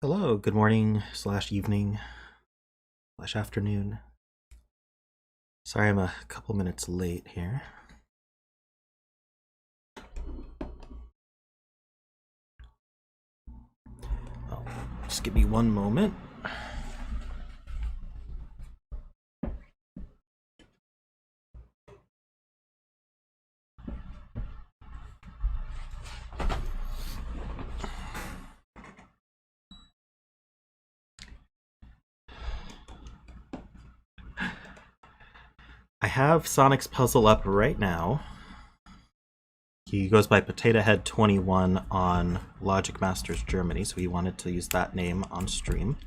Hello, good morning slash evening slash afternoon. Sorry I'm a couple minutes late here. Oh, just give me one moment. I have Sonic's puzzle up right now. He goes by Potato Head 21 on Logic Masters Germany, so he wanted to use that name on stream.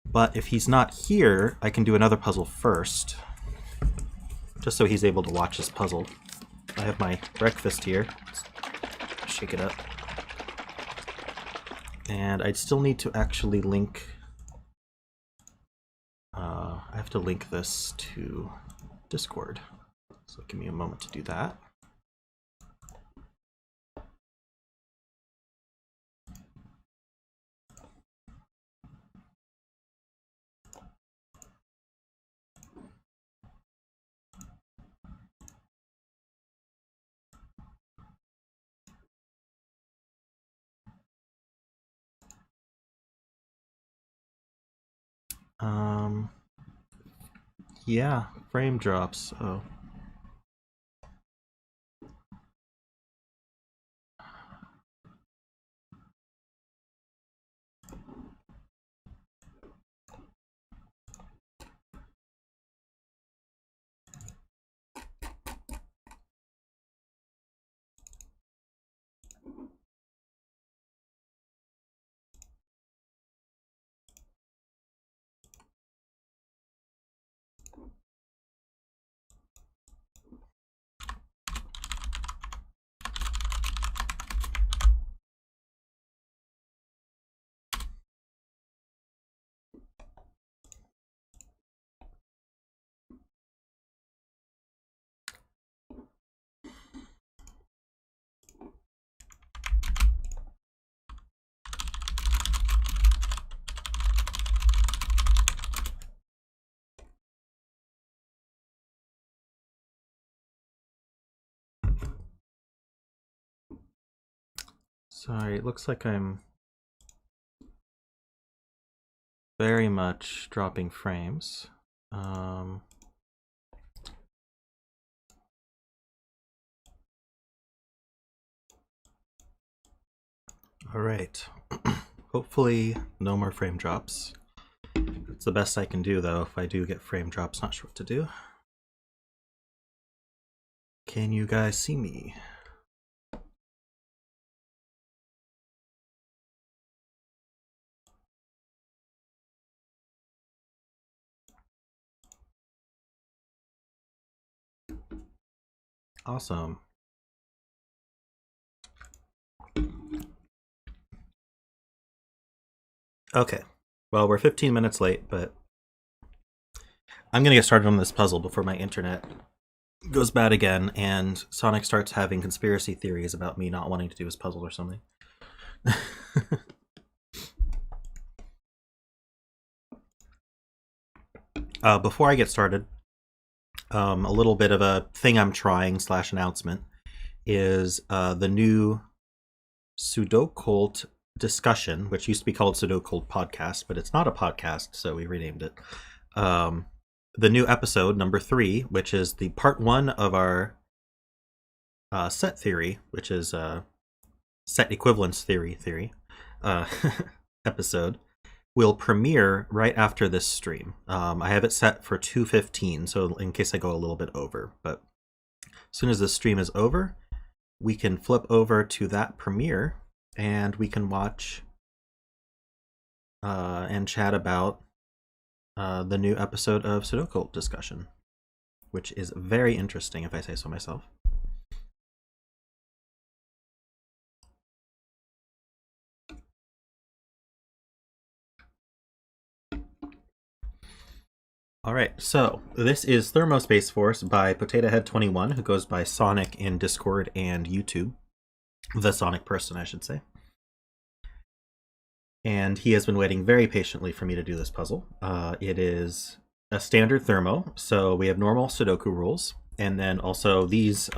But if he's not here, I can do another puzzle first, just so he's able to watch his puzzle. I have my breakfast here. Let's shake it up. And I'd still need to actually link... I have to link this to Discord, so give me a moment to do that. Yeah, frame drops. Oh. Sorry, it looks like I'm very much dropping frames. All right. Hopefully no more frame drops. It's the best I can do, though. If I do get frame drops, not sure what to do. Can you guys see me? Awesome. Okay. Well, we're 15 minutes late, but I'm going to get started on this puzzle before my internet goes bad again and Sonic starts having conspiracy theories about me not wanting to do his puzzle or something. Before I get started, a little bit of a thing I'm trying / announcement is the new Sudoku discussion, which used to be called Sudoku podcast, but it's not a podcast, so we renamed it. The new episode, number 3, which is the part 1 of our set theory, which is set equivalence theory episode, will premiere right after this stream. I have it set for 2:15, so in case I go a little bit over. But as soon as this stream is over, we can flip over to that premiere, and we can watch and chat about the new episode of Sudoku discussion, which is very interesting, if I say so myself. All right, so this is Thermo Space Force by Potato Head 21, who goes by Sonic in Discord and YouTube. The Sonic person, I should say. And he has been waiting very patiently for me to do this puzzle. It is a standard Thermo, so we have normal Sudoku rules, and then also these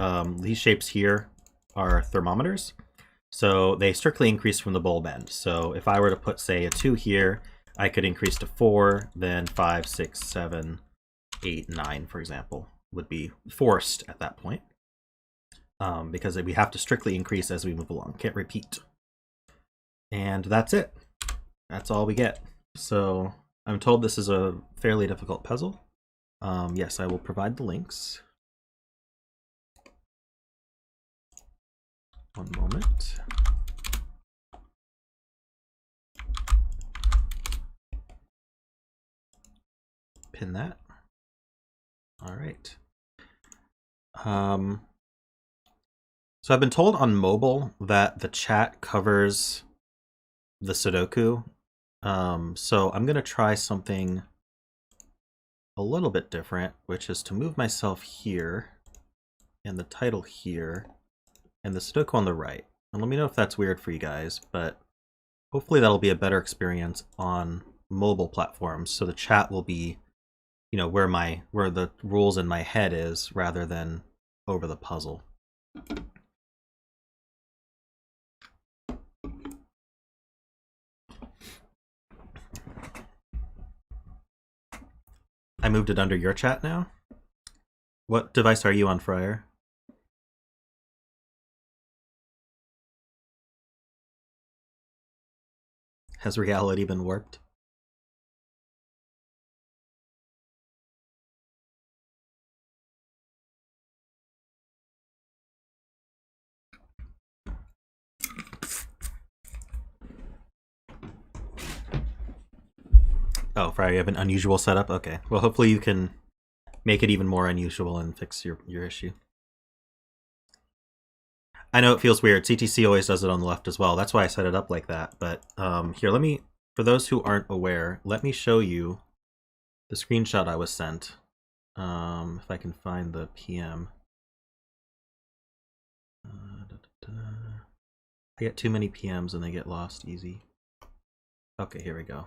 shapes here are thermometers. So they strictly increase from the bulb end. So if I were to put, say, a 2 here, I could increase to 4, then 5, 6, 7, 8, 9, for example, would be forced at that point. Because we have to strictly increase as we move along. Can't repeat. And that's it. That's all we get. So I'm told this is a fairly difficult puzzle. Yes, I will provide the links. One moment. Pin that. All right. So I've been told on mobile that the chat covers the Sudoku. So I'm going to try something a little bit different, which is to move myself here and the title here and the Sudoku on the right. And let me know if that's weird for you guys, but hopefully that'll be a better experience on mobile platforms. So the chat will be, you know, where the rules in my head is rather than over the puzzle. I moved it under your chat now. What device are you on, Friar? Has reality been warped? Oh, Friar, you have an unusual setup? Okay. Well, hopefully you can make it even more unusual and fix your issue. I know it feels weird. CTC always does it on the left as well. That's why I set it up like that. But here, for those who aren't aware, let me show you the screenshot I was sent. If I can find the PM. I get too many PMs and they get lost easy. Okay, here we go.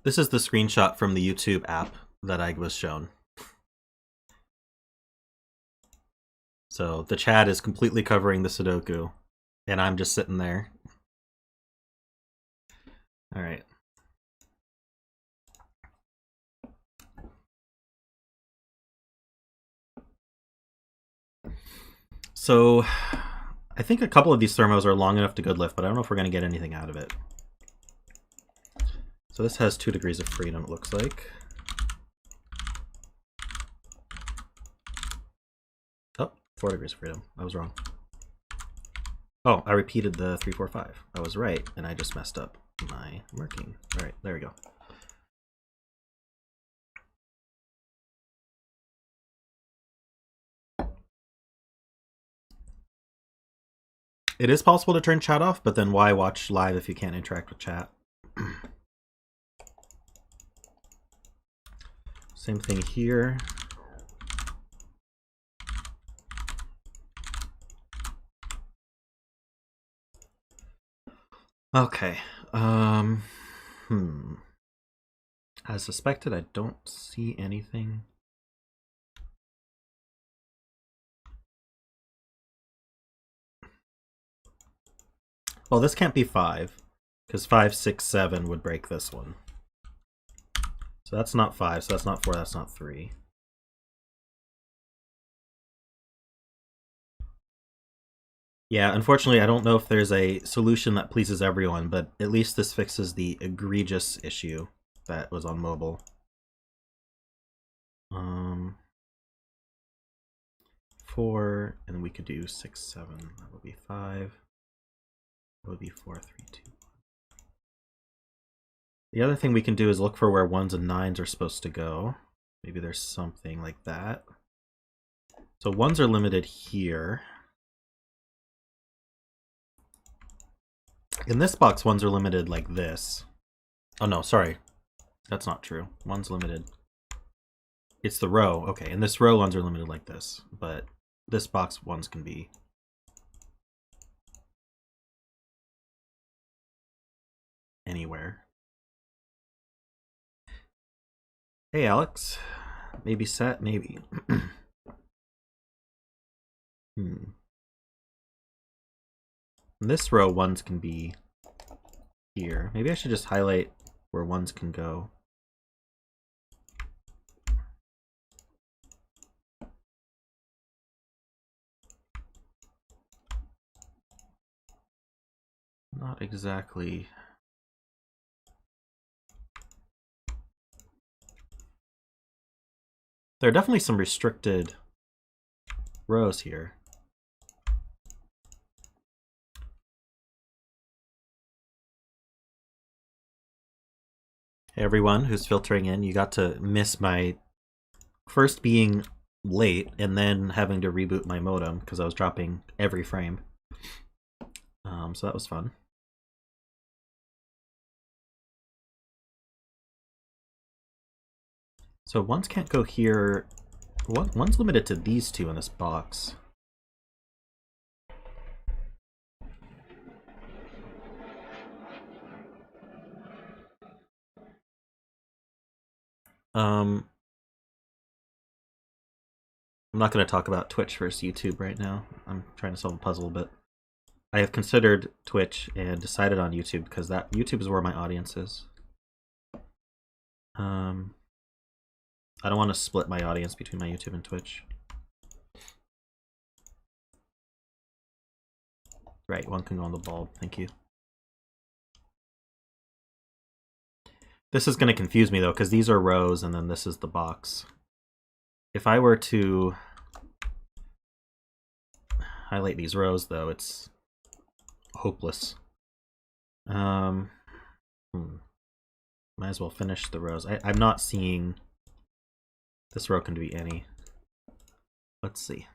This is the screenshot from the YouTube app that I was shown. So the chat is completely covering the Sudoku, and I'm just sitting there. All right. So I think a couple of these thermos are long enough to good lift, but I don't know if we're going to get anything out of it. So this has 2 degrees of freedom, it looks like. Oh, 4 degrees of freedom. I was wrong. Oh, I repeated the 3, 4, 5. I was right, and I just messed up my marking. All right, there we go. It is possible to turn chat off, but then why watch live if you can't interact with chat? Same thing here. Okay. As suspected, I don't see anything. Well, this can't be 5, because 5, 6, 7 would break this one. So that's not 5, so that's not 4, that's not 3. Yeah, unfortunately, I don't know if there's a solution that pleases everyone, but at least this fixes the egregious issue that was on mobile. 4, and we could do 6, 7. That would be 5. That would be 4, 3, 2. The other thing we can do is look for where 1s and 9s are supposed to go. Maybe there's something like that. So 1s are limited here. In this box, 1s are limited like this. Oh no, sorry. That's not true. 1's limited It's the row. Okay, and this row ones are limited like this, but this box ones can be anywhere. Hey, Alex. Maybe set, maybe. And this row ones can be here. Maybe I should just highlight where ones can go. Not exactly. There are definitely some restricted rows here. Hey everyone who's filtering in, you got to miss my first being late and then having to reboot my modem because I was dropping every frame. So that was fun. So ones can't go here. One's limited to these two in this box. I'm not going to talk about Twitch versus YouTube right now. I'm trying to solve a puzzle, but I have considered Twitch and decided on YouTube because that YouTube is where my audience is. I don't want to split my audience between my YouTube and Twitch. Right, one can go on the bulb. Thank you. This is going to confuse me though, because these are rows and then this is the box. If I were to highlight these rows though, it's hopeless. Might as well finish the rows. I'm not seeing this row can be any. Let's see.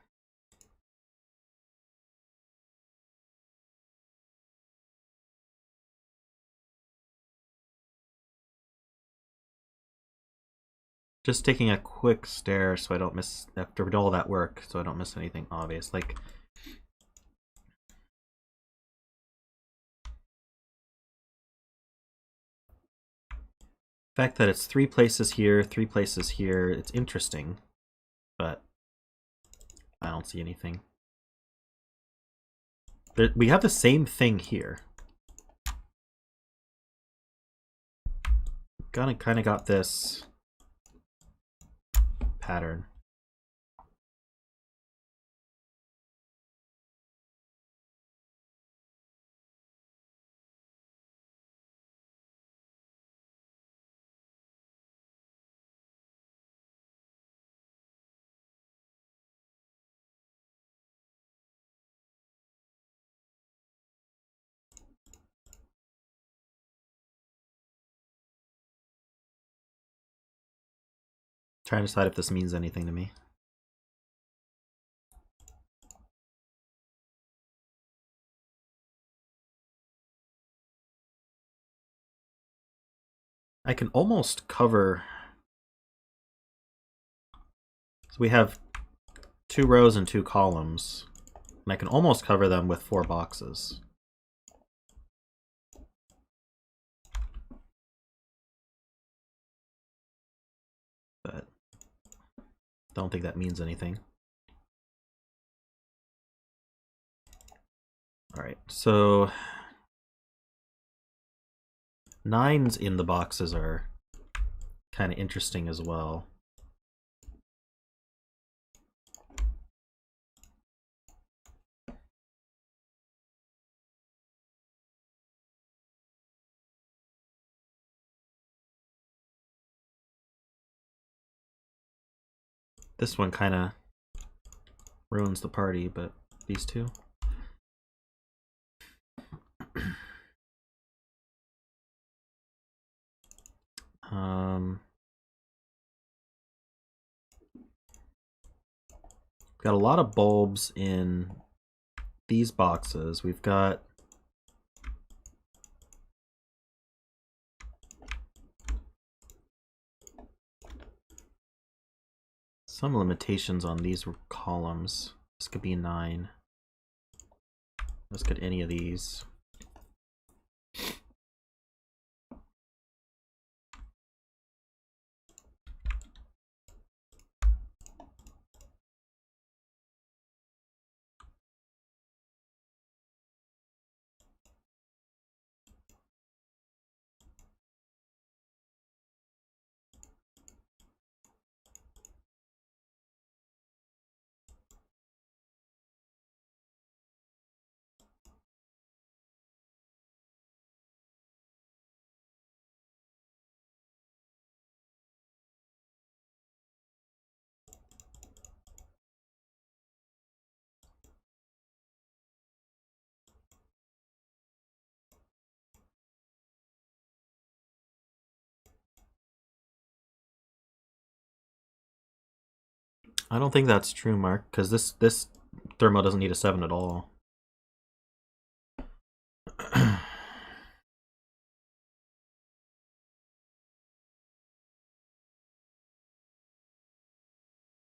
Just taking a quick stare so I don't miss, after all that work, so I don't miss anything obvious. Like, the fact that it's 3 places here, 3 places here, it's interesting, but I don't see anything. We have the same thing here. Kind of got this pattern. Trying to decide if this means anything to me. I can almost cover. So we have 2 rows and 2 columns, and I can almost cover them with 4 boxes. But don't think that means anything. All right, so 9s in the boxes are kind of interesting as well. This one kind of ruins the party, but these two. Got a lot of bulbs in these boxes. We've got some limitations on these columns. This could be 9. This could any of these. I don't think that's true, Mark, because this thermo doesn't need a 7 at all.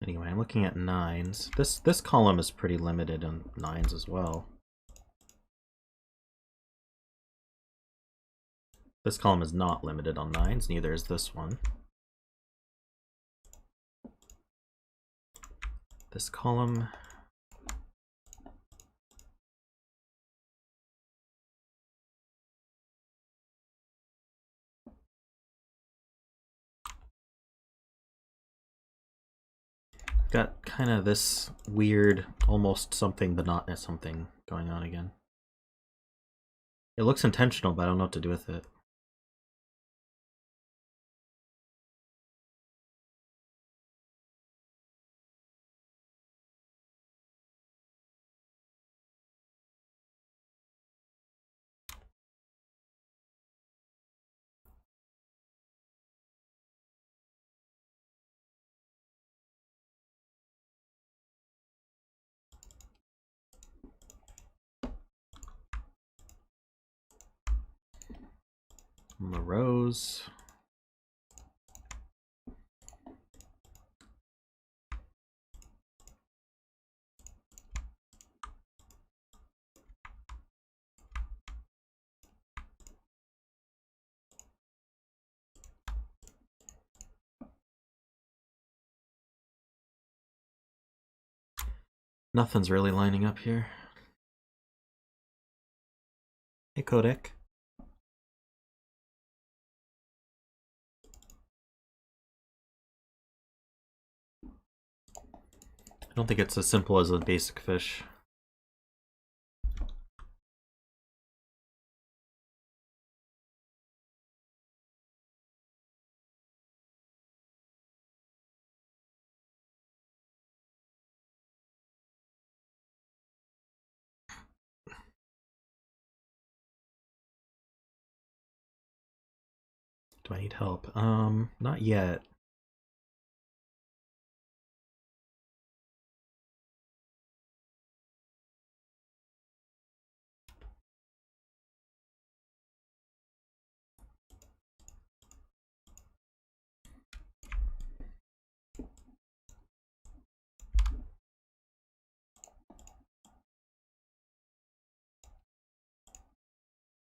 Anyway, I'm looking at 9s. This column is pretty limited on 9s as well. This column is not limited on 9s, neither is this one. This column... got kind of this weird, almost something but not something going on again. It looks intentional, but I don't know what to do with it. The rows. Nothing's really lining up here. Hey, Codec. I don't think it's as simple as a basic fish. Do I need help? Not yet.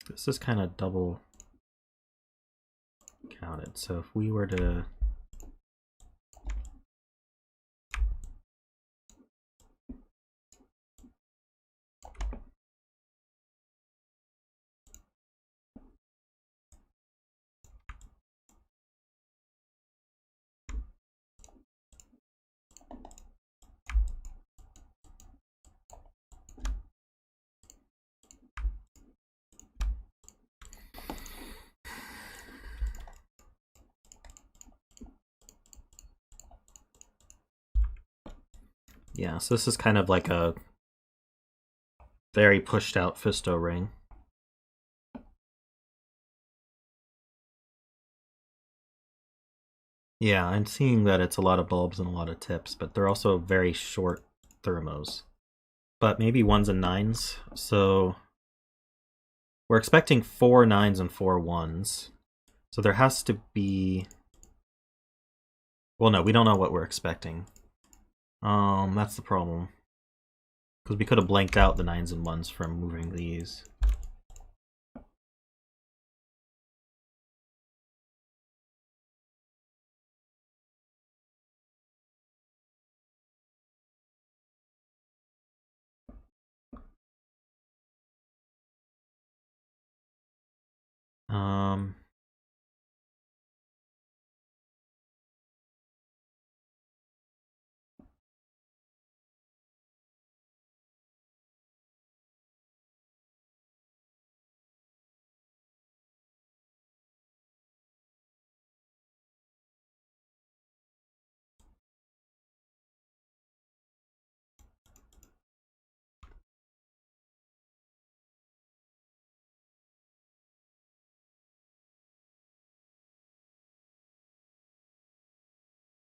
This is kind of double counted. So if we were to yeah, so this is kind of like a very pushed out Fisto ring. Yeah, I'm seeing that it's a lot of bulbs and a lot of tips, but they're also very short thermos. But maybe 1s and 9s, so we're expecting 4 9s and 4 1s. So there has to be... Well, no, we don't know what we're expecting. That's the problem. Because we could have blanked out the 9s and 1s from moving these. Um,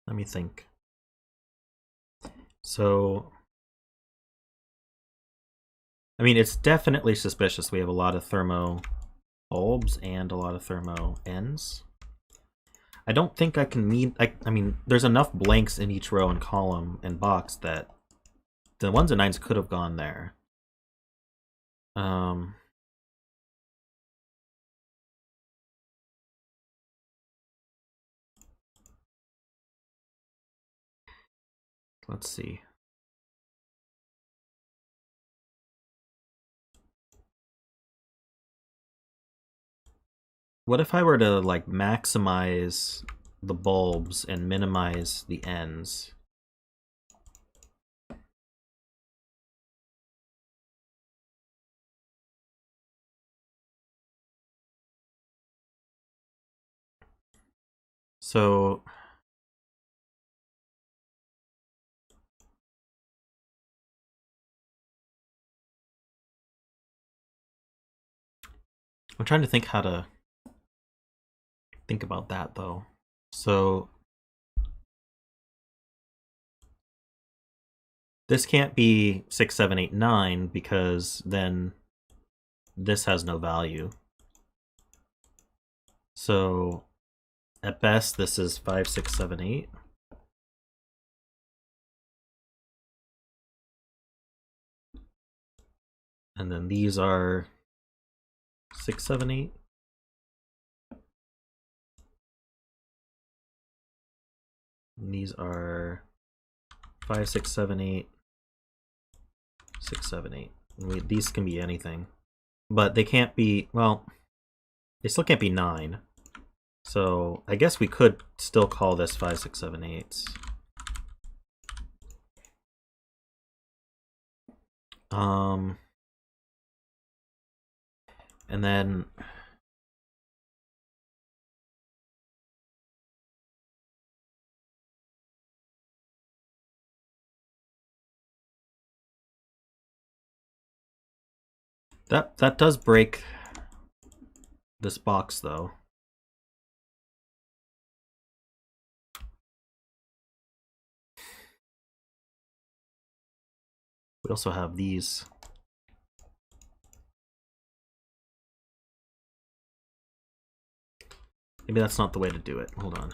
let me think. So, I mean, it's definitely suspicious. We have a lot of thermo bulbs and a lot of thermo ends. I don't think I can meet. I mean, there's enough blanks in each row and column and box that the 1s and 9s could have gone there. Let's see. What if I were to like maximize the bulbs and minimize the ends? So I'm trying to think how to think about that though. So this can't be 6, 7, 8, 9 because then this has no value. So at best, this is 5, 6, 7, 8. And then these are 6, 7, 8. And these are 5, 6, 7, 8, 6, 7, 8. These can be anything. But they can't be, well, they still can't be 9. So I guess we could still call this 5, 6, 7, 8. And then that does break this box though. We also have these. Maybe that's not the way to do it. Hold on.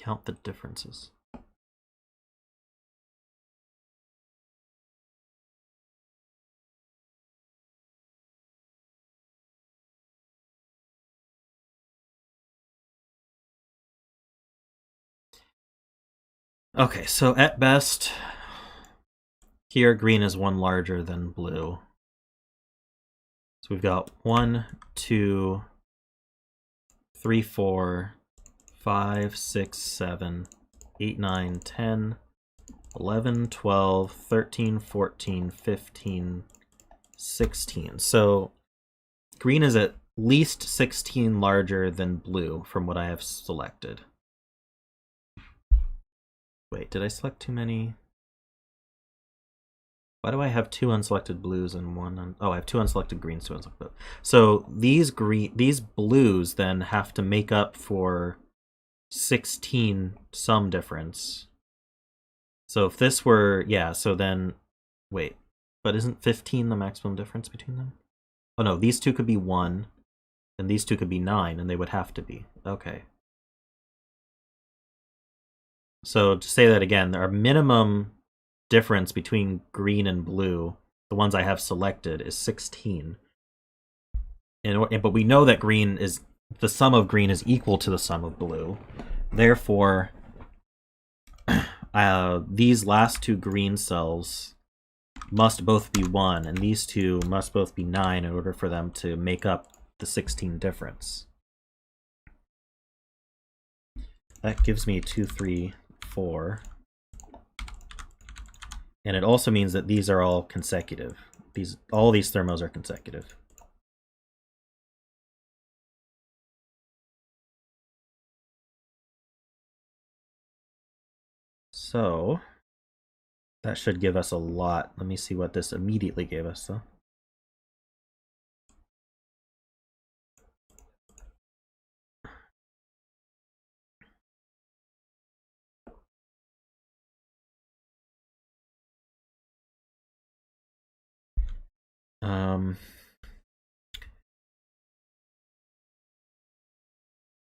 Count the differences. Okay, so at best, here green is 1 larger than blue. So we've got 1, 2, 3, 4, 5, 6, 7, 8, 9, 10, 11, 12, 13, 14, 15, 16. So green is at least 16 larger than blue from what I have selected. Wait, did I select too many? Why do I have 2 unselected blues and 1 oh, I have 2 unselected greens, 2 unselected blues. So these blues then have to make up for 16 sum difference. So if this were, yeah, so then, wait, but isn't 15 the maximum difference between them? Oh no, these two could be 1, and these two could be 9, and they would have to be. Okay. So to say that again, our minimum difference between green and blue, the ones I have selected, is 16. But we know that green is, the sum of green is equal to the sum of blue. Therefore, these last 2 green cells must both be 1, and these 2 must both be 9 in order for them to make up the 16 difference. That gives me 2, 3, 4. And it also means that these are all consecutive. All these thermos are consecutive. So that should give us a lot. Let me see what this immediately gave us, though.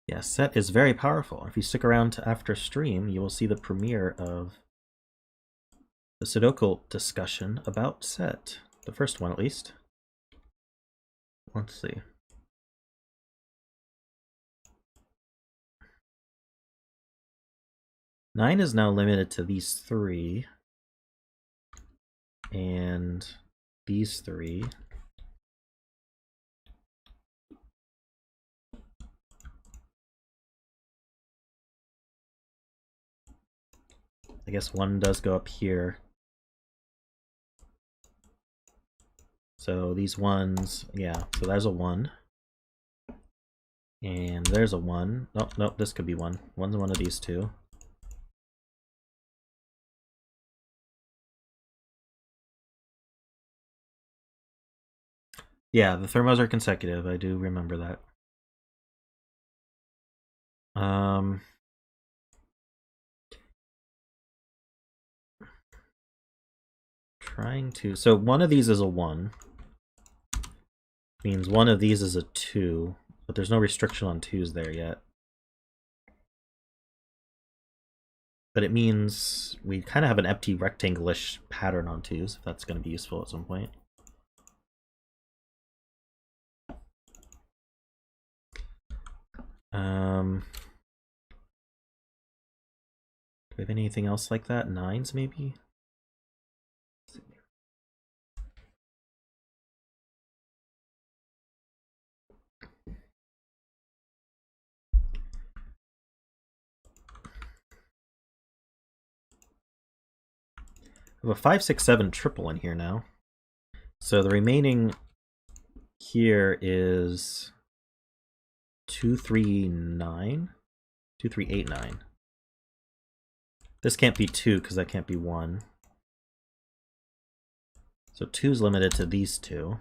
Yeah, set is very powerful. If you stick around to after stream, you will see the premiere of the Sudoku discussion about set. The first one, at least. Let's see. Nine is now limited to these 3. And these 3. I guess 1 does go up here. So these ones, yeah, so there's a 1. And there's a 1. Oh, no, this could be 1. 1's one of these 2. Yeah, the thermos are consecutive. I do remember that. Trying to... So one of these is a 1. Means one of these is a 2. But there's no restriction on 2s there yet. But it means we kind of have an empty rectangle-ish pattern on 2s, if that's going to be useful at some point. Do we have anything else like that? 9s, maybe? We have a 5, 6, 7 triple in here now. So the remaining here is 2, 3, 9? 2, 3, 8, 9. This can't be 2 because that can't be 1. So 2 is limited to these 2.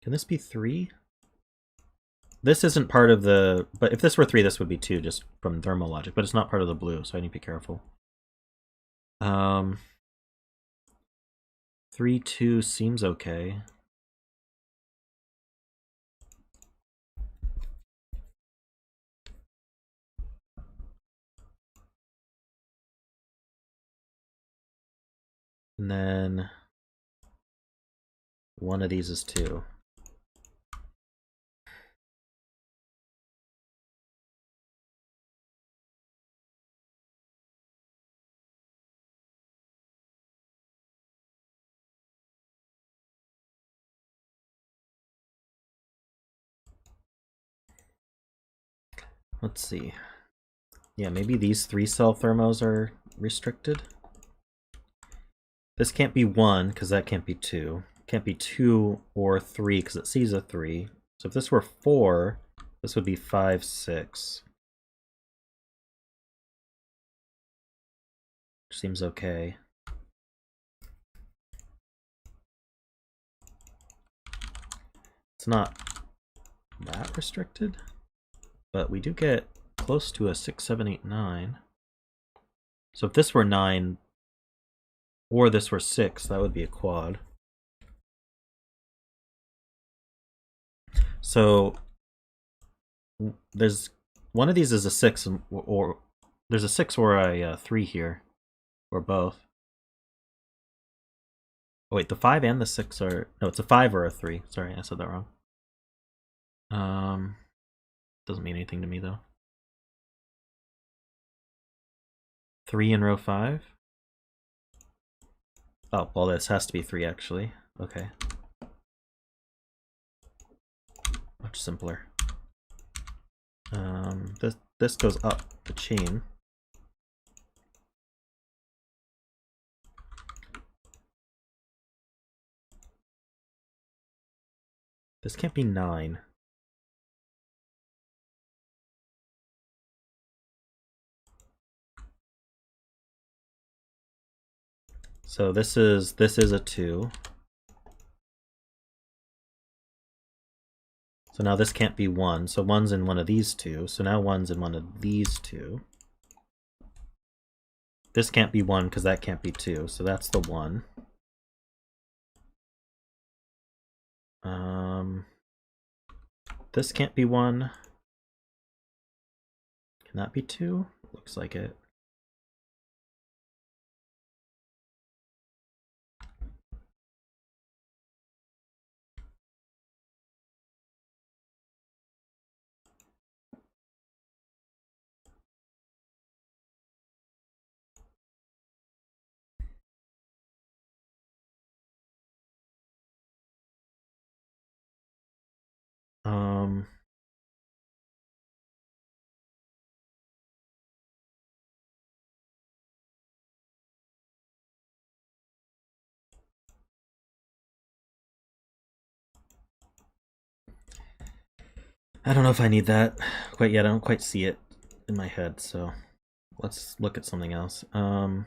Can this be 3? This isn't part of the... But if this were 3, this would be 2, just from thermo logic. But it's not part of the blue, so I need to be careful. 3, 2 seems okay. And then one of these is 2. Let's see. Yeah, maybe these 3-cell thermos are restricted. This can't be 1 because that can't be 2. Can't be 2 or 3 because it sees a 3. So if this were 4, this would be 5, 6. which seems okay. It's not that restricted, but we do get close to a 6, 7, 8, 9. So if this were 9 or this were 6, that would be a quad. So there's one of these is a 6, or there's a 6 or a 3 here, or both. Oh wait, the 5 and the 6 are... No, it's a 5 or a 3. Sorry, I said that wrong. Doesn't mean anything to me, though. 3 in row 5? Oh, well, this has to be 3, actually. Okay. Much simpler. This goes up the chain. This can't be 9. So this is a 2. So now this can't be 1. So 1's in one of these two. So now 1's in one of these two. This can't be 1 because that can't be 2. So that's the 1. This can't be 1. Can that be 2? Looks like it. I don't know if I need that quite yet. I don't quite see it in my head, so let's look at something else. So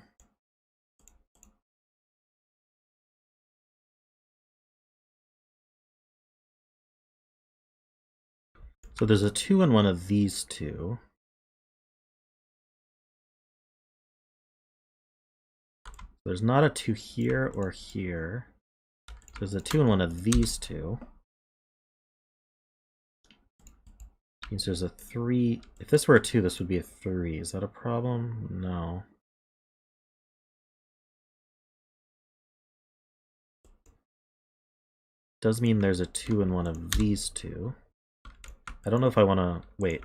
there's a 2 in one of these two. There's not a 2 here or here. There's a 2 in one of these two. Means there's a 3. If this were a 2, this would be a 3. Is that a problem? No. Does mean there's a 2 in one of these two. I don't know if I want to... Wait,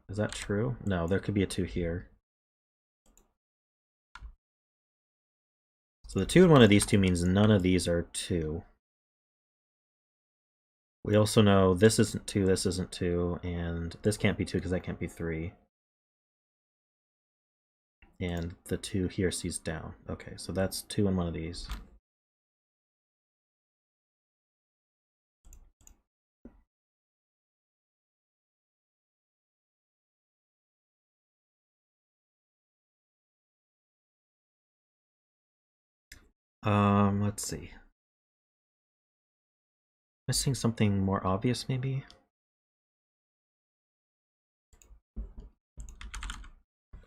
is that true? No, there could be a 2 here. So the 2 in one of these two means none of these are 2. We also know this isn't 2, this isn't 2, and this can't be 2 because that can't be 3. And the 2 here sees down. Okay, so that's 2 in one of these. Let's see. Missing something more obvious, maybe?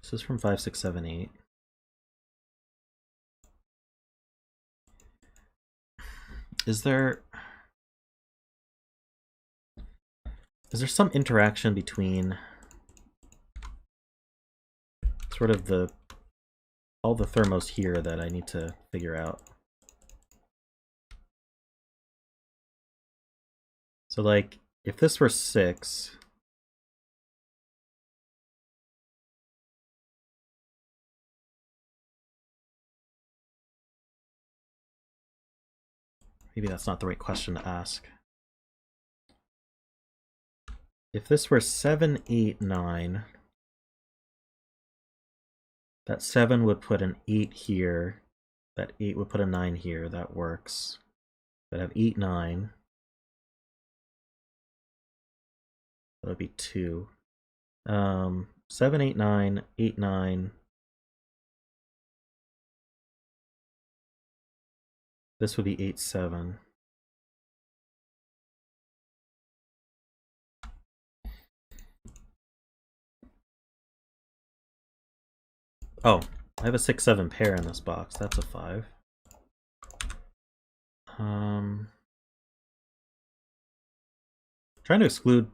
This is from 5, 6, 7, 8. Is there some interaction between sort of all the thermos here that I need to figure out? So like, if this were 6, maybe that's not the right question to ask. If this were 7, 8, 9, that 7 would put an 8 here, that 8 would put a 9 here, that works. But I have 8, 9. That would be 2. 7, 8, 9, 8, 9. This would be 8, 7. Oh, I have a 6, 7 pair in this box. That's a 5. Trying to exclude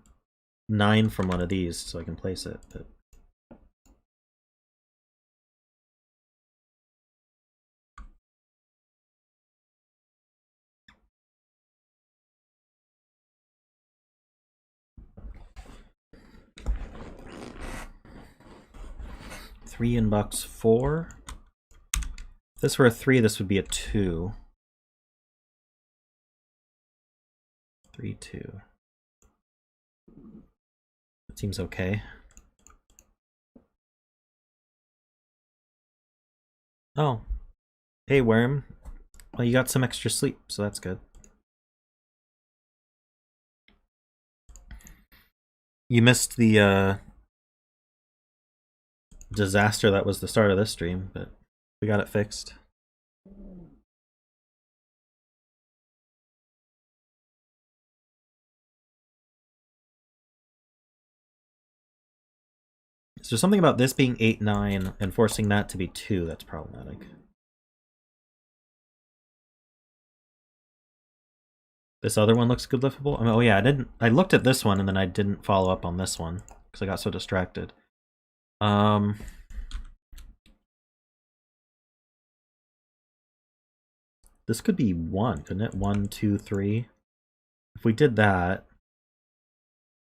9 from one of these so I can place it, but 3 in box 4. If this were a 3, this would be a 2. 3, 2. That seems okay. Oh. Hey, Worm. Well, you got some extra sleep, so that's good. You missed the disaster that was the start of this stream, but we got it fixed. Is there something about this being 8, 9 and forcing that to be 2 that's problematic? This other one looks good liftable. I mean, oh yeah, I looked at this one and then I didn't follow up on this one because I got so distracted. This could be 1, couldn't it? 1, 2, 3. If we did that,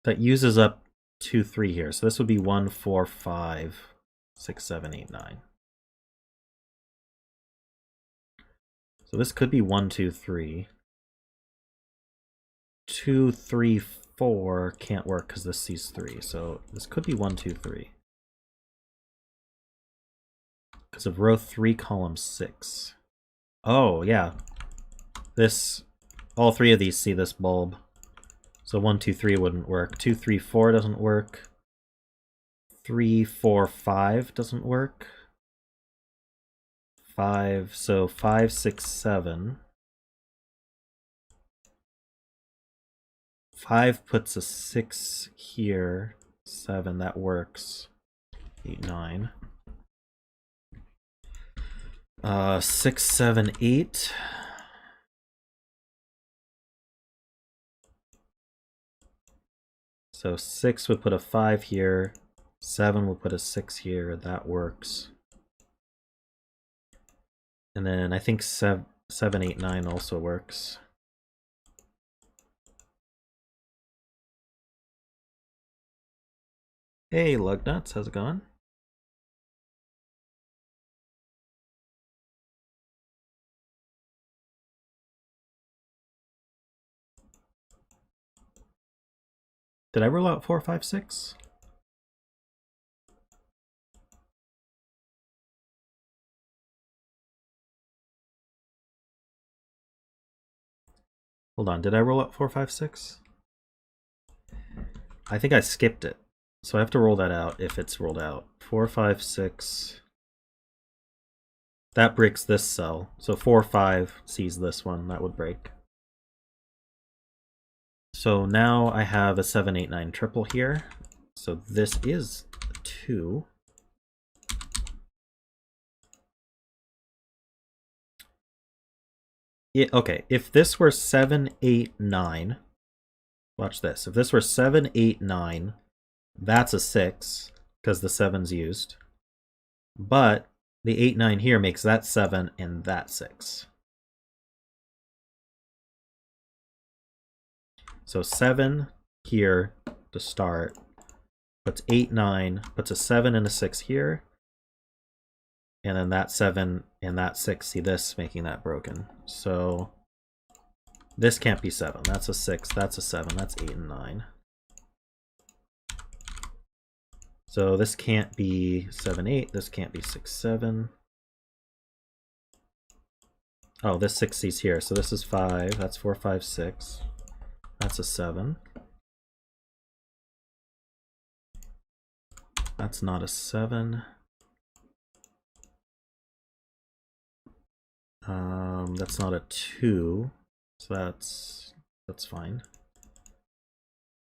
that uses up 2, 3 here. So this would be 1, 4, 5, 6, 7, 8, 9. So this could be 1, 2, 3. 2, 3, 4 can't work because this sees 3. So this could be 1, 2, 3. Because of row 3, column 6. Oh, yeah. All 3 of these see this bulb. So 1, 2, 3 wouldn't work. 2, 3, 4 doesn't work. 3, 4, 5 doesn't work. 5, so 5, 6, 7. 5 puts a 6 here. 7, that works. 8, 9. 6, 7, 8. So 6 would put a 5 here. 7 would put a 6 here. That works. And then I think 7, 8, 9 also works. Hey, Lugnuts, how's it going? Did I roll out 4, 5, 6? Hold on, did I roll out 4, 5, 6? I think I skipped it. So I have to roll that out if it's rolled out. 4, 5, 6. That breaks this cell. So 4, 5 sees this one. That would break. So now I have a 7, 8, 9 triple here. So this is a 2. Yeah, okay, if this were 7, 8, 9, watch this. If this were 7, 8, 9, that's a 6, because the 7's used. But the 8, 9 here makes that 7 and that 6. So 7 here to start, puts 8, 9, puts a 7 and a 6 here. And then that 7 and that 6, see this making that broken. So this can't be 7. That's a 6, that's a 7, that's 8 and 9. So this can't be 7, 8, this can't be 6, 7. Oh, this 6 sees here, so this is 5, that's 4, 5, 6. That's a 7. That's not a 7. That's not a 2, so that's fine.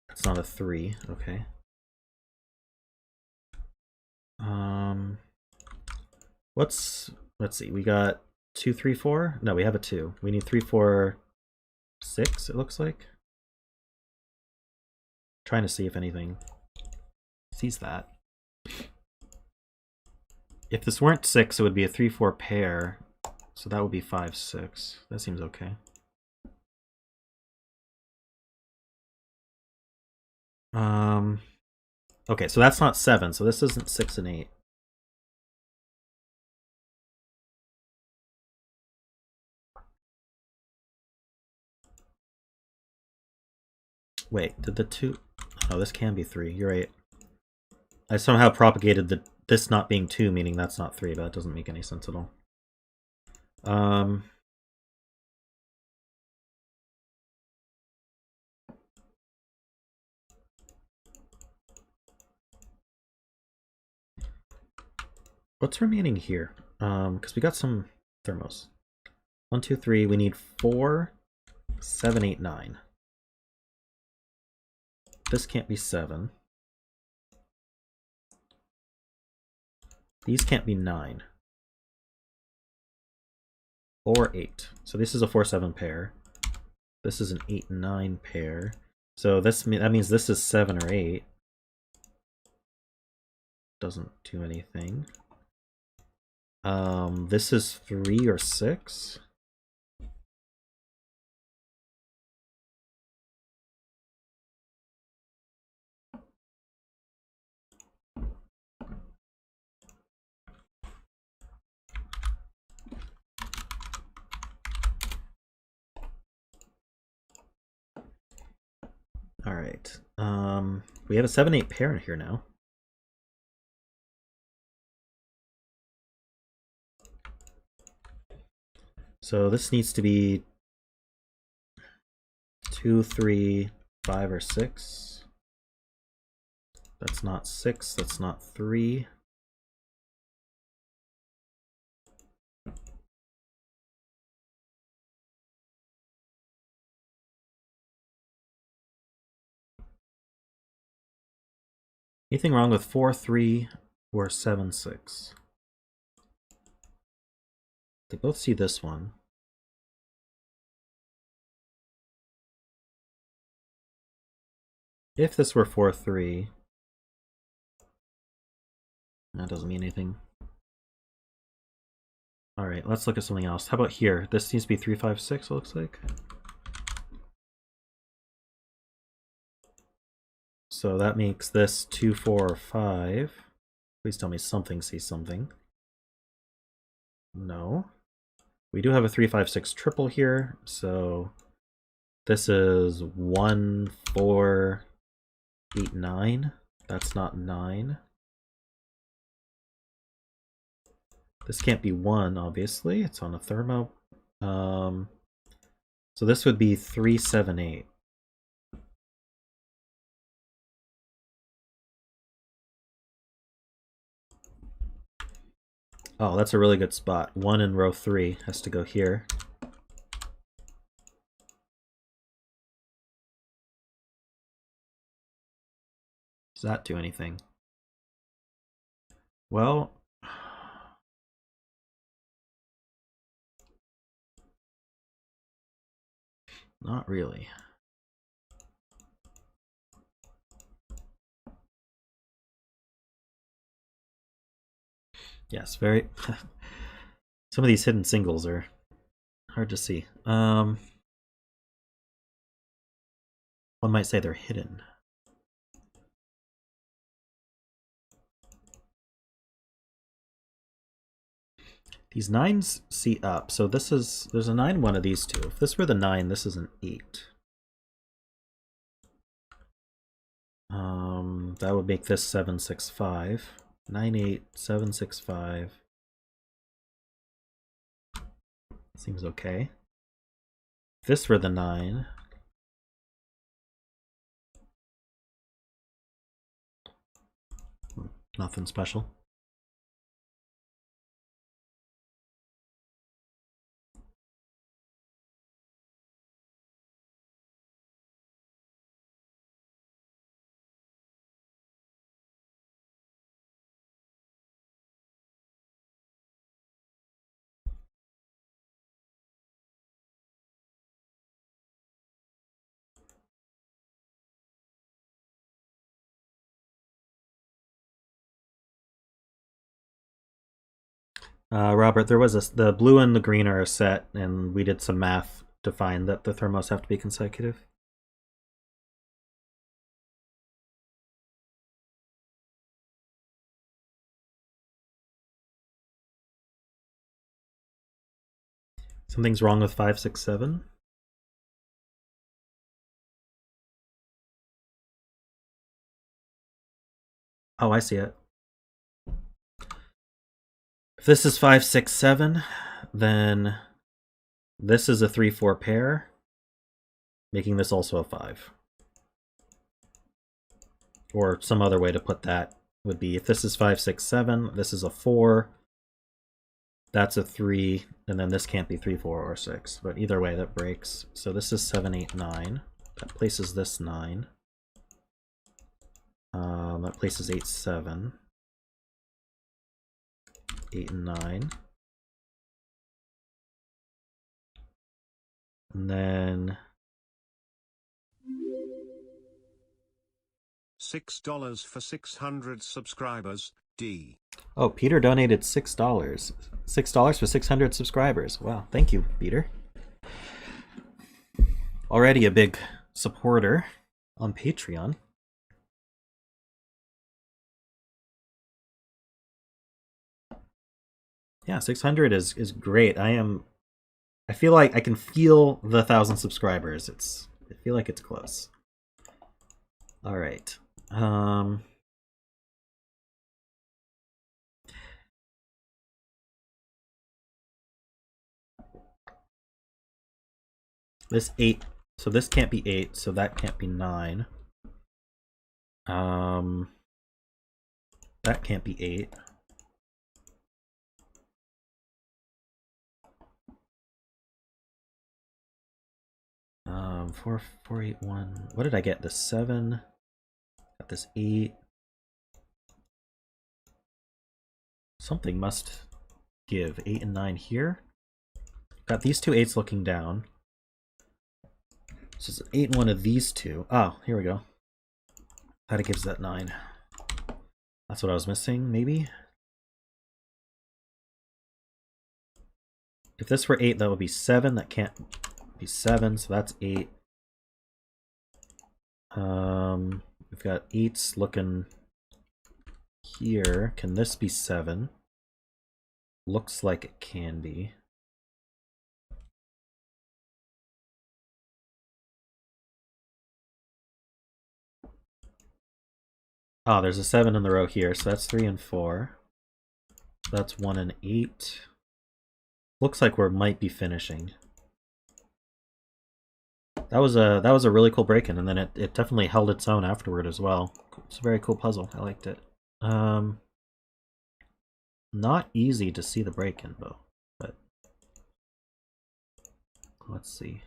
That's not a 3, okay. Let's see, we got 2, 3, 4? No, we have a 2. We need 3, 4, 6, it looks like. Trying to see if anything sees that. If this weren't 6, it would be a 3, 4 pair. So that would be 5, 6. That seems okay. Okay, so that's not 7, so this isn't 6 and 8. Wait, did the 2... Oh, this can be 3. You're right. I somehow propagated this not being 2, meaning that's not 3, but that doesn't make any sense at all. What's remaining here? Because we got some thermos. 1, 2, 3. We need 4, 7, 8, 9. This can't be 7. These can't be 9. Or 8. So this is a 4, 7 pair. This is an 8, 9 pair. So that means this is 7 or 8. Doesn't do anything. This is 3 or 6. All right. We have a 7, 8 pair in here now. So this needs to be 2, 3, 5, or 6. That's not 6. That's not 3. Anything wrong with 4, 3, or 7, 6? They both see this one. If this were 4, 3, that doesn't mean anything. All right, let's look at something else. How about here? This needs to be 3, 5, 6, it looks like. So that makes this 2, 4, or 5. Please tell me something sees something. No. We do have a 3, 5, 6 triple here, so this is 1, 4, 8, 9. That's not 9. This can't be 1, obviously. It's on a thermo. So this would be 3, 7, 8. Oh, that's a really good spot. 1 in row 3 has to go here. Does that do anything? Well, not really. Yes, very... Some of these hidden singles are hard to see. One might say they're hidden. These 9s see up, so there's a 9 one of these two. If this were the 9, this is an 8. That would make this 7, 6, 5. 9, 8, 7, 6, 5. Seems okay. If this were the 9, nothing special. Robert, there was the blue and the green are a set, and we did some math to find that the thermos have to be consecutive. Something's wrong with 5, 6, 7. Oh, I see it. If this is 5, 6, 7, then this is a 3, 4 pair, making this also a 5. Or some other way to put that would be if this is 5, 6, 7, this is a 4, that's a 3, and then this can't be 3, 4, or 6. But either way, that breaks. So this is 7, 8, 9. That places this 9. That places 8, 7. 8 and 9. And then $6 for 600 subscribers, D. Oh, Peter donated $6. $6 for 600 subscribers. Wow, thank you, Peter. Already a big supporter on Patreon. Yeah, 600 is great. I feel like I can feel the 1,000 subscribers. I feel like it's close. All right. This 8, so this can't be 8, so that can't be 9. That can't be 8. Four, 4, 8, 1. What did I get? This 7. Got this 8. Something must give. 8 and 9 here. Got these two 8s looking down. So it's 8 and 1 of these two. Oh, here we go. That gives that 9. That's what I was missing, maybe? If this were 8, that would be 7. That can't be 7, so that's 8. We've got 8s looking here. Can this be 7? Looks like it can be. Oh, there's a 7 in the row here, so that's 3 and 4. That's 1 and 8. Looks like we might be finishing. That was a really cool break-in, and then it definitely held its own afterward as well. It's a very cool puzzle. I liked it. Not easy to see the break-in though, but let's see.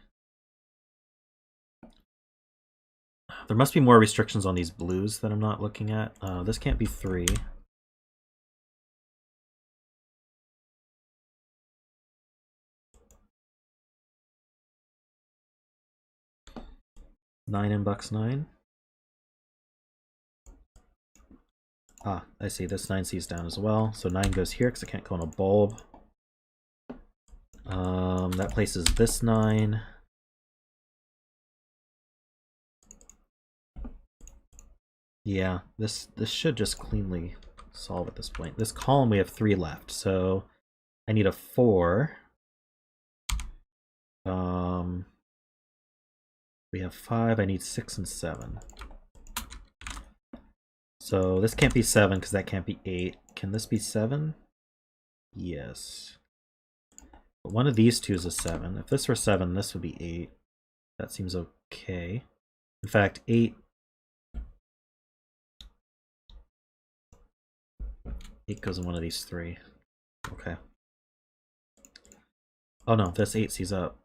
There must be more restrictions on these blues that I'm not looking at. This can't be 3. Nine in bucks 9. Ah, I see. This 9 sees down as well. So 9 goes here because I can't go on a bulb. That places this 9. Yeah, this should just cleanly solve at this point. This column we have 3 left, so I need a 4. We have 5. I need 6 and 7. So this can't be 7 because that can't be 8. Can this be 7? Yes. But one of these two is a 7. If this were 7, this would be 8. That seems okay. In fact, 8 goes in one of these 3. Okay. Oh no, this 8 sees up.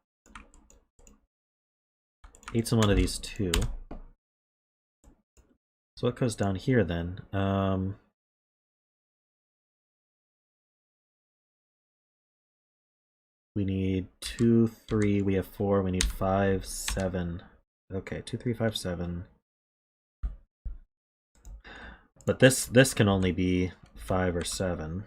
8's in one of these 2. So what goes down here then? We need 2, 3, we have 4, we need 5, 7. Okay, 2, 3, 5, 7. But this can only be 5 or 7.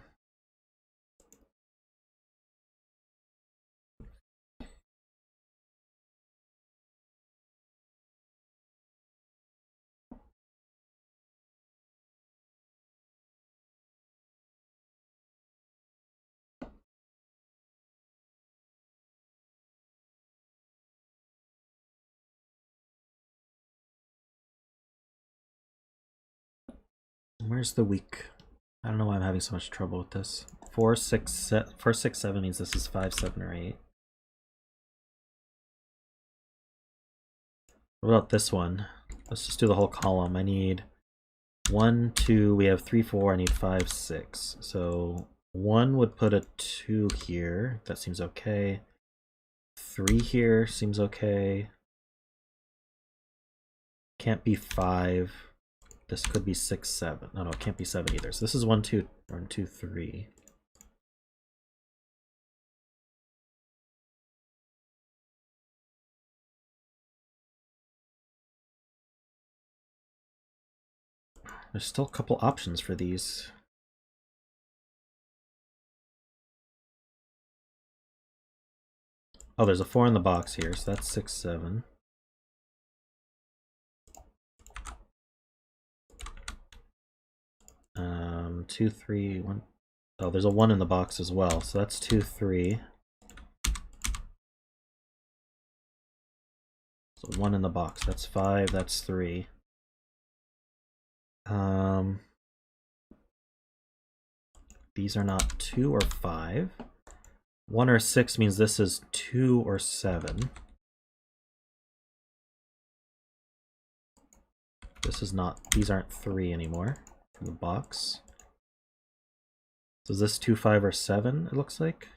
Where's the weak? I don't know why I'm having so much trouble with this. 4, 6, 7 means this is 5, 7, or 8. What about this one? Let's just do the whole column. I need 1, 2, we have 3, 4, I need 5, 6. So 1 would put a 2 here. That seems okay. 3 here seems okay. Can't be 5. This could be 6, 7. No, it can't be 7 either. So this is 1, 2, or 2, 3. There's still a couple options for these. Oh, there's a 4 in the box here, so that's 6, 7. 2, 3, 1. Oh, there's a 1 in the box as well, so that's 2, 3. So 1 in the box, that's 5, that's 3. These are not 2 or 5. 1 or 6 means this is 2 or 7. This is not, these aren't 3 anymore in the box. So is this 2, 5, or 7, it looks like?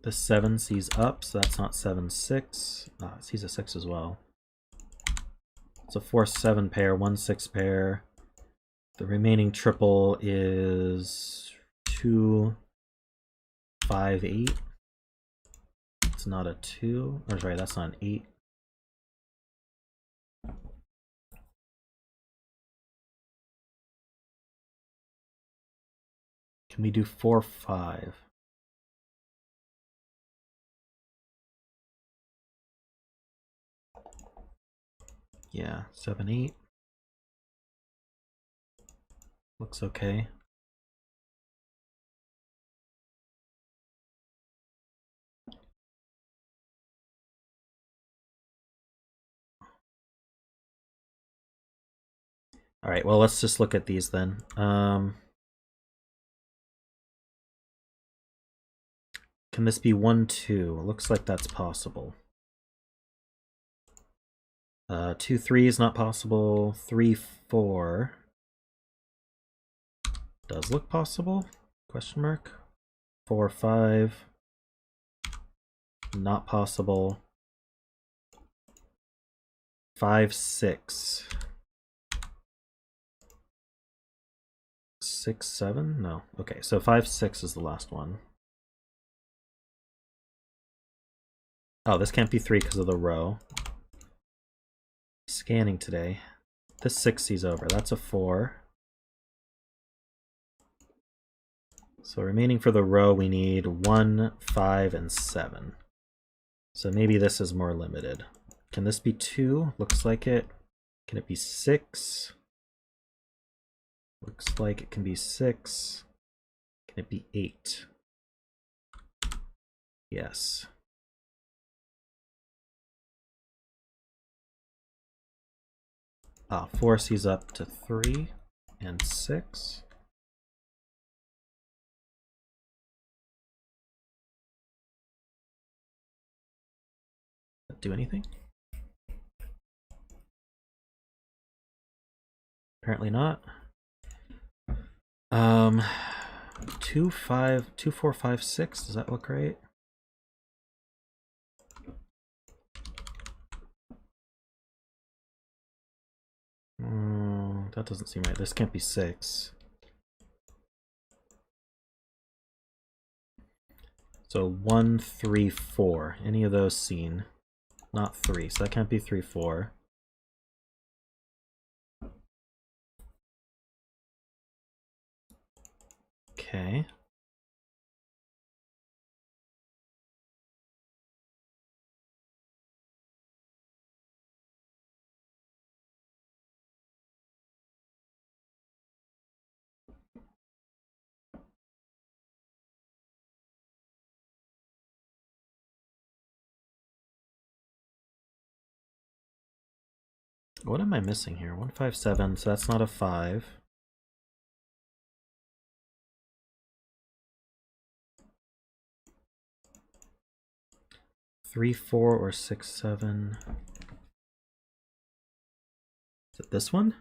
The 7 sees up, so that's not 7, 6. It sees a 6 as well. It's a 4, 7 pair, 1, 6 pair. The remaining triple is 2, 5, 8. It's not a 2. Or sorry, that's not an 8. Can we do 4, 5? Yeah, 7, 8. Looks okay. All right, well, let's just look at these then. Can this be 1, 2? Looks like that's possible. 2, 3 is not possible. 3, 4 does look possible? Question mark. 4, 5 not possible. 5, 6. 6, 7? No. Okay, so 5, 6 is the last one. Oh, this can't be 3 because of the row. Scanning today. This 6 sees over. That's a 4. So remaining for the row, we need 1, 5, and 7. So maybe this is more limited. Can this be 2? Looks like it. Can it be 6? Looks like it can be 6. Can it be 8? Yes. Ah, 4 sees up to 3 and 6. Do anything? Apparently not. 2, 5, 2, 4, 5, 6. Does that look right? That doesn't seem right. This can't be 6. So 1, 3, 4. Any of those seen? Not 3. So that can't be 3, 4. Okay. What am I missing here? 157, so that's not a 5. Three, 4, or 6, 7. Is it this one?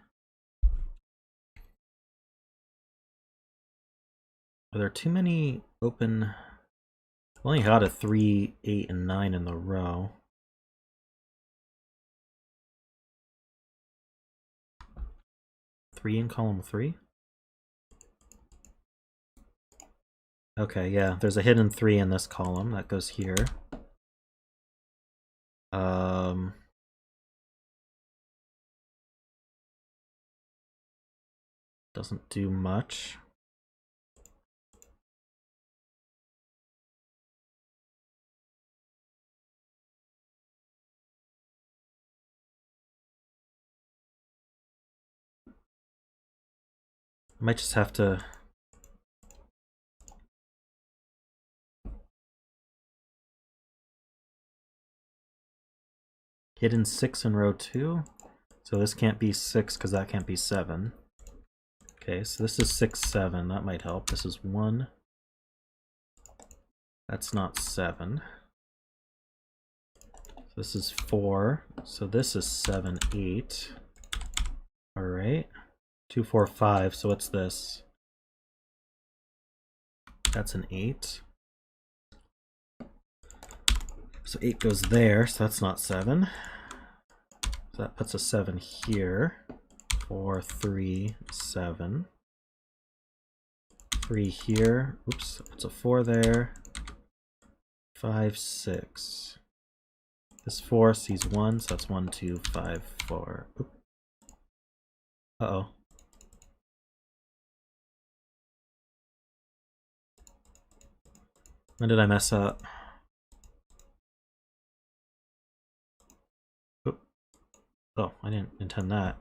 Are there too many open? I've only got a 3, 8, and 9 in the row. Three in column 3? Okay, yeah, there's a hidden 3 in this column. That goes here. Doesn't do much. I might just have to... Hidden 6 in row 2. So this can't be 6 because that can't be 7. Okay, so this is 6, 7. That might help. This is 1. That's not 7. So this is 4. So this is 7, 8. Alright. 2, 4, 5. So what's this? That's an 8. So 8 goes there, so that's not 7. So that puts a 7 here. 4, 3, 7. 3 here. Oops, that puts a 4 there. 5, 6. This 4 sees 1, so that's 1, 2, 5, 4. Oop. Uh-oh. When did I mess up? Oop. Oh, I didn't intend that.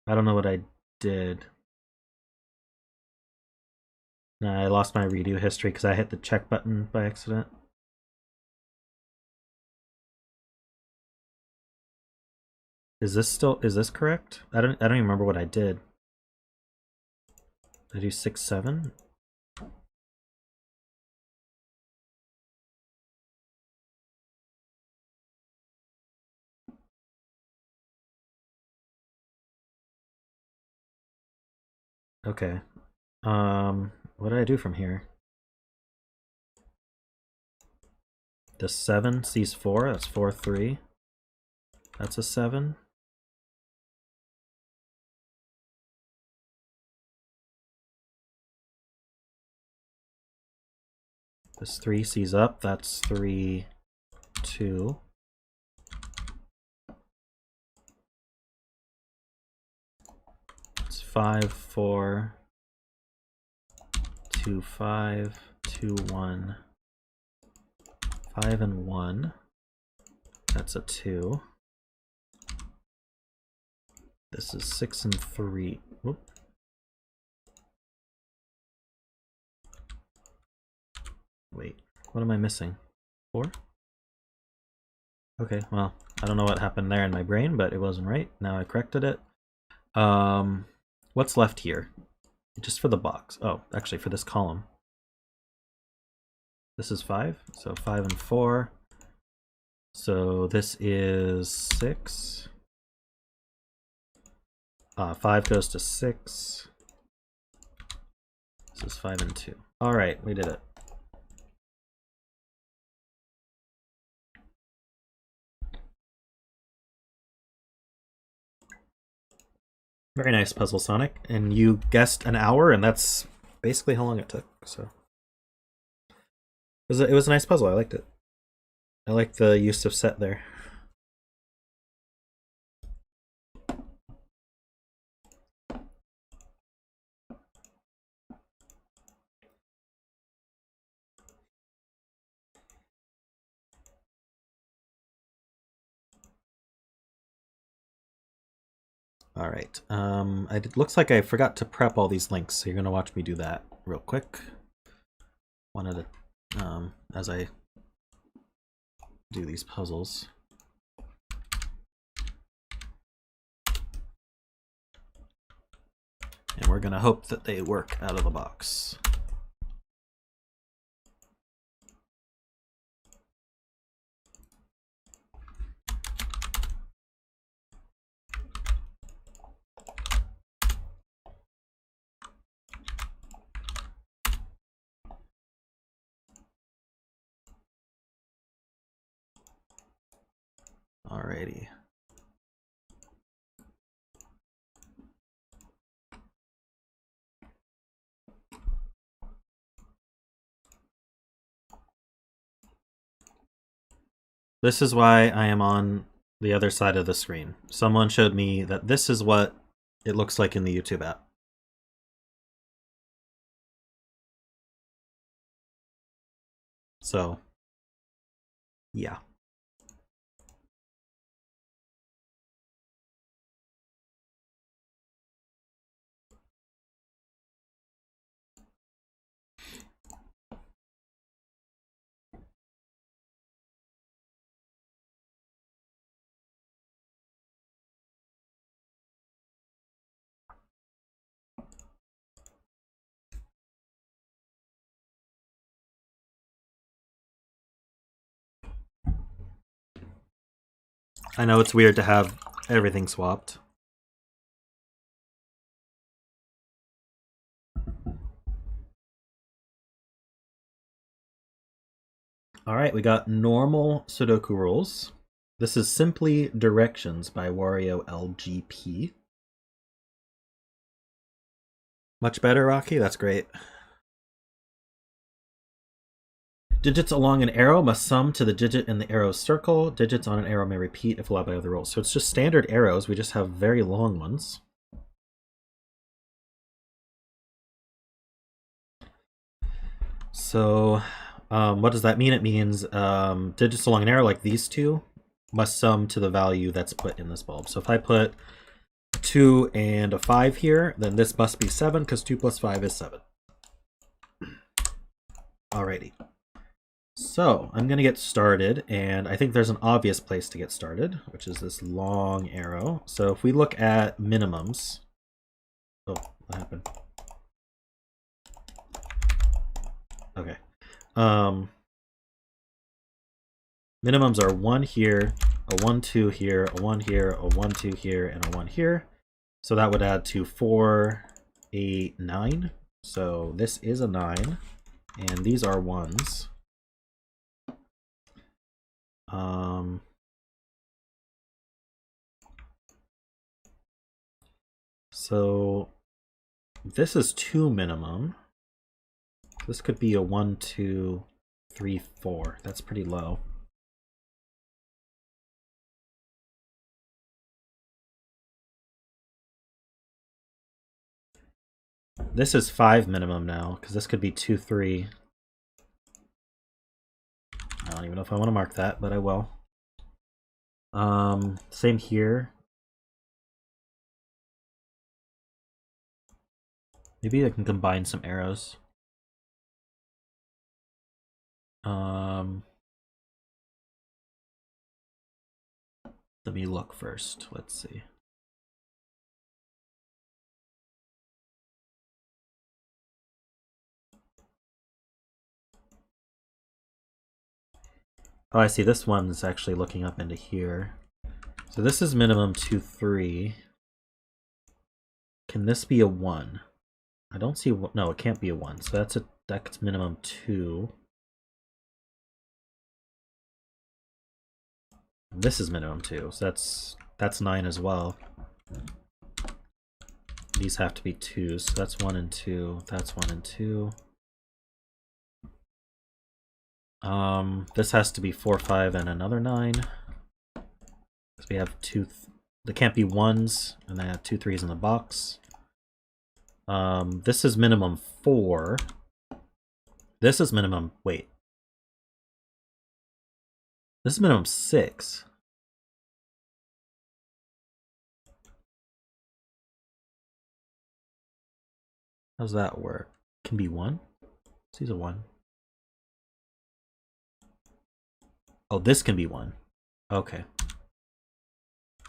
I don't know what I did. Nah, I lost my redo history because I hit the check button by accident. Is this correct? I don't even remember what I did. Did I do 6, 7? Okay. What did I do from here? The 7 sees 4, that's 4, 3. That's a 7. This 3 sees up, that's 3, 2. It's 5, 4, 2, 5, 2, 1. 5 and 1. That's a 2. This is 6 and 3. Whoop. Wait, what am I missing? 4? Okay, well, I don't know what happened there in my brain, but it wasn't right. Now I corrected it. What's left here? Just for the box. Oh, actually for this column. This is 5, so 5 and 4. So this is 6. 5 goes to 6. This is 5 and 2. All right, we did it. Very nice puzzle, Sonic. And you guessed an hour, and that's basically how long it took. So it was a nice puzzle. I liked it. I like the use of set there. All right. It looks like I forgot to prep all these links, so you're gonna watch me do that real quick, one at a as I do these puzzles. And we're gonna hope that they work out of the box. Alrighty. This is why I am on the other side of the screen. Someone showed me that this is what it looks like in the YouTube app. So, yeah. I know it's weird to have everything swapped. All right, we got normal Sudoku rules. This is simply directions by WarioLGP. Much better, Rocky? That's great. Digits along an arrow must sum to the digit in the arrow's circle. Digits on an arrow may repeat if allowed by other rules. So it's just standard arrows. We just have very long ones. So what does that mean? It means digits along an arrow like these two must sum to the value that's put in this bulb. So if I put 2 and a 5 here, then this must be 7 because 2 plus 5 is 7. Alrighty. So I'm going to get started, and I think there's an obvious place to get started, which is this long arrow. So if we look at minimums... Oh, what happened? Okay. Minimums are 1 here, a 1, 2 here, a 1 here, a 1, 2 here, and a 1 here. So that would add to 4, 8, 9. So this is a 9, and these are 1s. So this is 2 minimum. This could be a 1, 2, 3, 4. That's pretty low. This is 5 minimum now, because this could be 2, 3. I don't even know if I want to mark that, but I will. Same here. Maybe I can combine some arrows. Let me look first. Let's see. Oh, I see. This one's actually looking up into here. So this is minimum 2, 3. Can this be a 1? I don't see. No, it can't be a 1. So that's minimum 2. And this is minimum 2. So that's 9 as well. These have to be 2s. So that's 1 and 2. That's 1 and 2. This has to be 4, 5, and another 9. Because we have 2. They can't be 1s, and they have 2 3s in the box. This is minimum 4. This is minimum. Wait. This is minimum 6. How's that work? Can be 1? This is a 1. Oh, this can be 1. Okay.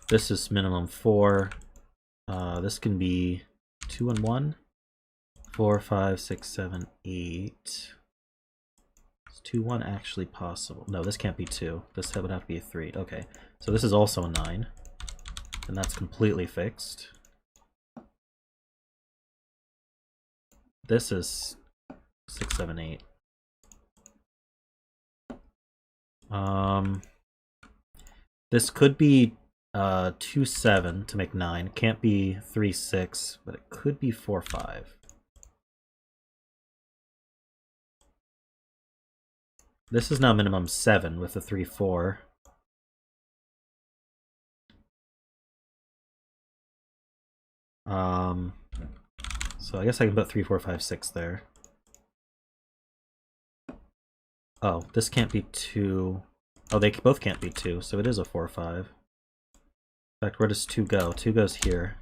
This is minimum 4. This can be 2 and 1. 4, 5, 6, 7, 8. Is 2, 1 actually possible? No, this can't be 2. This would have to be a 3. Okay. So this is also a 9. And that's completely fixed. This is 6, 7, 8. This could be 2, 7 to make 9. Can't be 3, 6, but it could be 4, 5. This is now minimum 7 with the 3, 4. So I guess I can put 3, 4, 5, 6 there. Oh, this can't be 2. Oh, they both can't be 2, so it is a 4, 5. In fact, where does 2 go? 2 goes here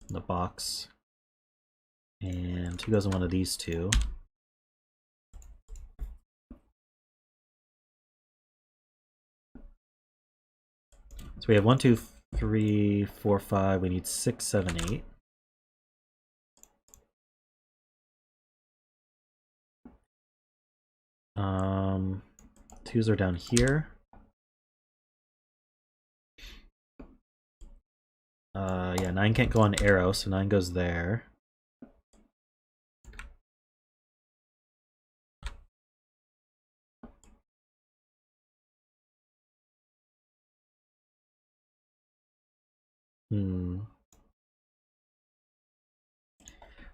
in the box. And 2 goes in one of these two. So we have 1, 2, 3, 4, 5. We need 6, 7, 8. Twos are down here. Yeah, 9 can't go on arrow, so 9 goes there.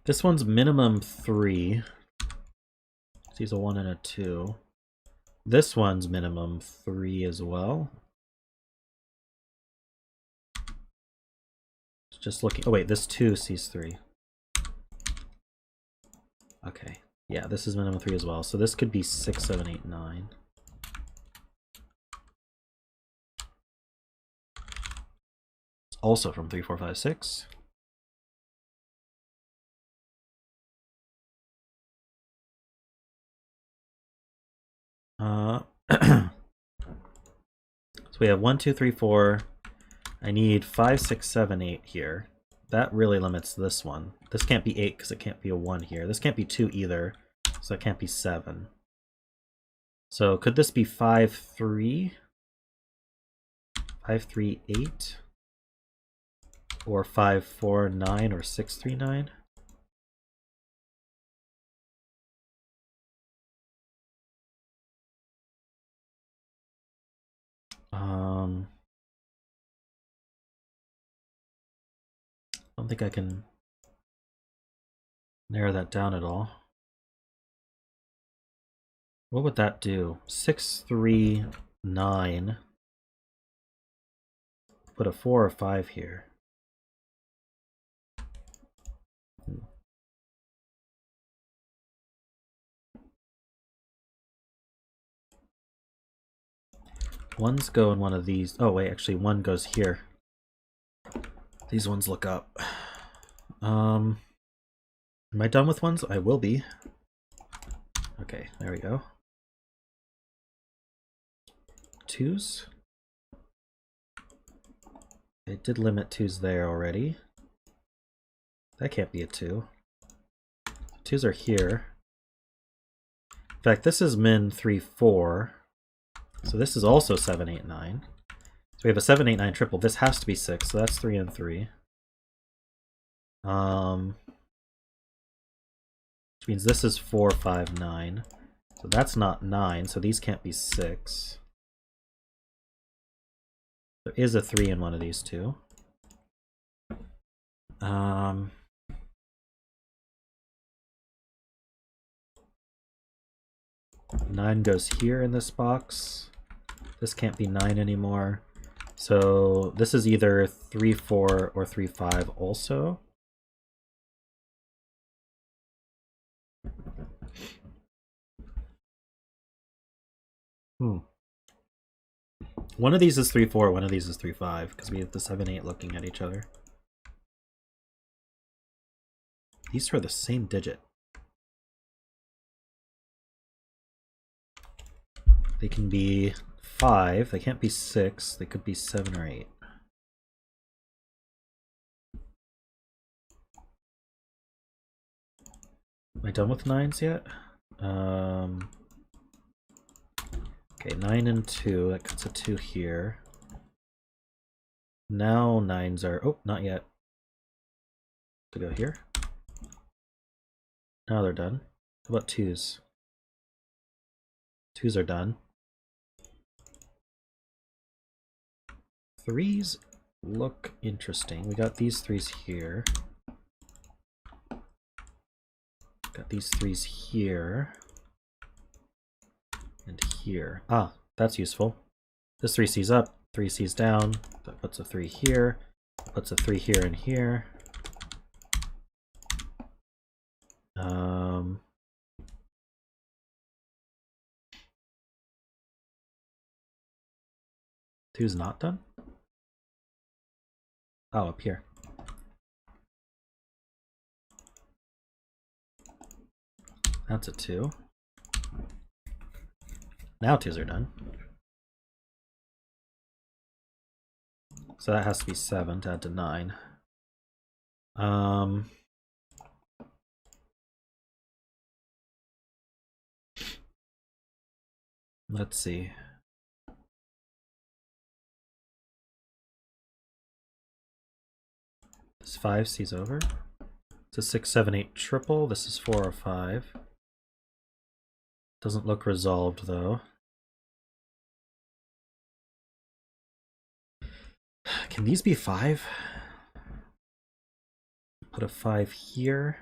This one's minimum 3. He's a 1 and a 2. This one's minimum 3 as well. Just looking. Oh wait, this 2 sees 3. Okay. Yeah, this is minimum 3 as well. So this could be 6, 7, 8, 9. It's also from 3, 4, 5, 6. So we have 1, 2, 3, 4. I need 5, 6, 7, 8 here. That really limits this one. This can't be 8 because it can't be a 1 here. This can't be 2 either, so it can't be 7. So could this be 5, 3? 5, 3, 8? Or 5, 4, 9? Or 6, 3, 9? I don't think I can narrow that down at all. What would that do? 6, 3, 9. Put a 4 or 5 here. Ones go in one of these. Oh wait, actually 1 goes here. These ones look up. Am I done with ones? I will be. Okay, there we go. 2s. It did limit 2s there already. That can't be a 2. 2s are here. In fact, this is min 3, 4. So this is also 7, 8, 9. So we have a 7, 8, 9 triple. This has to be 6, so that's 3 and 3. Which means this is 4, 5, 9. So that's not 9, so these can't be 6. There is a 3 in one of these two. 9 goes here in this box. This can't be 9 anymore. So this is either 3, 4 or 3, 5 also. One of these is 3, 4, one of these is 3, 5, because we have the 7, 8 looking at each other. These are the same digit. They can be 5. They can't be 6. They could be 7 or 8. Am I done with 9s yet? Okay, 9 and 2. That cuts a 2 here. Now 9s are... Oh, not yet. To go here. Now they're done. How about 2s? 2s are done. 3s look interesting. We got these 3s here. Got these 3s here. And here. Ah, that's useful. This 3C's up, 3C's down. That puts a 3 here. Puts a 3 here and here. 2's not done? Oh, up here. That's a 2. Now 2's are done. So that has to be 7 to add to 9. Let's see. This 5C's over. It's a 6, 7, 8 triple. This is 4 or 5. Doesn't look resolved though. Can these be 5? Put a 5 here.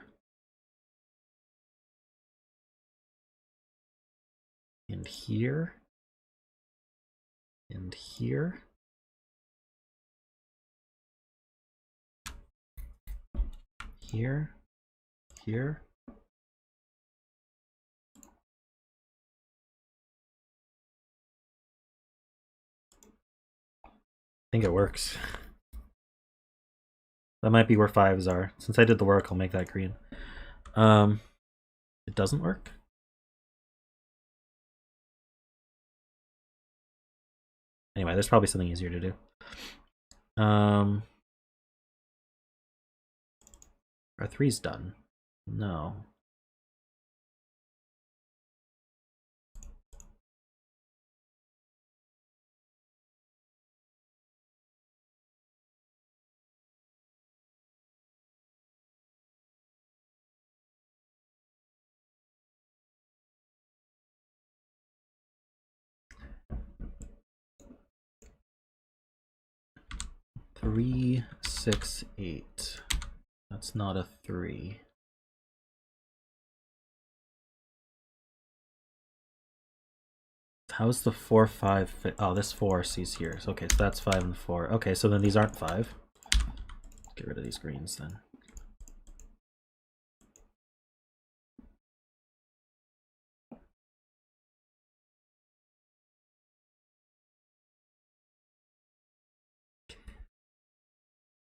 And here. And here. Here. Here. I think it works. That might be where 5s are. Since I did the work, I'll make that green. It doesn't work? Anyway, there's probably something easier to do. Are 3s done? No. Three, 6, 8. That's not a 3. How's the 4, 5 fit? Oh, this 4C's here. Okay, so that's 5 and 4. Okay, so then these aren't 5. Get rid of these greens then.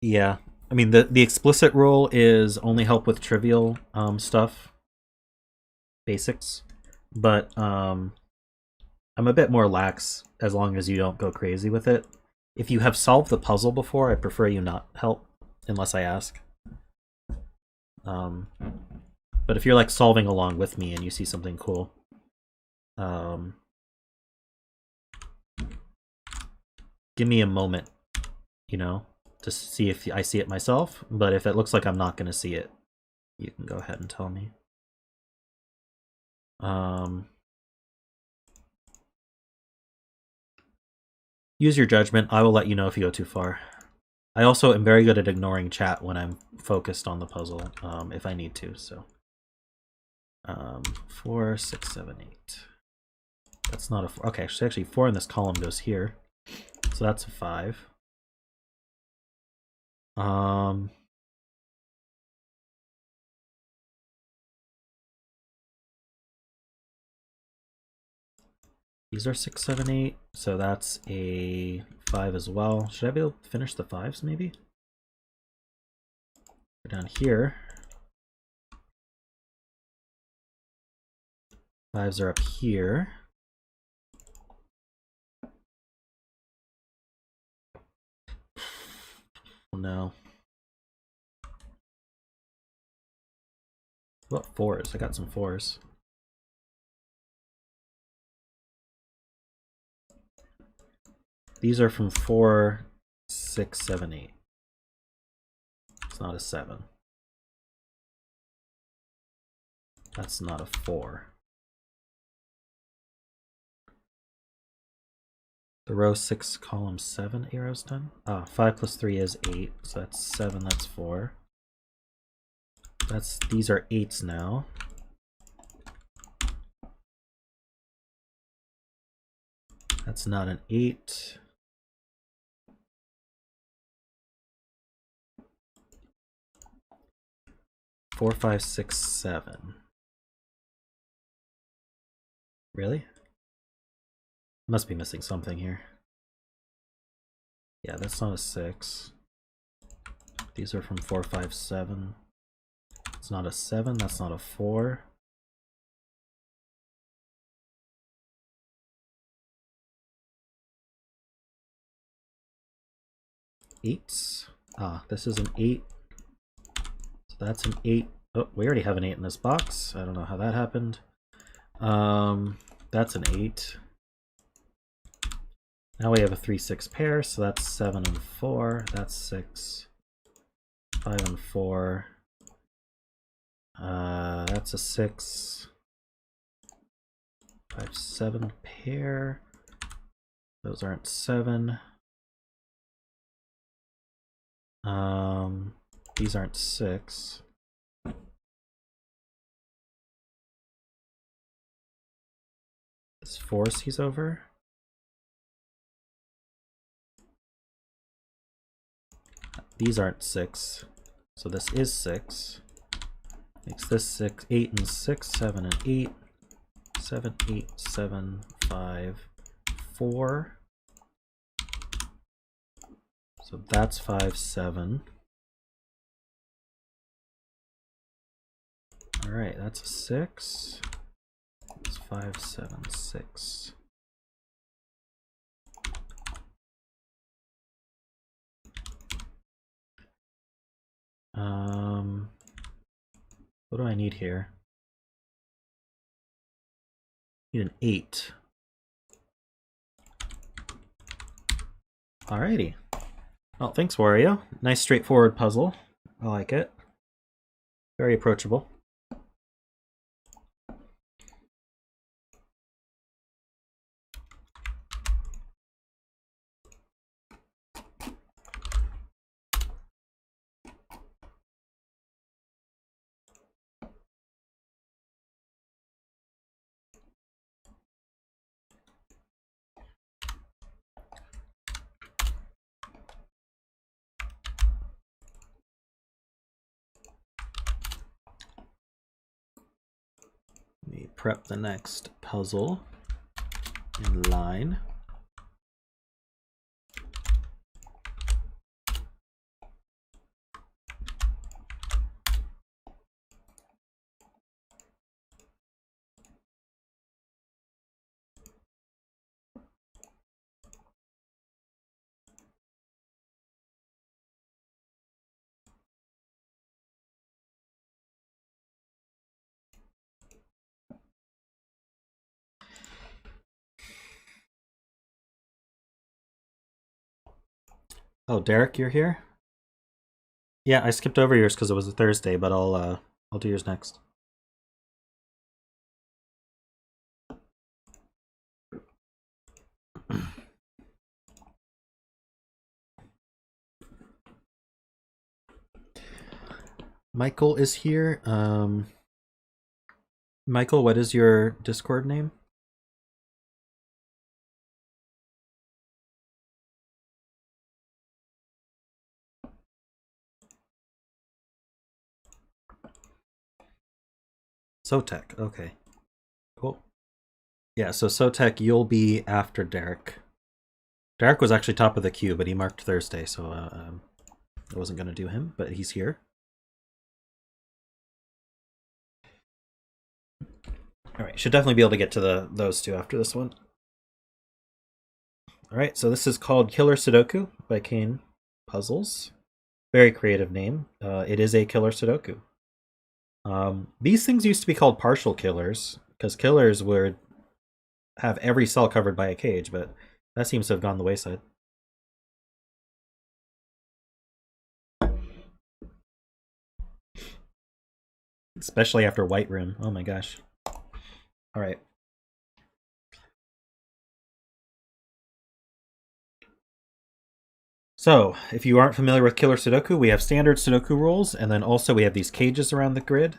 Yeah, I mean the explicit rule is only help with trivial stuff, basics, but I'm a bit more lax as long as you don't go crazy with it. If you have solved the puzzle before, I prefer you not help unless I ask. But if you're like solving along with me and you see something cool, give me a moment, you know, to see if I see it myself. But if it looks like I'm not going to see it, you can go ahead and tell me. Use your judgment. I will let you know if you go too far. I also am very good at ignoring chat when I'm focused on the puzzle, if I need to. So 4, 6, 7, 8. That's not a 4. Okay, so actually 4 in this column goes here. So that's a 5. These are 6, 7, 8. So that's a 5 as well. Should I be able to finish the 5s maybe? Go down here. 5s are up here. no. What fours? I got some fours. These are from 4, 6, 7, 8. It's not a 7. That's not a 4. The row 6, column 7, 8 rows 10. 5 plus 3 is 8, so that's 7, that's 4. These are 8s now. That's not an 8. Four, 5, 6, 7. Really? Must be missing something here. Yeah, that's not a 6. These are from 4, 5, 7. It's not a 7, that's not a 4. Eights. This is an 8. So that's an 8. Oh, we already have an 8 in this box. I don't know how that happened. That's an 8. Now we have a 3, 6 pair, so that's 7 and 4. That's 6. 5 and 4. That's a 6. 5, 7 pair. Those aren't 7. These aren't 6. This 4 sees over. These aren't 6. So this is 6. Makes this 6, 8 and 6, 7 and 8. 7, 8, 7, 5, 4. So that's 5, 7. All right, that's a 6. It's 5, 7, 6. What do I need here? Need an 8. Alrighty. Well, thanks, Wario. Nice straightforward puzzle. I like it. Very approachable. Let me prep the next puzzle in line. Oh, Derek, you're here? Yeah, I skipped over yours because it was a Thursday, but I'll do yours next. Michael is here. Michael, what is your Discord name? Sotek, okay. Cool. Yeah, so Sotek, you'll be after Derek. Derek was actually top of the queue, but he marked Thursday, so I wasn't going to do him, but he's here. Alright, should definitely be able to get to those two after this one. Alright, so this is called Killer Sudoku by Kane Puzzles. Very creative name. It is a killer Sudoku. These things used to be called partial killers because killers would have every cell covered by a cage, but that seems to have gone the wayside. Especially after White Room. Oh my gosh. All right. So, if you aren't familiar with Killer Sudoku, we have standard Sudoku rules, and then also we have these cages around the grid,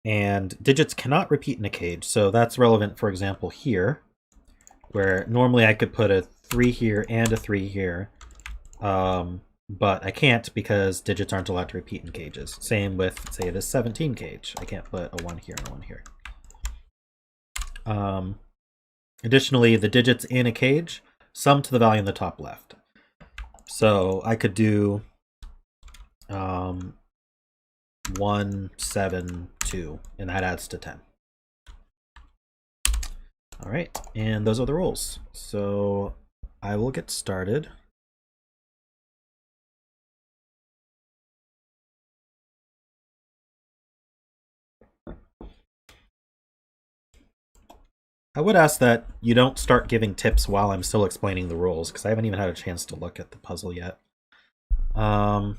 and digits cannot repeat in a cage. So that's relevant, for example, here, where normally I could put a 3 here and a 3 here, but I can't because digits aren't allowed to repeat in cages. Same with, say, this 17 cage. I can't put a 1 here and a 1 here. Additionally, the digits in a cage sum to the value in the top left. So I could do 1, 7, 2, and that adds to 10. All right, and those are the rules. So I will get started. I would ask that you don't start giving tips while I'm still explaining the rules, because I haven't even had a chance to look at the puzzle yet. So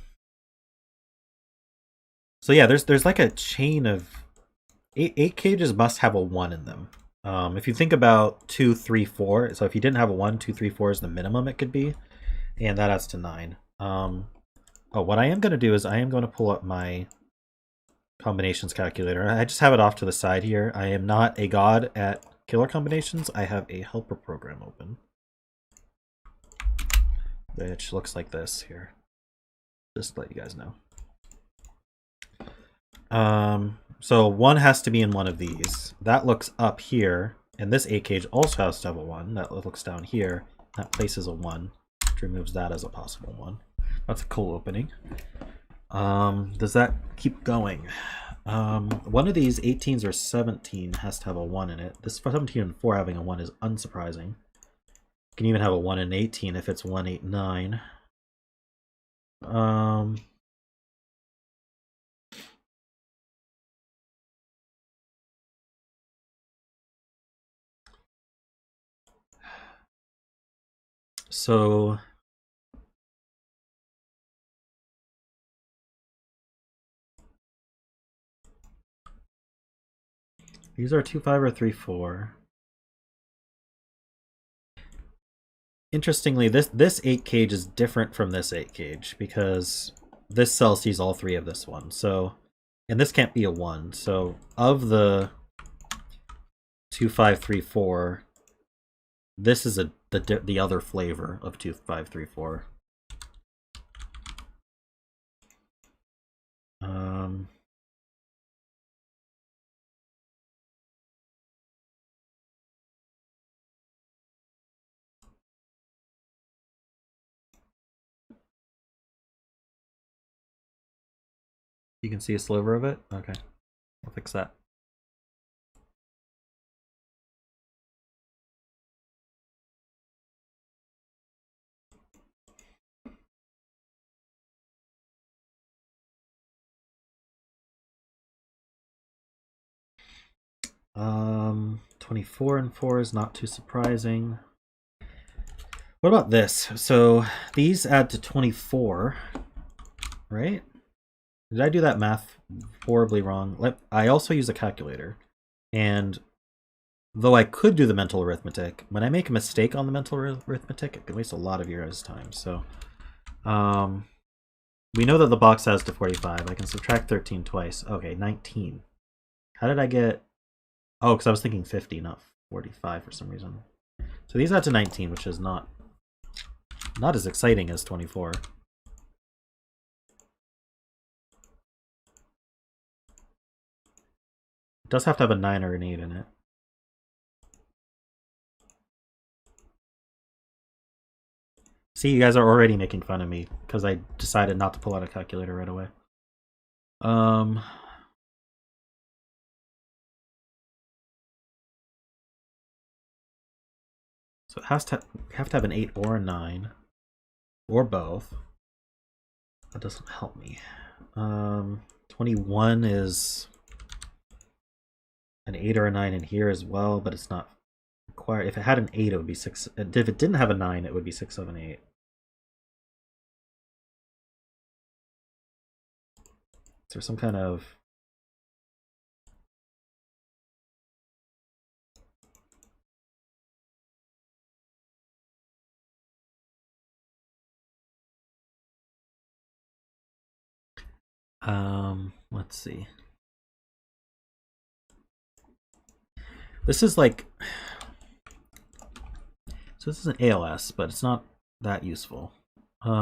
yeah, there's like a chain of eight cages must have a 1 in them. If you think about 2, 3, 4, so if you didn't have a 1, 2, 3, 4 is the minimum it could be, and that adds to 9. What I am going to do is I am going to pull up my combinations calculator. I just have it off to the side here. I am not a god at killer combinations. I have a helper program open, which looks like this here. Just to let you guys know. So 1 has to be in one of these. That looks up here, and this 8 cage also has to have a 1. That looks down here. That places a 1, which removes that as a possible 1. That's a cool opening. Does that keep going? One of these 18s or 17 has to have a 1 in it. This 17 and 4 having a 1 is unsurprising. You can even have a 1 in 18 if it's 1, 8, 9. So these are 2, 5, or 3, 4. Interestingly, this 8 cage is different from this 8 cage because this cell sees all 3 of this one. So, and this can't be a 1. So of the 2, 5, 3, 4, this is the other flavor of 2, 5, 3, 4. You can see a sliver of it? Okay. I'll fix that. Um, 24 and 4 is not too surprising. What about this? So these add to 24, right? Did I do that math horribly wrong? I also use a calculator, and though I could do the mental arithmetic, when I make a mistake on the mental arithmetic, it can waste a lot of your guys' time. So, we know that the box has to 45. I can subtract 13 twice. Okay, 19. How did I get... Oh, because I was thinking 50, not 45 for some reason. So these add to 19, which is not as exciting as 24. It does have to have a 9 or an 8 in it. See, you guys are already making fun of me because I decided not to pull out a calculator right away. So it has to have an 8 or a 9, or both. That doesn't help me. 21 is an 8 or a 9 in here as well, but it's not required. If it had an 8, it would be 6. If it didn't have a 9, it would be 6, 7, 8. Is there some kind of... let's see. This is like... So this is an ALS, but it's not that useful. Is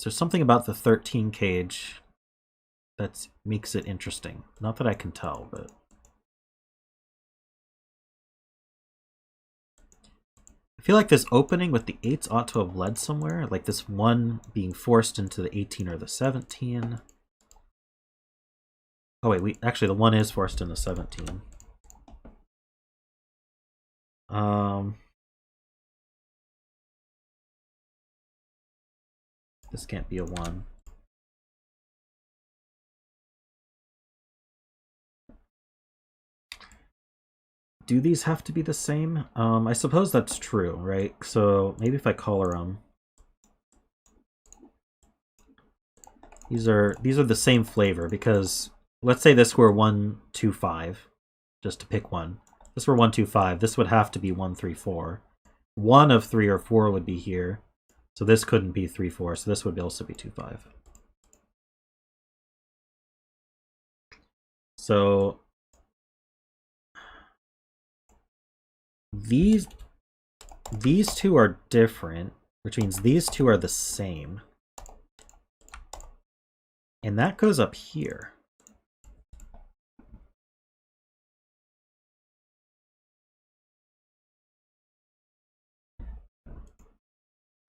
there something about the 13 cage that makes it interesting? Not that I can tell, but... I feel like this opening with the 8s ought to have led somewhere, like this 1 being forced into the 18 or the 17. Oh wait, actually the 1 is forced into 17. This can't be a 1. Do these have to be the same? I suppose that's true, right? So maybe if I color them. These are the same flavor, because let's say this were 1, 2, 5, just to pick one. This were 1, 2, 5. This would have to be 1, 3, 4. 1 of 3 or 4 would be here. So this couldn't be 3, 4. So this would also be 2, 5. So these two are different, which means these two are the same. And that goes up here.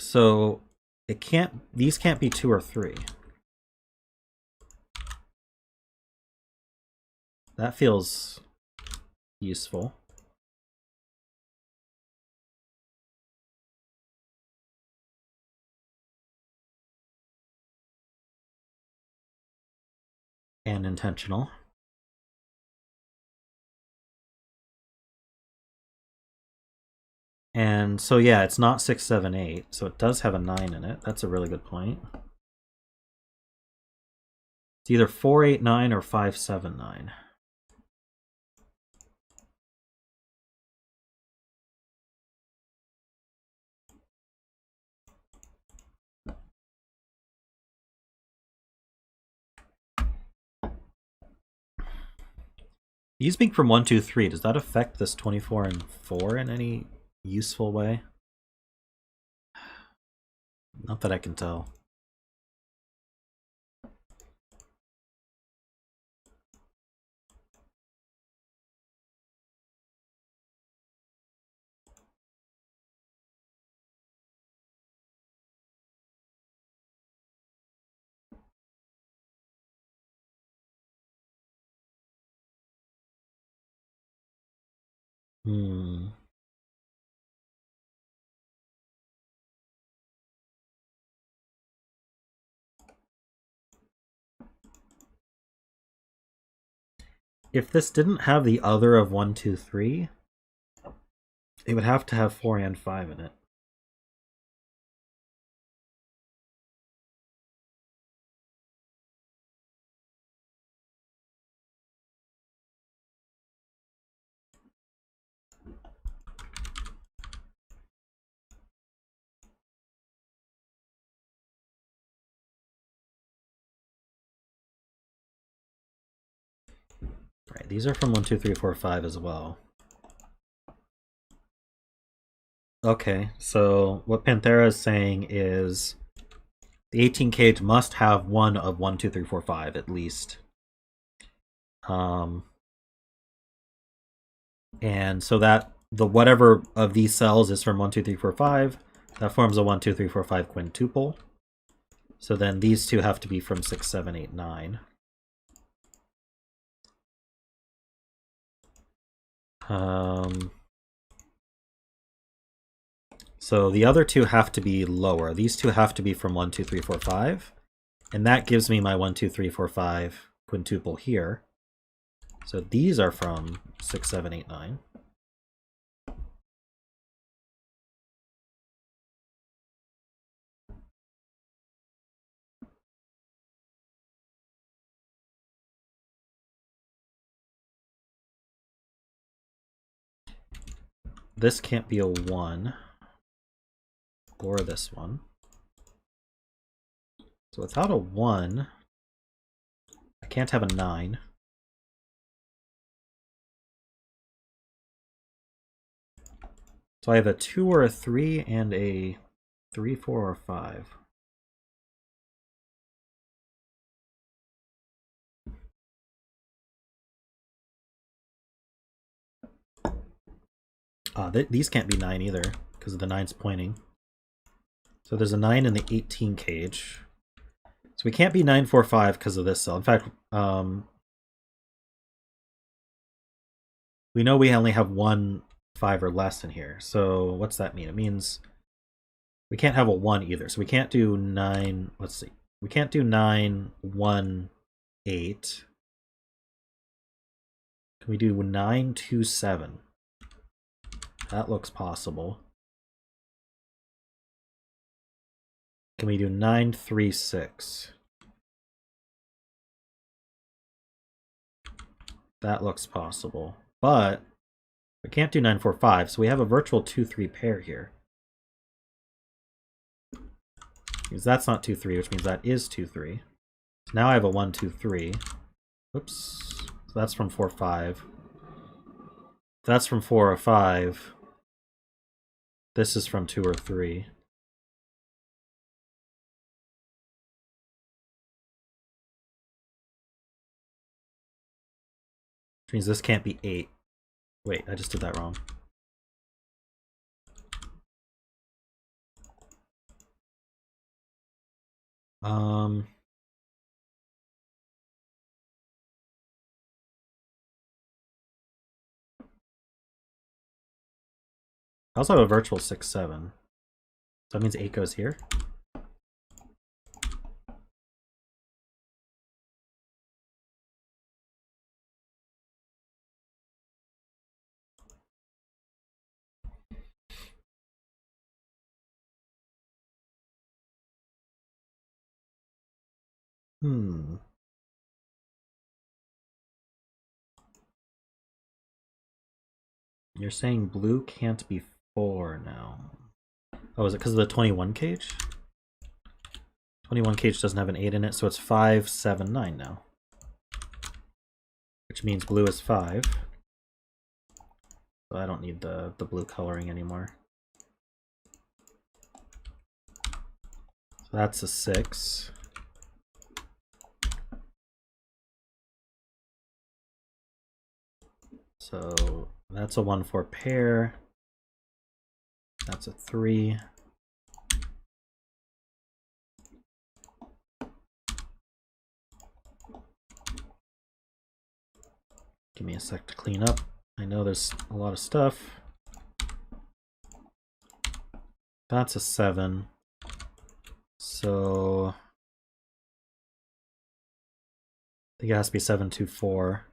So these can't be 2 or 3. That feels useful. And intentional. And so yeah, it's not 6, 7, 8, so it does have a 9 in it. That's a really good point. It's either 4, 8, 9 or 5, 7, 9. These being from 1, 2, 3, does that affect this 24 and 4 in any useful way? Not that I can tell. Hmm. If this didn't have the other of 1, 2, 3, it would have to have 4 and 5 in it. Right, these are from 1, 2, 3, 4, 5 as well. Okay, so what Panthera is saying is the 18 cage must have one of 1, 2, 3, 4, 5 at least. And so that the whatever of these cells is from 1, 2, 3, 4, 5, that forms a 1, 2, 3, 4, 5 quintuple. So then these two have to be from 6, 7, 8, 9. So the other two have to be lower. These two have to be from 1, 2, 3, 4, 5. And that gives me my 1, 2, 3, 4, 5 quintuple here. So these are from 6, 7, 8, 9. This can't be a 1. Or this one. So without a 1, I can't have a 9. So I have a 2 or a 3 and a 3, 4, or 5. These can't be 9 either, because the 9's pointing. So there's a 9 in the 18 cage. So we can't be 9, 4, 5 because of this cell. In fact, we know we only have 1, 5 or less in here. So what's that mean? It means we can't have a 1 either. So we can't do 9, let's see. We can't do 9, 1, 8. Can we do 9, 2, 7? That looks possible. Can we do 9, 3, 6? That looks possible. But we can't do 9, 4, 5, so we have a virtual 2, 3 pair here. Because that's not 2, 3, which means that is 2, 3. So now I have a 1, 2, 3. Oops. So that's from 4, 5. That's from 4 or 5. This is from 2 or 3. Which means this can't be 8. Wait, I just did that wrong. I also have a virtual 6, 7. So that means 8 goes here. You're saying blue can't be 4 now. Oh, is it because of the 21 cage? 21 cage doesn't have an 8 in it, so it's 5, 7, 9 now. Which means blue is 5. So I don't need the blue coloring anymore. So that's a 6. So that's a 1, 4 pair. That's a 3. Give me a sec to clean up. I know there's a lot of stuff. That's a 7. So I think it has to be 7, 2, 4.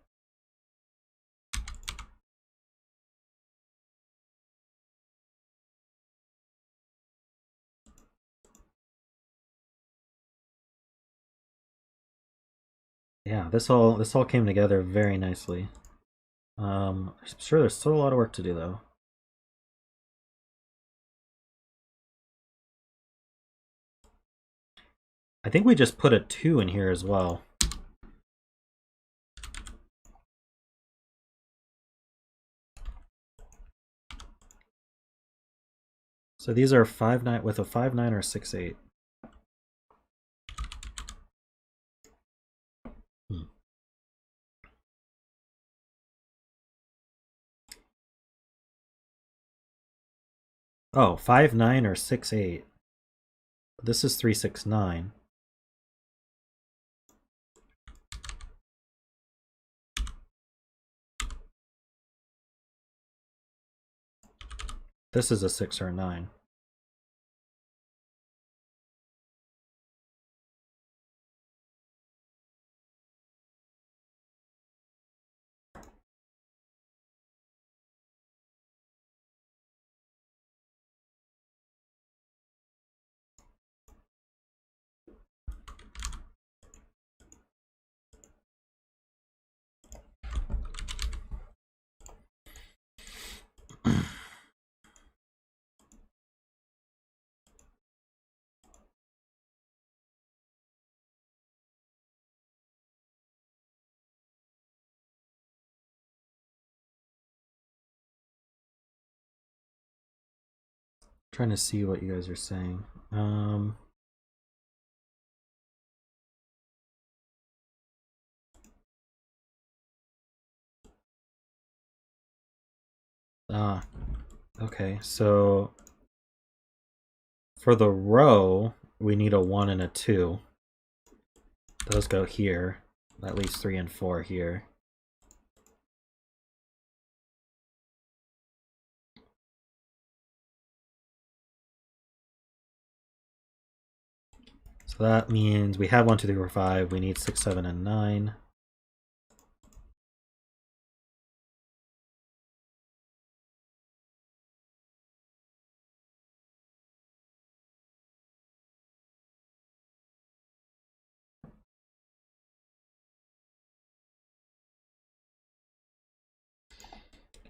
Yeah, this all came together very nicely. I'm sure there's still a lot of work to do though. I think we just put a 2 in here as well. So these are 5, 9 with a 5, 9 or 6, 8. Oh, 5, 9 or 6, 8. This is 3, 6, 9. This is a 6 or a 9. Trying to see what you guys are saying. Okay, so for the row, we need a 1 and a 2. Those go here. That leaves 3 and 4 here. So that means we have 1, 2, 3, 4, 5. We need 6, 7, and 9.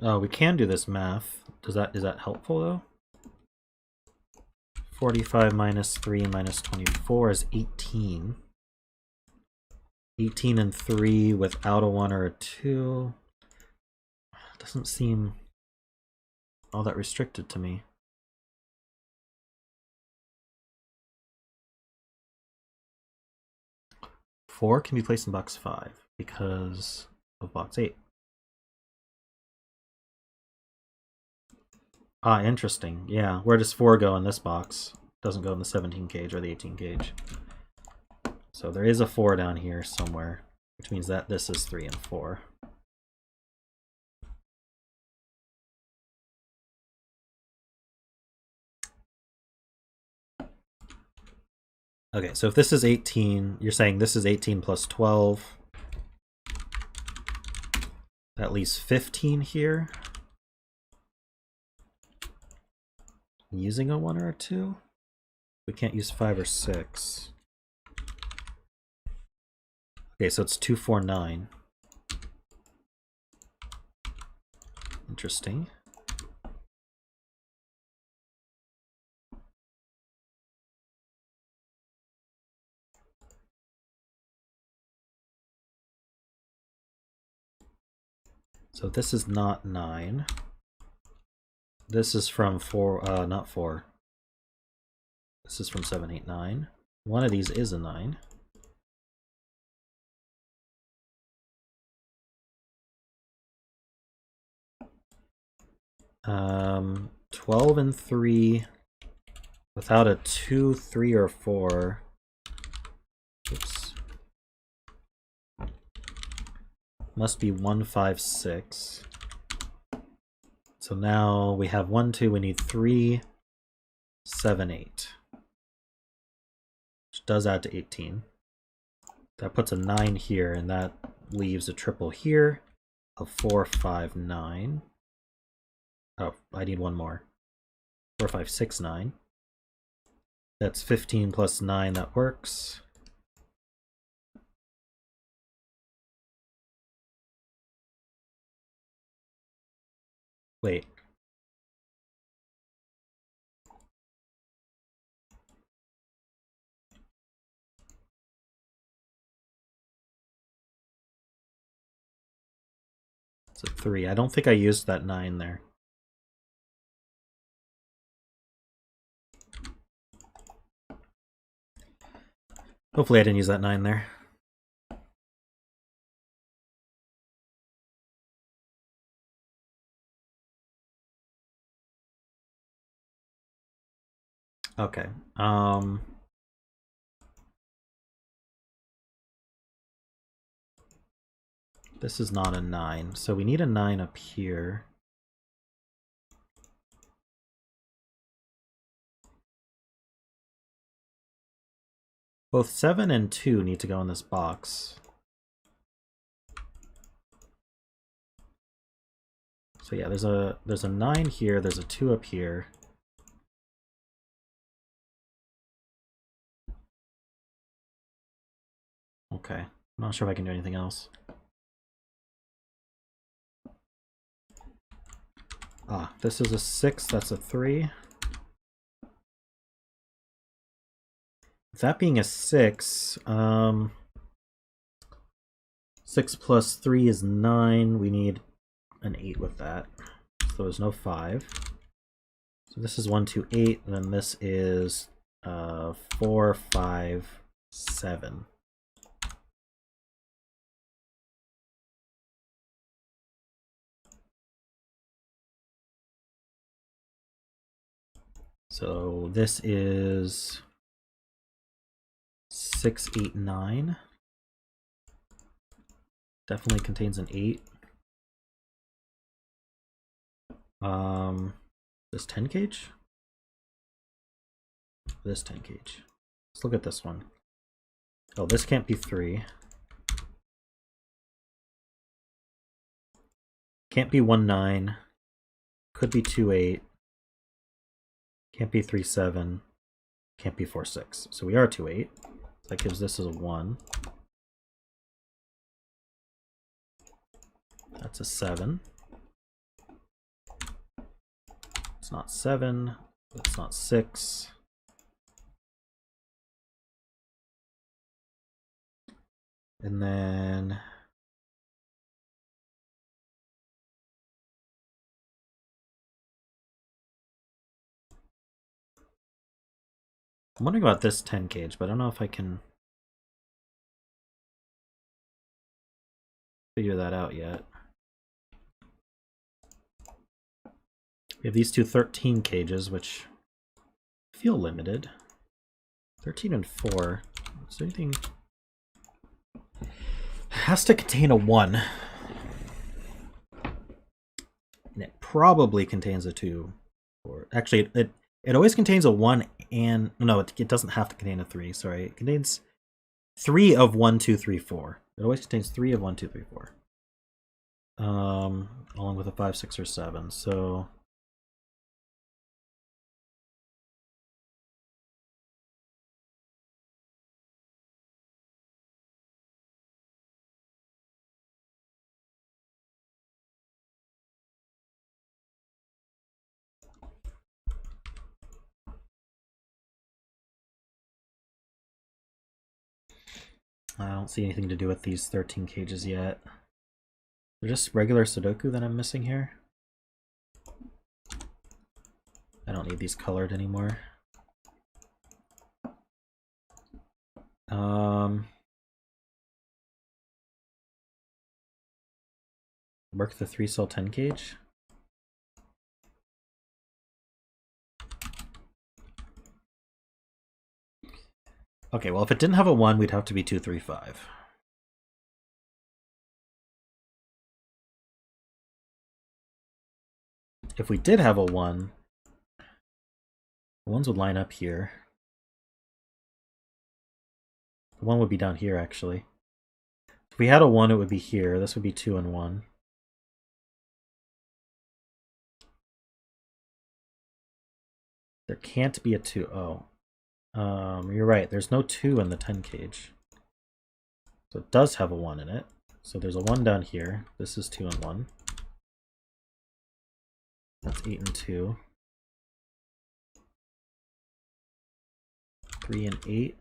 Oh, we can do this math. Is that helpful though? 45 minus 3 minus 24 is 18. 18 and 3 without a 1 or a 2. Doesn't seem all that restricted to me. 4 can be placed in box 5 because of box 8. Ah, interesting. Yeah, where does 4 go in this box? Doesn't go in the 17 gauge or the 18 gauge. So there is a 4 down here somewhere, which means that this is 3 and 4. Okay, so if this is 18, you're saying this is 18 plus 12. That leaves 15 here. Using a 1 or a 2? We can't use 5 or 6. Okay, so it's 2, 4, 9. Interesting. So this is not 9. This is from 4, not 4. This is from 7, 8, 9. One of these is a 9. Um, 12 and 3 without a 2, 3, or 4. Oops. Must be 1, 5, 6. So now we have 1, 2, we need 3, 7, 8. Which does add to 18. That puts a 9 here, and that leaves a triple here of 4, 5, 9. Oh, I need one more. 4, 5, 6, 9. That's 15 plus 9, that works. Wait. It's a 3. I don't think I used that 9 there. Hopefully I didn't use that 9 there. Okay. This is not a 9, so we need a 9 up here. Both 7 and 2 need to go in this box. So yeah, there's a 9 here, there's a 2 up here. Okay, I'm not sure if I can do anything else. Ah, this is a 6, that's a 3. That being a 6, 6 plus 3 is 9. We need an 8 with that. So there's no 5. So this is 1, 2, 8, and then this is 4, 5, 7. So this is 6, 8, 9. Definitely contains an 8. This 10 gauge? This 10 gauge. Let's look at this one. Oh, this can't be 3. Can't be 1, 9. Could be 2, 8. Can't be 3, 7. Can't be 4, 6. So we are 2, 8. That gives this as a 1. That's a 7. It's not 7. It's not 6. And then I'm wondering about this 10 gauge, but I don't know if I can figure that out yet. We have these two 13 cages, which feel limited. 13 and 4. Is there anything? It has to contain a 1. And it probably contains a 2. Or actually, it always contains a 1 and no, it doesn't have to contain a 3. Sorry, it contains 3 of 1, 2, 3, 4. It always contains 3 of 1, 2, 3, 4. Along with a 5, 6, or 7. So I don't see anything to do with these 13 cages yet. They're just regular Sudoku that I'm missing here. I don't need these colored anymore. Work the 3-cell 10 gauge. Okay, well if it didn't have a 1, we'd have to be 2, 3, 5. If we did have a 1, the ones would line up here. The 1 would be down here, actually. If we had a 1, it would be here. This would be 2 and 1. There can't be a 2. Oh. You're right. There's no 2 in the 10 gauge. So it does have a 1 in it. So there's a 1 down here. This is 2 and 1. That's 8 and 2. 3 and 8.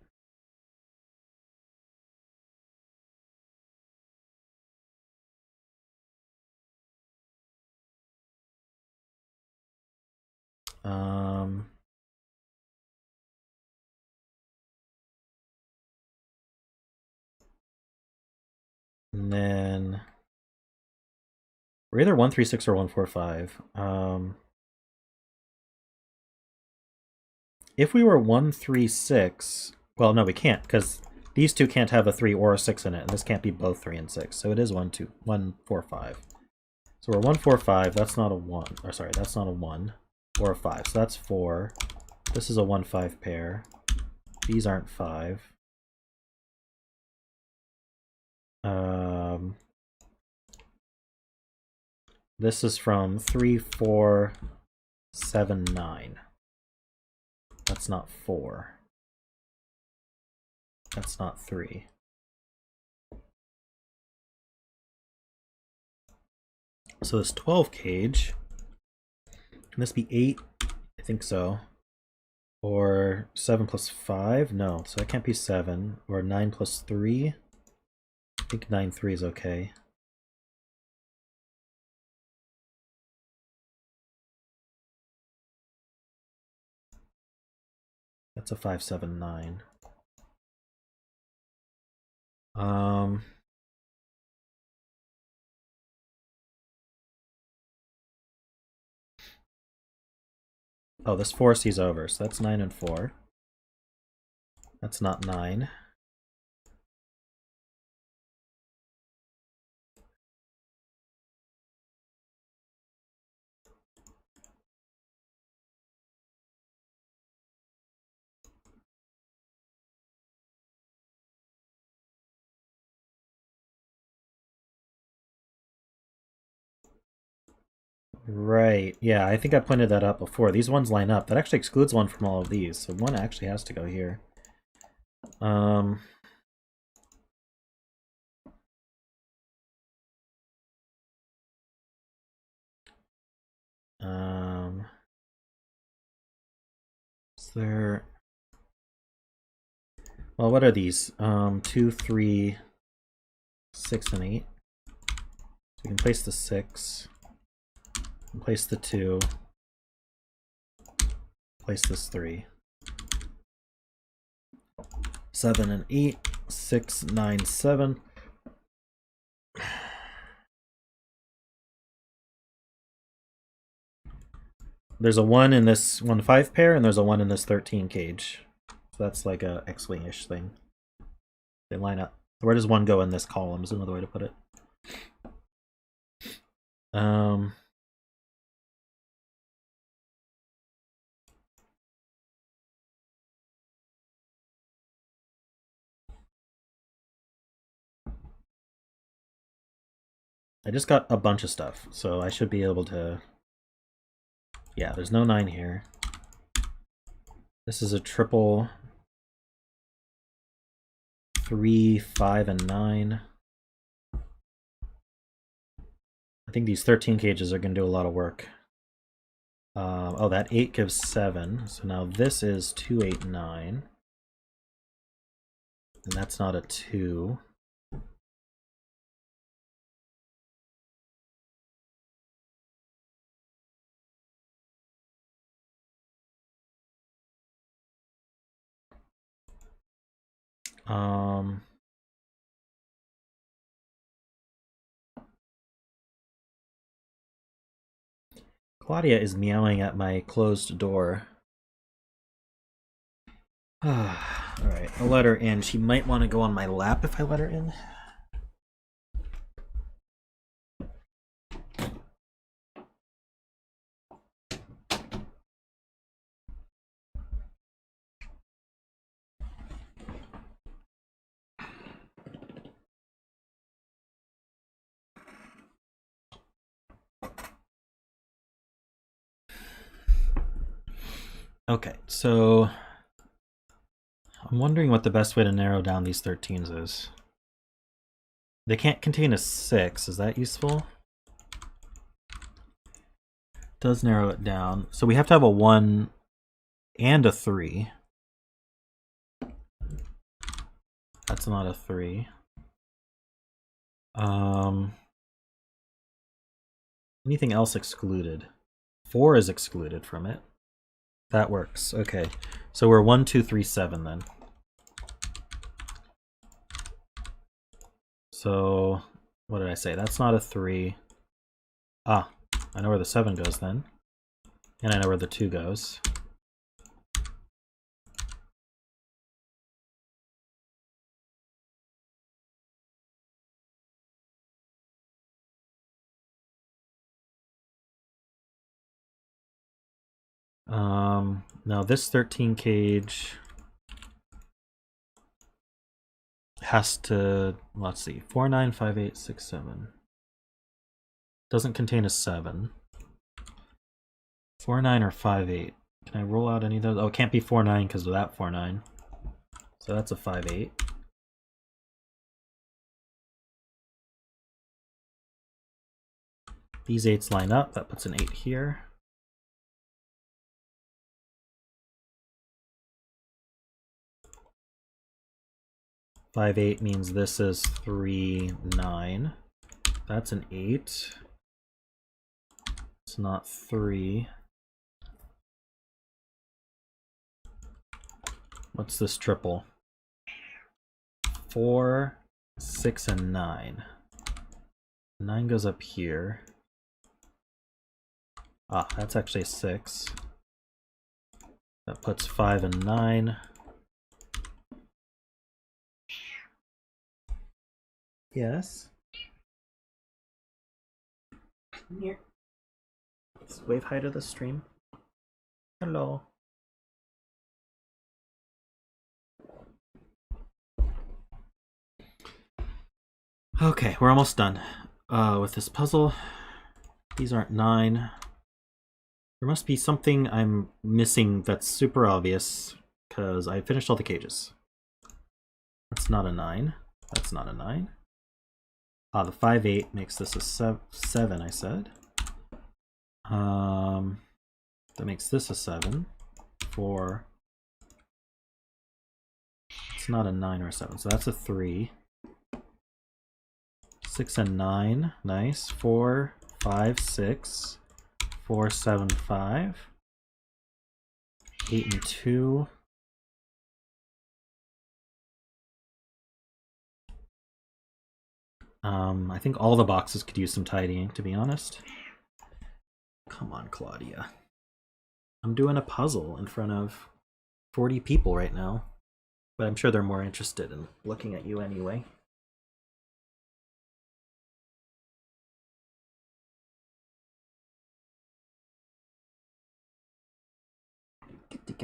And then we're either 1, 3, 6 or 1, 4, 5. If we were 1, 3, 6, well, no, we can't, because these two can't have a 3 or a 6 in it, and this can't be both 3 and 6. So it is 1, 2, 1, 4, 5. So we're 1, 4, 5. That's not a 1. Or sorry, that's not a 1 or a 5. So that's 4. This is a 1, 5 pair. These aren't 5. This is from 3, 4, 7, 9. That's not 4. That's not 3. So this 12 gauge, can this be 8? I think so. Or 7 plus 5? No, so it can't be 7. Or 9 plus 3? I think 9, 3 is okay. That's a 5, 7, 9. Oh, this 4 sees over, so that's 9 and 4. That's not 9. Right, yeah, I think I pointed that out before. These ones line up. That actually excludes one from all of these, so one actually has to go here. Is there... Well, what are these? 2, 3, 6, and 8. So we can place the 6. Place the 2. Place this 3. 7 and 8. 6, 9, 7. There's a 1 in this 1-5 pair, and there's a 1 in this 13 cage. So that's like a X-Wing-ish thing. They line up. Where does 1 go in this column is another way to put it. I just got a bunch of stuff, so I should be able to... Yeah, there's no 9 here. This is a triple 3, 5, and 9. I think these 13 cages are going to do a lot of work. Oh, that 8 gives 7. So now this is 2, 8, 9. And that's not a 2. Claudia is meowing at my closed door. Alright, I'll let her in. She might want to go on my lap if I let her in. Okay, so I'm wondering what the best way to narrow down these 13s is. They can't contain a 6. Is that useful? Does narrow it down. So we have to have a 1 and a 3. That's not a 3. Anything else excluded? 4 is excluded from it. That works. Okay. So we're 1, 2, 3, 7 then. So what did I say? That's not a 3. Ah, I know where the 7 goes then. And I know where the 2 goes. Now this 13 cage has to, let's see, 4, 9, 5, 8, 6, 7. Doesn't contain a 7. 4, 9, or 5, 8. Can I roll out any of those? Oh, it can't be 4, 9 because of that 4, 9. So that's a 5, 8. These 8s line up. That puts an 8 here. Five, 8 means this is 3, 9. That's an 8. It's not 3. What's this triple? 4, 6, and 9. 9 goes up here. Ah, that's actually 6. That puts 5 and 9. Yes? Come here. Let's wave hi to the stream. Hello. Okay, we're almost done with this puzzle. These aren't 9. There must be something I'm missing that's super obvious, because I finished all the cages. That's not a 9. That's not a 9. Ah, the 5, 8 makes this a 7, I said. That makes this a 7. 4. It's not a 9 or a 7, so that's a 3. 6 and 9, nice. 4, 5, 6. 4, 7, 5. 8 and 2. I think all the boxes could use some tidying, to be honest. Come on, Claudia. I'm doing a puzzle in front of 40 people right now, but I'm sure they're more interested in looking at you anyway. Kitty.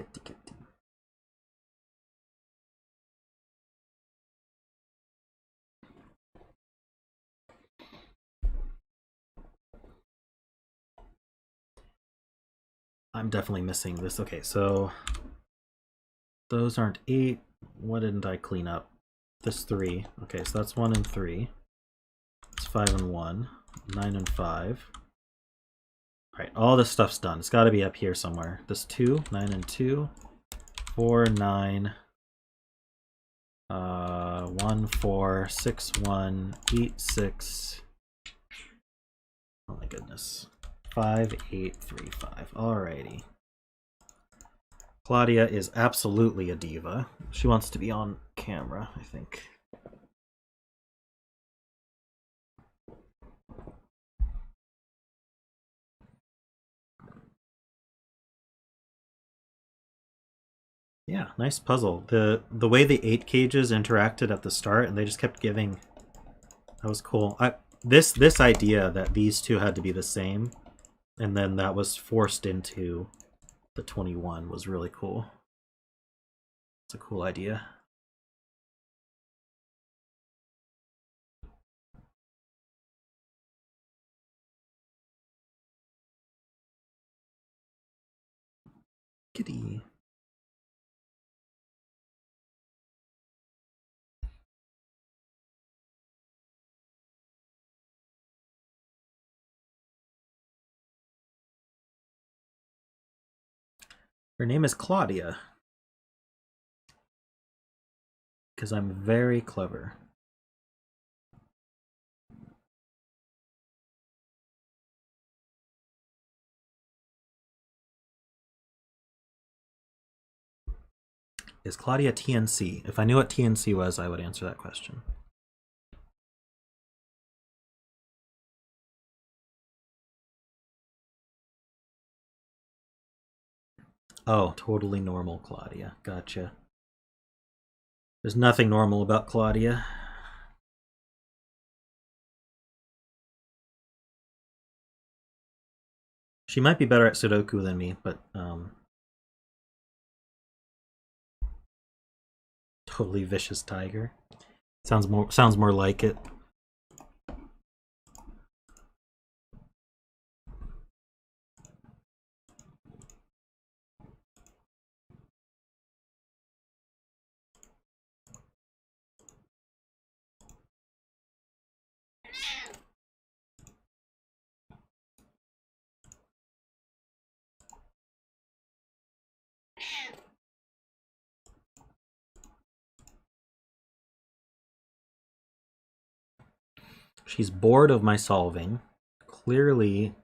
I'm definitely missing this. Okay, so those aren't 8. What didn't I clean up? This 3. Okay, so that's 1 and 3. It's 5 and 1. 9 and 5. Alright, all this stuff's done. It's got to be up here somewhere. This 2. 9 and 2. 4, 9. 1, 4. 6, 1. 8, 6. Oh my goodness. 5, 8, 3, 5. Alrighty. Claudia is absolutely a diva. She wants to be on camera, I think. Yeah, nice puzzle. The way the 8 cages interacted at the start and they just kept giving. That was cool. This idea that these two had to be the same and then that was forced into the 21 was really cool. It's a cool idea. Kitty. Her name is Claudia. Because I'm very clever. Is Claudia TNC? If I knew what TNC was, I would answer that question. Oh, totally normal, Claudia. Gotcha. There's nothing normal about Claudia. She might be better at Sudoku than me, but totally vicious tiger. Sounds more like it. She's bored of my solving. Clearly,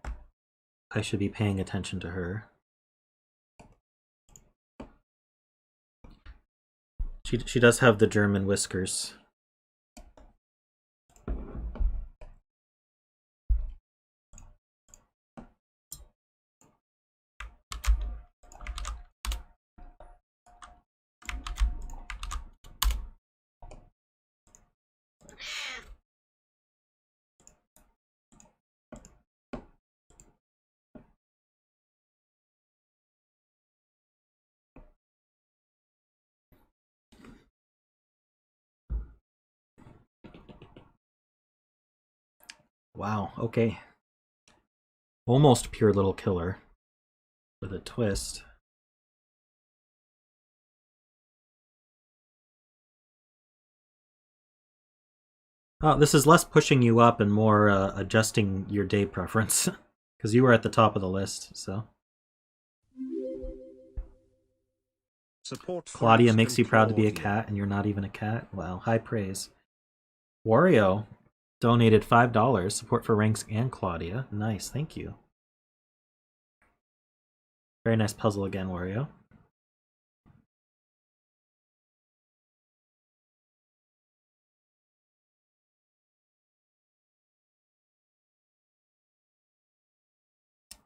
I should be paying attention to her. She does have the German whiskers. Wow, okay. Almost pure little killer with a twist. Oh, this is less pushing you up and more adjusting your day preference. Because you were at the top of the list, so. Support for Claudia instant makes you proud to be a Claudia. cat, and you're not even a cat? Wow, high praise. Wario donated $5. Support for Ranks and Claudia. Nice, thank you. Very nice puzzle again, Wario.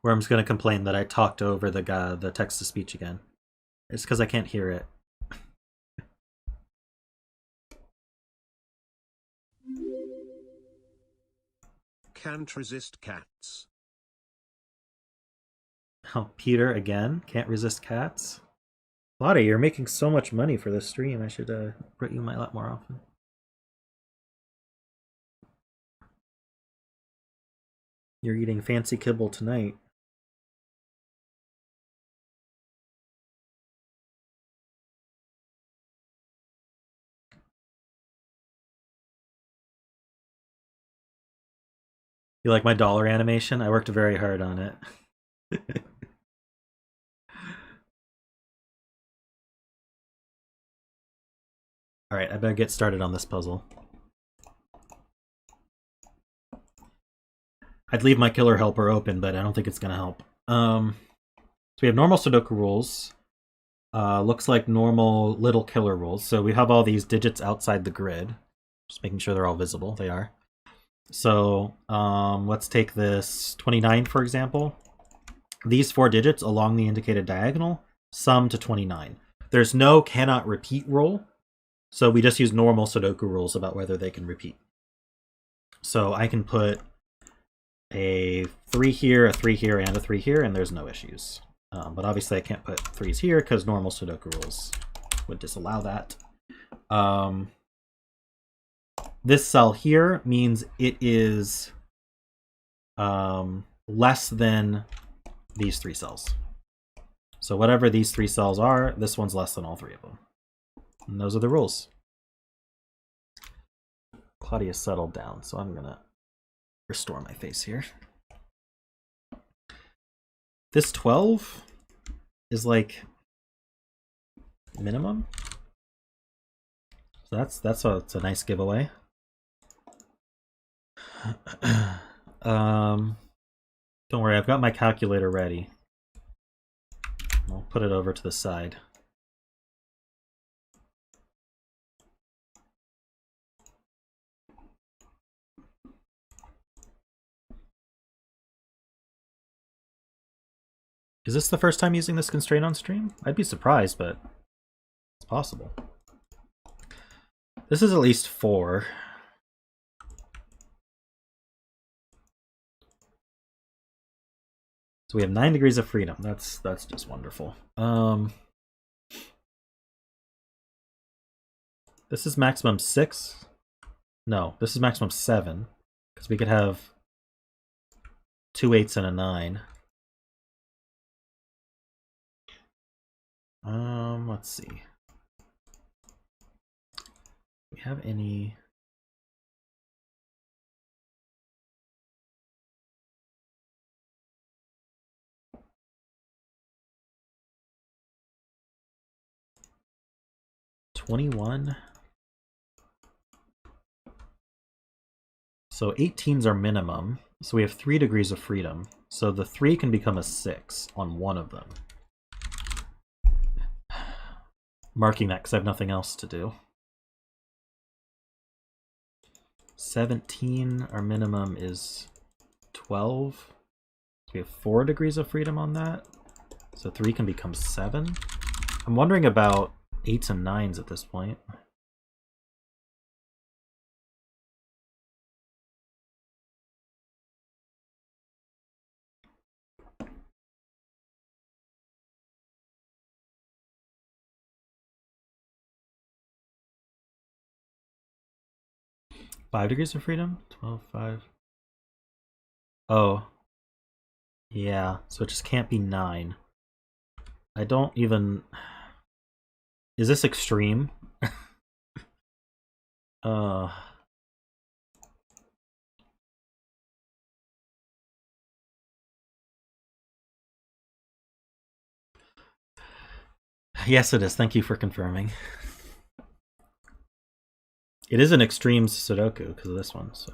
Worm's gonna complain that I talked over the text-to-speech again. It's because I can't hear it. Can't resist cats. Oh, Peter again? Can't resist cats? Claudia, you're making so much money for this stream. I should put you my lot more often. You're eating fancy kibble tonight. You like my dollar animation? I worked very hard on it. Alright, I better get started on this puzzle. I'd leave my killer helper open, but I don't think it's going to help. So we have normal Sudoku rules. Looks like normal little killer rules. So we have all these digits outside the grid. Just making sure they're all visible. They are. So let's take this 29, for example. These 4 digits along the indicated diagonal sum to 29. There's no cannot repeat rule. So we just use normal Sudoku rules about whether they can repeat. So I can put a 3 here, a 3 here, and a 3 here, and there's no issues. But obviously I can't put 3s here because normal Sudoku rules would disallow that. This cell here means it is less than these 3 cells. So whatever these 3 cells are, this one's less than all 3 of them. And those are the rules. Claudia settled down, so I'm gonna restore my face here. This 12 is like minimum. So it's a nice giveaway. Don't worry, I've got my calculator ready. I'll put it over to the side. Is this the first time using this constraint on stream? I'd be surprised, but it's possible. This is at least 4. So we have 9 degrees of freedom. That's just wonderful. This is maximum 6. No, this is maximum 7. Because we could have 2 8s and a 9. Let's see. Do we have any? $21. So 18s are minimum. So we have 3 degrees of freedom. So the 3 can become a 6 on one of them. marking that because I have nothing else to do. 17, our minimum is 12. So we have 4 degrees of freedom on that. So 3 can become 7. I'm wondering about 8s and 9s at this point. Five degrees of freedom? 12, 5. Oh. Yeah, so it just can't be 9. I don't even... Is this extreme? uh... Yes, it is. Thank you for confirming. It is an extreme Sudoku because of this one, so...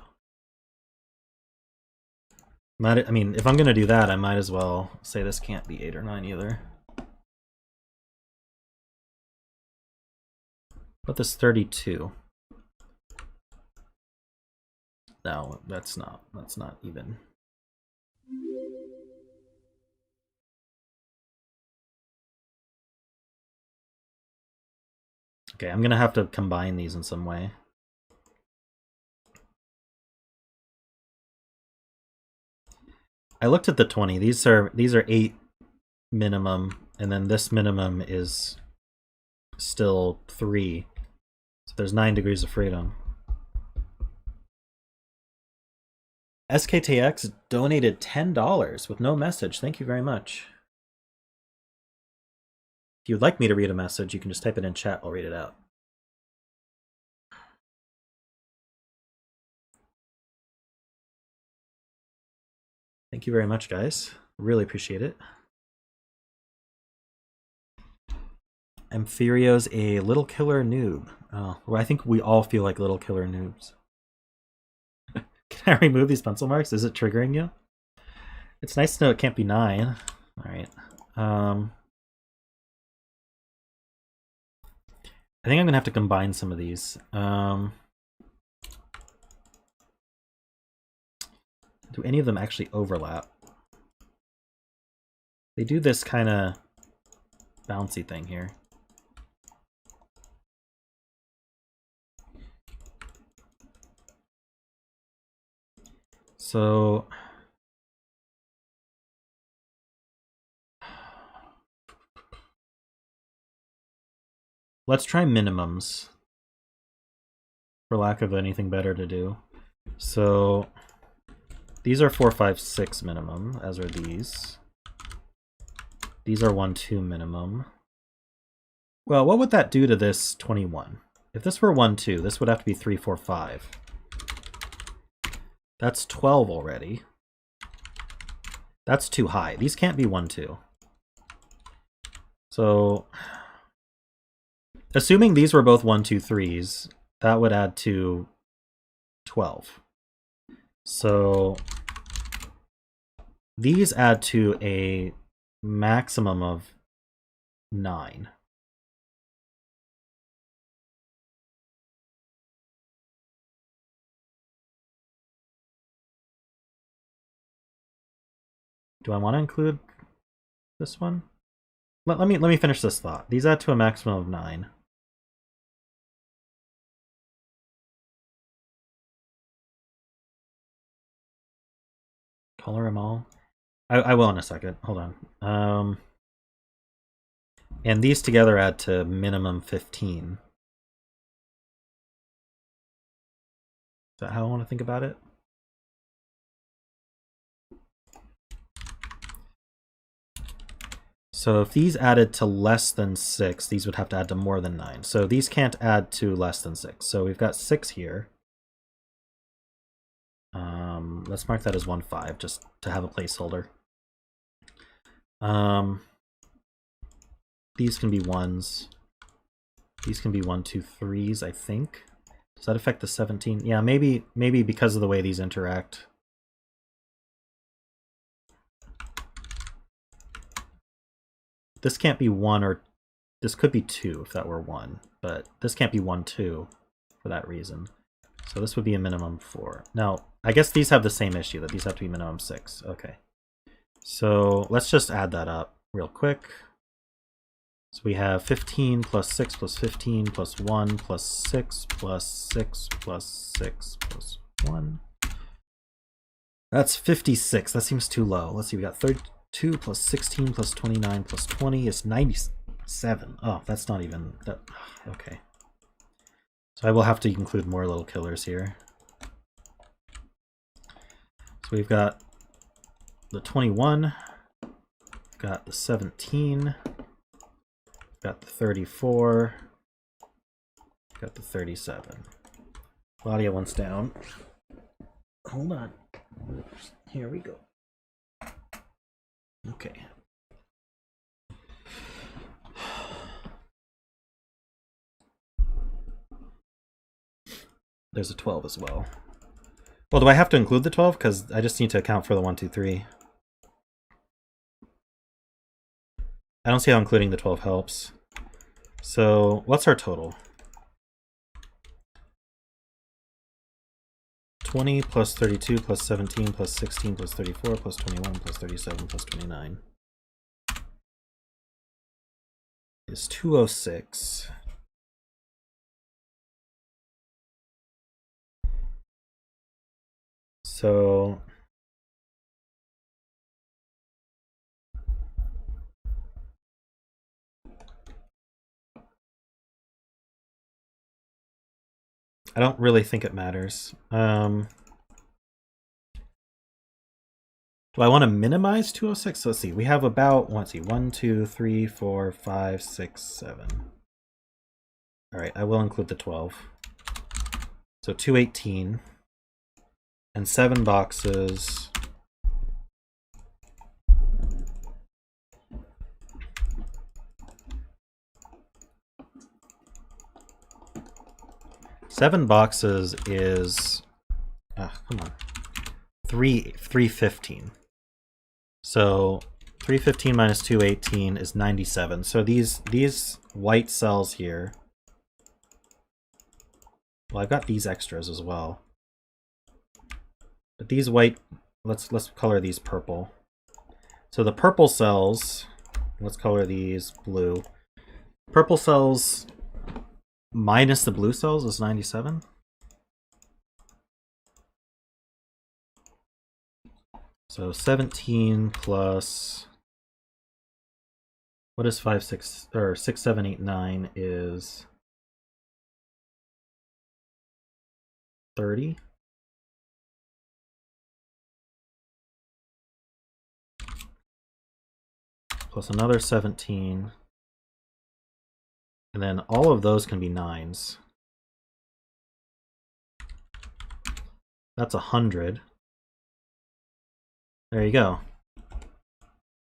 I mean, if I'm going to do that, I might as well say this can't be 8 or 9 either. But this 32. No, that's not even. Okay, I'm gonna have to combine these in some way. I looked at the 20. These are 8 minimum, and then this minimum is still 3. So there's 9 degrees of freedom. SKTX donated $10 with no message. Thank you very much. If you'd like me to read a message, you can just type it in chat. I'll read it out. Thank you very much, guys. Really appreciate it. Amphirio's a little killer noob. Oh, well, I think we all feel like little killer noobs. Can I remove these pencil marks? Is it triggering you? It's nice to know it can't be 9. All right. I think I'm gonna have to combine some of these. Do any of them actually overlap? They do this kind of bouncy thing here. So let's try minimums, for lack of anything better to do. So these are 4, 5, 6 minimum, as are these. These are 1, 2 minimum. Well, what would that do to this 21? If this were 1, 2, this would have to be 3, 4, 5. That's 12 already. That's too high. These can't be 1, 2. So, assuming these were both 1, 2, 3s, that would add to 12. So, these add to a maximum of 9. Do I want to include this one? Let me finish this thought. These add to a maximum of 9. Color them all. I will in a second. Hold on. And these together add to minimum 15. Is that how I want to think about it? So if these added to less than 6, these would have to add to more than 9. So these can't add to less than 6. So we've got 6 here. Let's mark that as 1, 5, just to have a placeholder. These can be 1s. These can be 1, 2, 3s, I think. Does that affect the 17? Yeah, maybe because of the way these interact. This can't be 1 or this could be 2 if that were 1, but this can't be 1, 2 for that reason. So this would be a minimum 4. Now, I guess these have the same issue, that these have to be minimum 6. Okay. So let's just add that up real quick. So we have 15 plus 6 plus 15 plus 1 plus 6 plus 6 plus 6 plus 1. That's 56. That seems too low. Let's see, we got 32 plus 16 plus 29 plus 20 is 97. Oh, that's not even that. Okay. So I will have to include more little killers here. So we've got the 21, got the 17, got the 34, got the 37. Claudia one's down. Hold on. Here we go. Okay. There's a 12 as well. Well, do I have to include the 12? Because I just need to account for the 1, 2, 3. I don't see how including the 12 helps. So what's our total? 20 plus 32 plus 17 plus 16 plus 34 plus 21 plus 37 plus 29 is 206. So I don't really think it matters. Do I want to minimize 206? Let's see. We have about, let's see, 1, 2, 3, 4, 5, 6, 7. All right, I will include the 12. So 218 and 7 boxes. Seven boxes is come on, 315. So 315 minus 218 is 97. So these white cells here. Well, I've got these extras as well. But these white, let's color these purple. So the purple cells, let's color these blue. Purple cells minus the blue cells is 97. So 17 plus, what is 5, 6, or 6, 7, 8, 9 is 30. Plus another 17. And then all of those can be 9s. That's 100. There you go.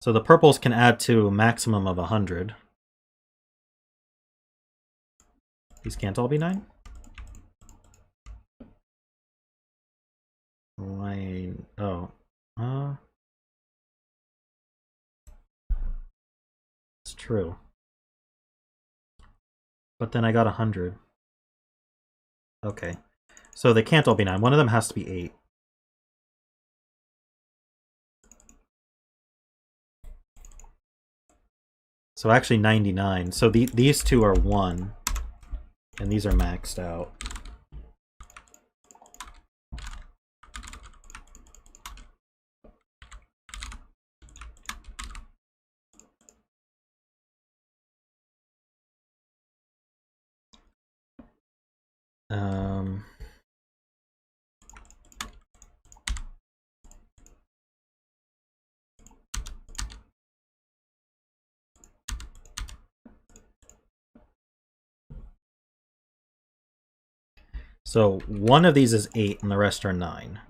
So the purples can add to a maximum of 100. These can't all be 9? Why? Oh. It's true. But then I got 100. Okay. So they can't all be 9. One of them has to be 8. So actually 99. So these two are 1. And these are maxed out. So one of these is 8 and the rest are 9.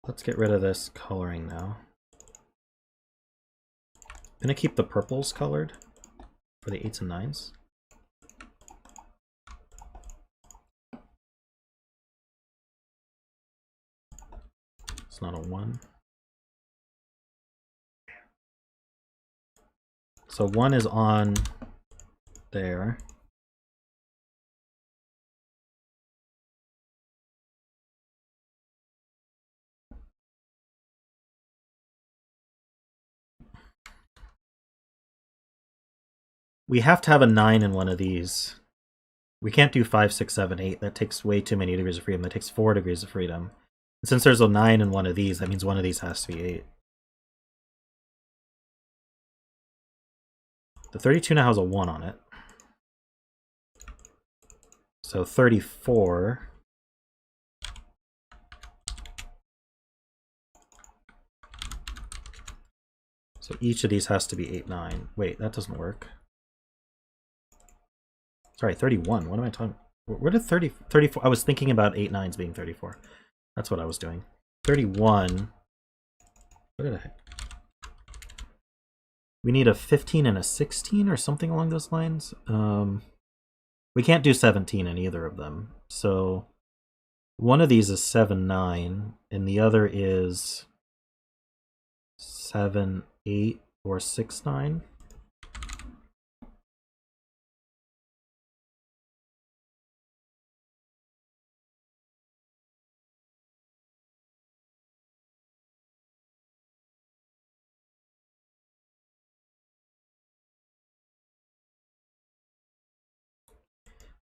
Let's get rid of this coloring now. I'm gonna keep the purples colored for the 8s and 9s. It's not a 1. So 1 is on there. We have to have a 9 in one of these. We can't do 5, 6, 7, 8. That takes way too many degrees of freedom. That takes 4 degrees of freedom. And since there's a 9 in one of these, that means one of these has to be 8. The 32 now has a 1 on it. So 34. So each of these has to be 8, 9. Wait, that doesn't work. Sorry, 31. What am I talking? Where did 34? I was thinking about 8 9s being 34. That's what I was doing. 31. What did I? We need a 15 and a 16 or something along those lines. We can't do 17 in either of them. So one of these is 7 9, and the other is 7 8 or 6 9.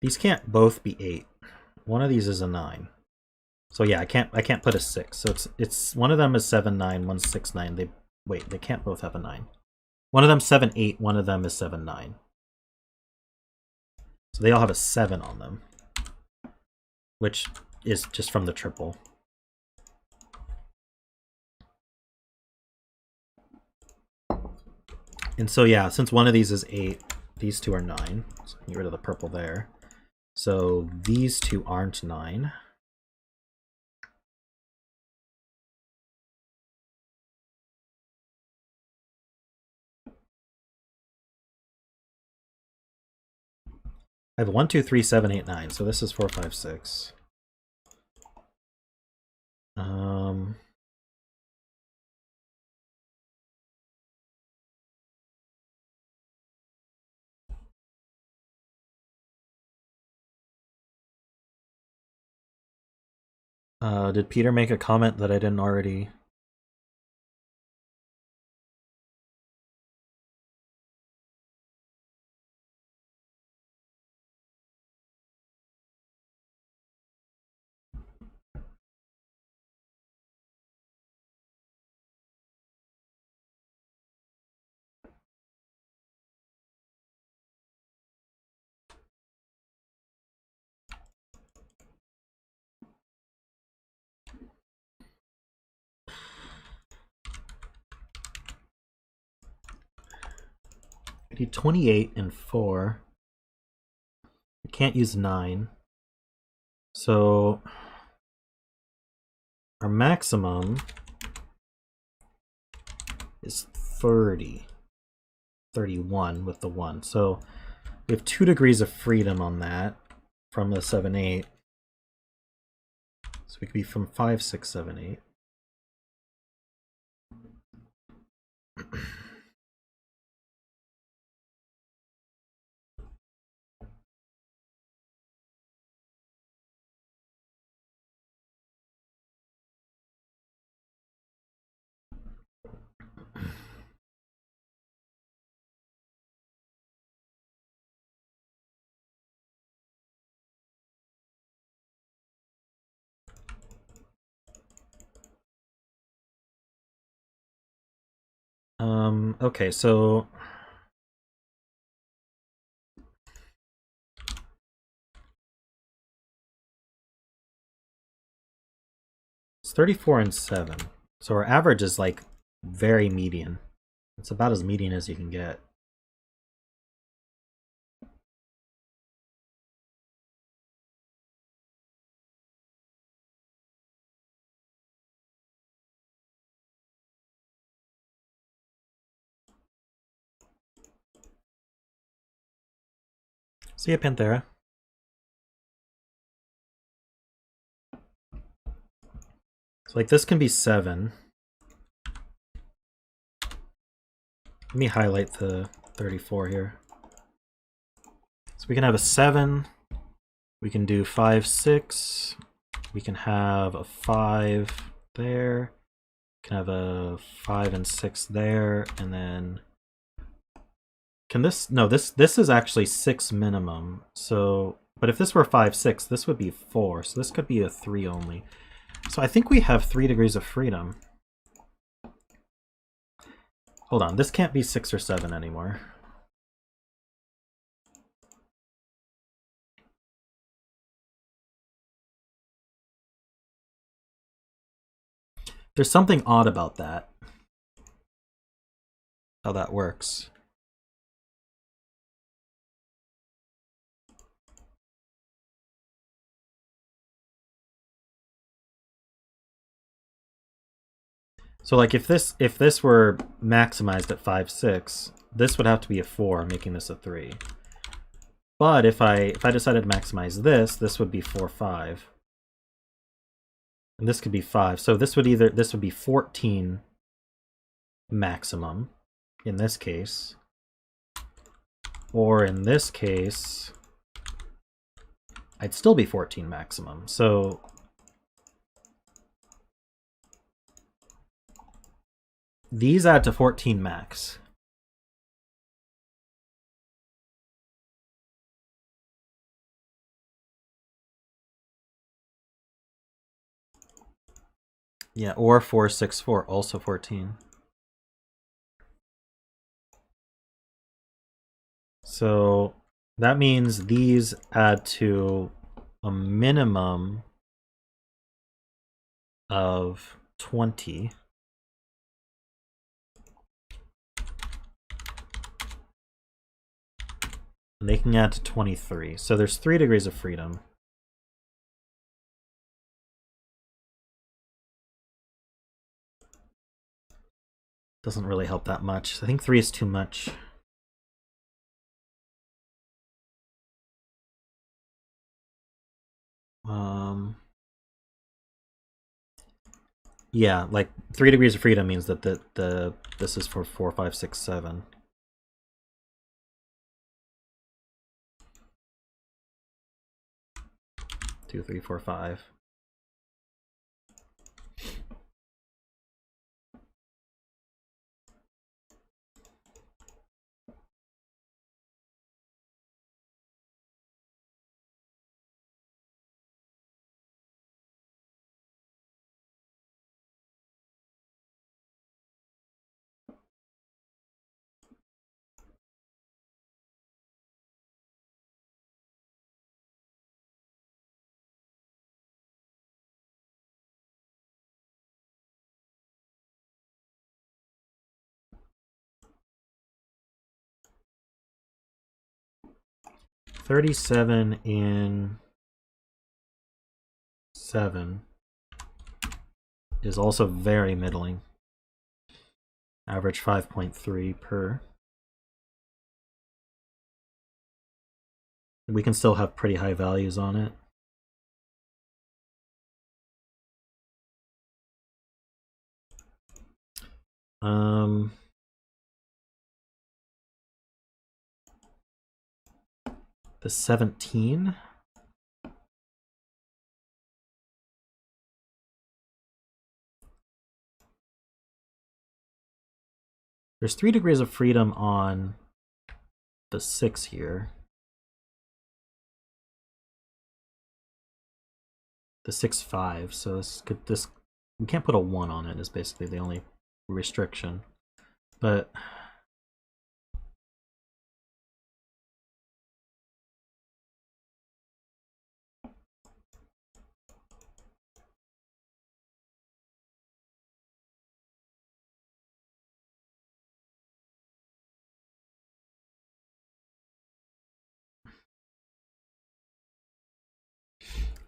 These can't both be 8. One of these is a 9. So yeah, I can't put a 6. So it's one of them is 7 9, one's 6 9. They can't both have a 9. One of them's 7 8, one of them is 7 9. So they all have a 7 on them, which is just from the triple. And so yeah, since one of these is 8, these two are 9. So get rid of the purple there. So these two aren't 9. I have 1 2 3 7 8 9. So this is 4 5 6. Did Peter make a comment that I didn't already? I need 28 and 4. I can't use 9. So our maximum is 30. 31 with the 1. So we have 2 degrees of freedom on that from the 7 8. So we could be from 5 6 7 8. Okay, so it's 34 and 7. So our average is like very median. It's about as median as you can get. See ya, Panthera. So like this can be 7. Let me highlight the 34 here. So we can have a 7. We can do 5, 6. We can have a 5 there. We can have a 5 and 6 there, and then can this? No, this is actually 6 minimum. So, but if this were 5, 6, this would be 4. So this could be a 3 only. So I think we have 3 degrees of freedom. Hold on, this can't be 6 or 7 anymore. There's something odd about that. How that works. So like if this were maximized at 5, 6, this would have to be a 4, making this a 3. But if I decided to maximize this, this would be 4, 5. And this could be 5. So this would be 14 maximum in this case. Or in this case, I'd still be 14 maximum. So these add to 14 max. Yeah, or 4, 6, 4, also 14. So that means these add to a minimum of 20. And they can add to 23. So there's 3 degrees of freedom. Doesn't really help that much. I think 3 is too much. Yeah, like 3 degrees of freedom means that this is for 4, 5, 6, 7. Two, 3, 4, 5. $37 in 7 is also very middling. Average 5.3 per. We can still have pretty high values on it. The 17. There's 3 degrees of freedom on the 6 here. The 6, 5. So this we can't put a 1 on it is basically the only restriction. But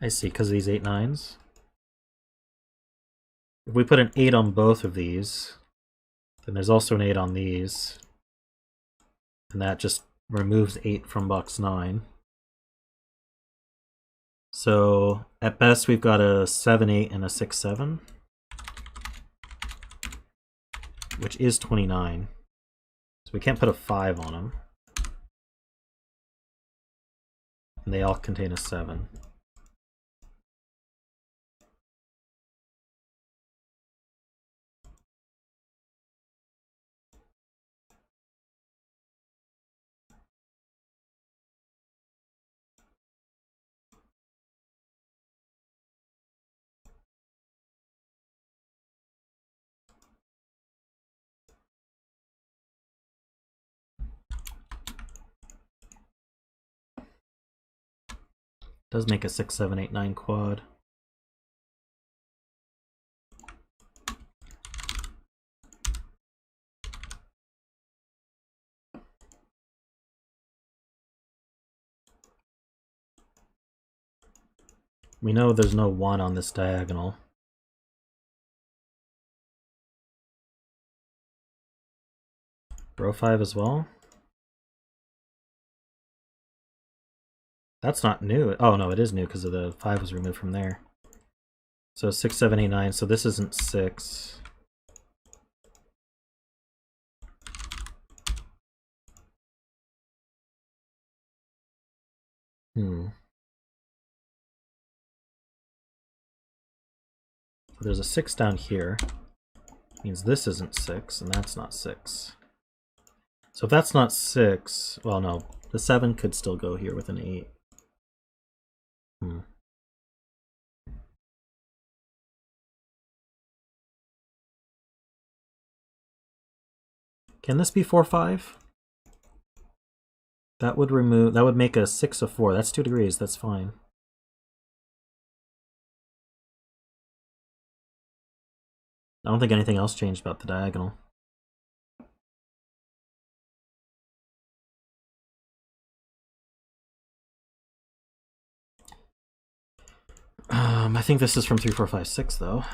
I see, because of these 8, 9s. If we put an 8 on both of these, then there's also an 8 on these. And that just removes 8 from box 9. So at best we've got a 7, 8 and a 6, 7. which is 29. So we can't put a 5 on them. And they all contain a 7. Does make a 6, 7, 8, 9 quad. We know there's no 1 on this diagonal. Row 5 as well? That's not new. Oh no, it is new because the 5 was removed from there. So 6, 7, 8, 9. So this isn't 6. So there's a 6 down here. Means this isn't 6, and that's not 6. So if that's not 6, well no, the 7 could still go here with an 8. Can this be 4, 5? That would make a 6 of 4. That's 2 degrees, that's fine. I don't think anything else changed about the diagonal. I think this is from 3, 4, 5, 6 though.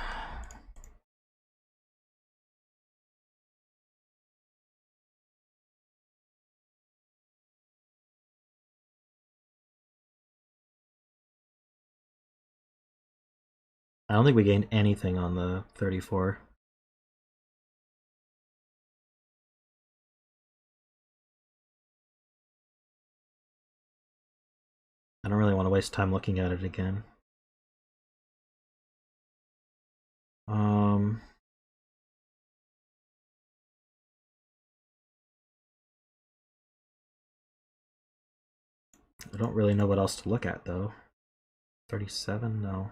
I don't think we gained anything on the 34. I don't really want to waste time looking at it again. I don't really know what else to look at though. 37? No.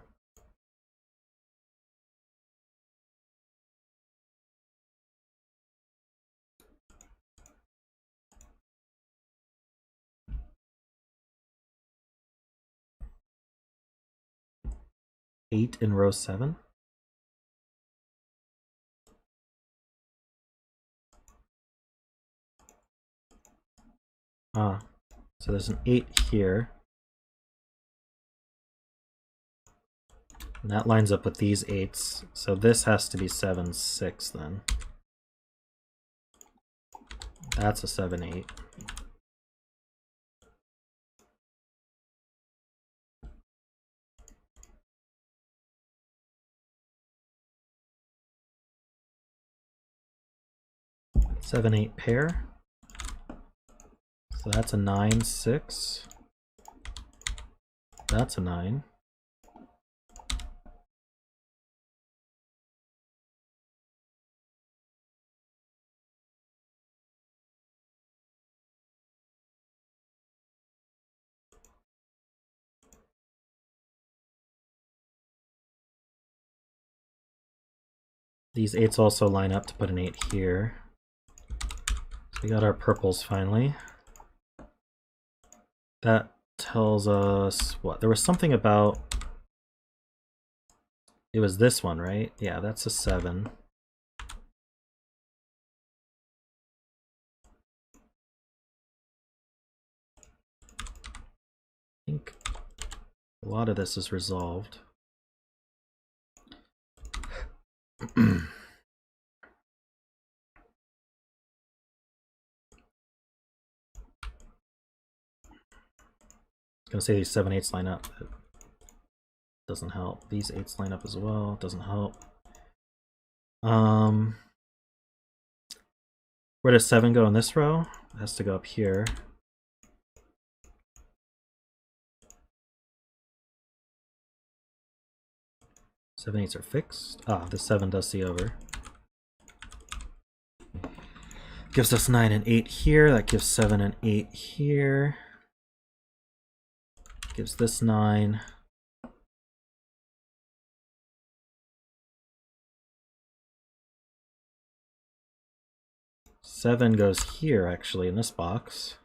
Eight in row 7? Ah, so there's an 8 here. And that lines up with these 8s. So this has to be 7, 6 then. That's a 7, 8. Seven, 8 pair. So that's a 9, 6. That's a 9. These 8s also line up to put an 8 here. So we got our purples finally. That tells us what? There was something about... It was this one, right? Yeah, that's a 7. I think a lot of this is resolved. I was gonna say these 7, 8s line up, but doesn't help. These 8s line up as well, doesn't help. Where does 7 go in this row? It has to go up here. Seven eights are fixed. Ah, the 7 does see over. Gives us 9 and 8 here. That gives 7 and 8 here. Gives this 9. Seven goes here, actually, in this box.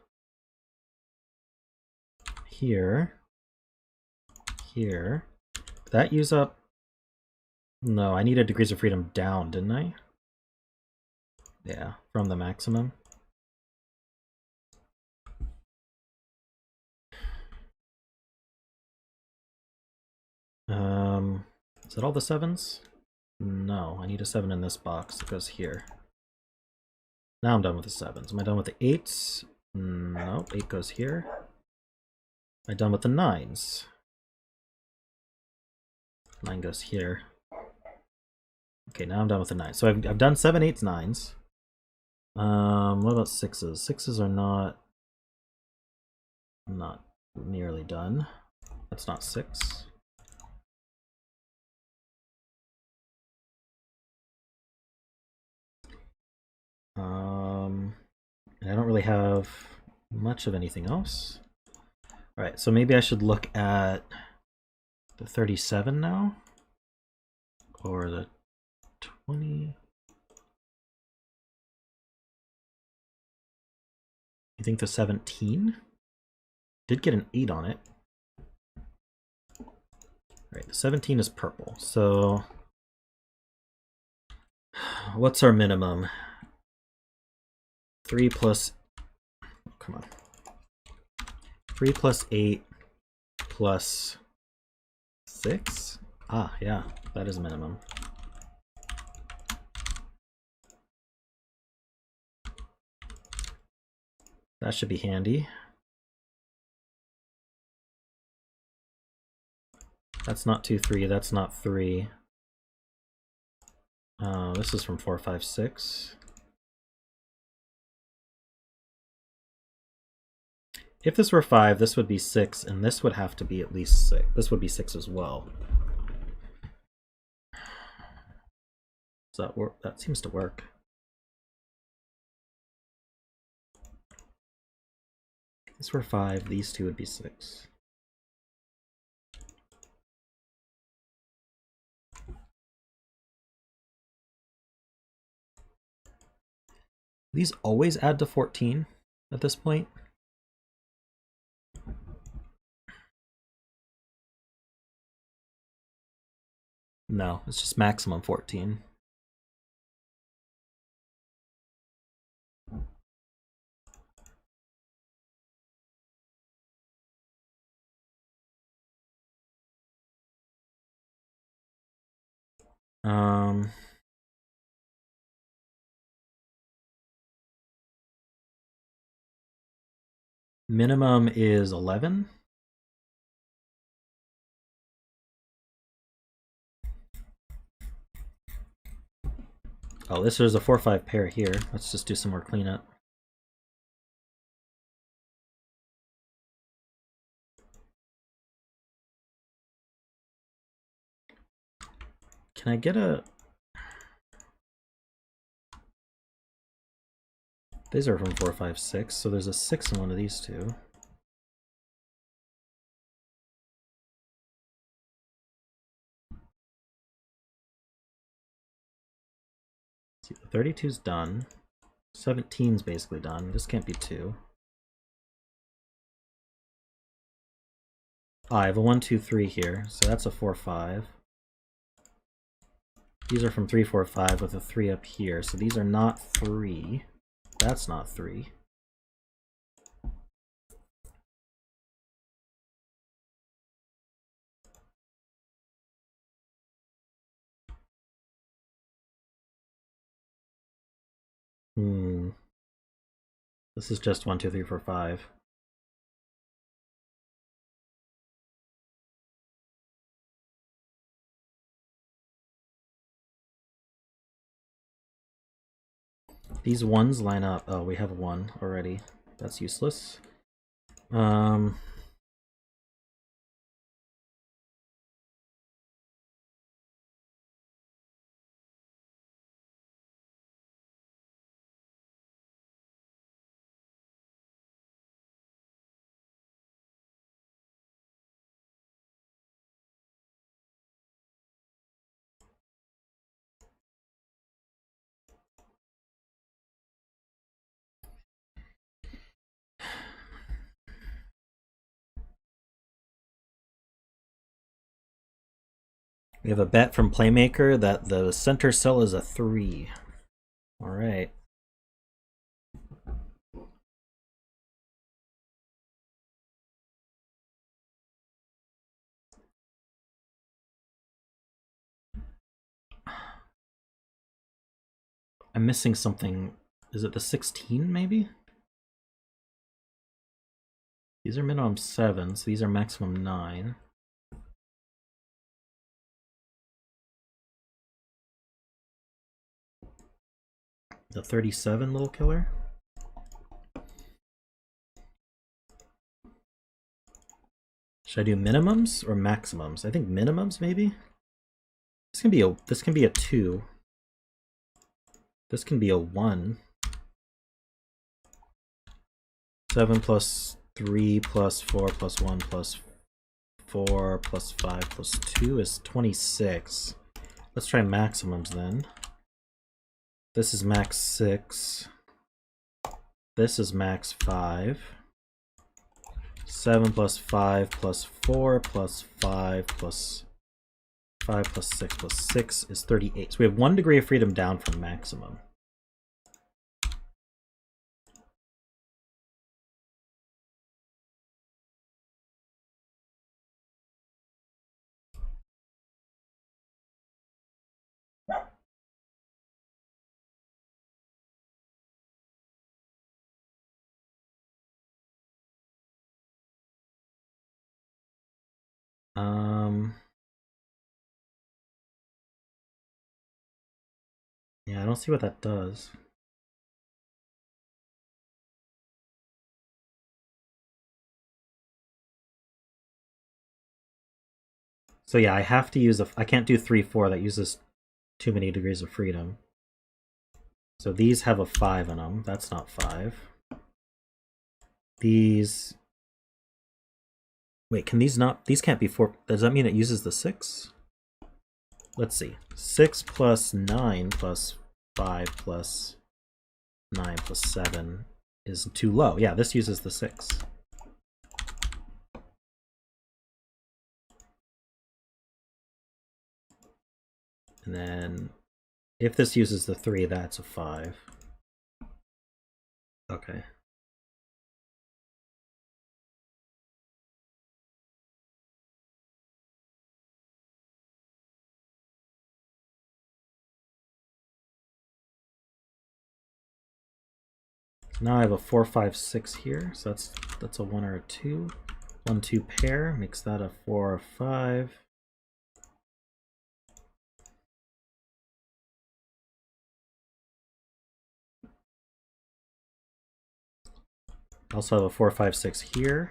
Here. Here. Did that use up... No, I needed degrees of freedom down, didn't I? Yeah, from the maximum. Is that all the 7s? No, I need a 7 in this box. It goes here. Now I'm done with the 7s. Am I done with the 8s? Nope, 8 goes here. Am I done with the 9s? 9 goes here. Okay, now I'm done with the 9s. So I've done 7, 8s, 9s. What about 6s? 6s are not nearly done. That's not 6. And I don't really have much of anything else. Alright, so maybe I should look at the 37 now? Or the 20? You think the 17? Did get an 8 on it. Alright, the 17 is purple, so... What's our minimum? 3 plus... Oh, come on. 3 plus 8 plus 6? Ah, yeah, that is minimum. That should be handy. That's not 2, 3, that's not 3. This is from 4, 5, 6. If this were 5, this would be 6, and this would have to be at least 6. This would be 6 as well. Does that work? That seems to work. If this were 5, these two would be 6. These always add to 14 at this point. No, it's just maximum 14. Minimum is 11. Oh, this is a 4-5 pair here. Let's just do some more cleanup. Can I get a... These are from 4, 5, 6, so there's a 6 in one of these two. See, the 32's done. 17's basically done. This can't be 2. Oh, I have a 1, 2, 3 here, so that's a 4, 5. These are from 3, 4, 5 with a 3 up here, so these are not 3. That's not 3. This is just 1, 2, 3, 4, 5. These ones line up. Oh, we have one already. That's useless. We have a bet from Playmaker that the center cell is a 3. All right. I'm missing something. Is it the 16 maybe? These are minimum 7, so these are maximum 9. The 37 little killer? Should I do minimums or maximums? I think minimums maybe? This can be a 2. This can be a 1. 7 plus 3 plus 4 plus 1 plus 4 plus 5 plus 2 is 26. Let's try maximums then. This is max 6. This is max 5. 7 plus 5 plus 4 plus 5 plus 5 plus 6 plus 6 is 38. So we have 1 degree of freedom down from maximum. Yeah, I don't see what that does. So yeah, I have to use I can't do 3, 4. That uses too many degrees of freedom. So these have a 5 in them. That's not 5. These... Wait, can these not... These can't be 4... Does that mean it uses the 6? Let's see. 6 plus 9 plus 5 plus 9 plus 7 is too low. Yeah, this uses the 6. And then if this uses the 3, that's a 5. Okay. Now I have a 4, 5, 6 here, so that's a 1 or a 2. 1, 2 pair makes that a 4 or 5. I also have a 4, 5, 6 here.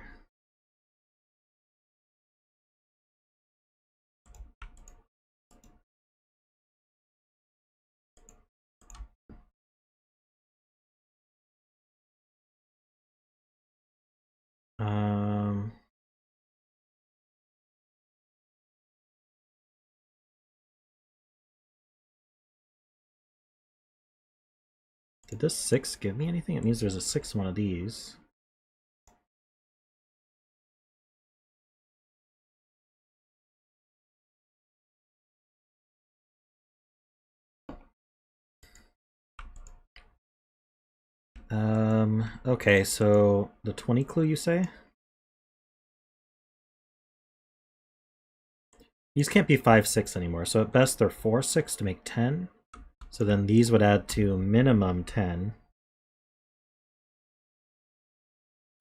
Did this 6 give me anything? It means there's a 6 one of these. Okay, so the 20 clue you say? These can't be 5, 6 anymore, so at best they're 4, 6 to make 10. So then these would add to minimum 10.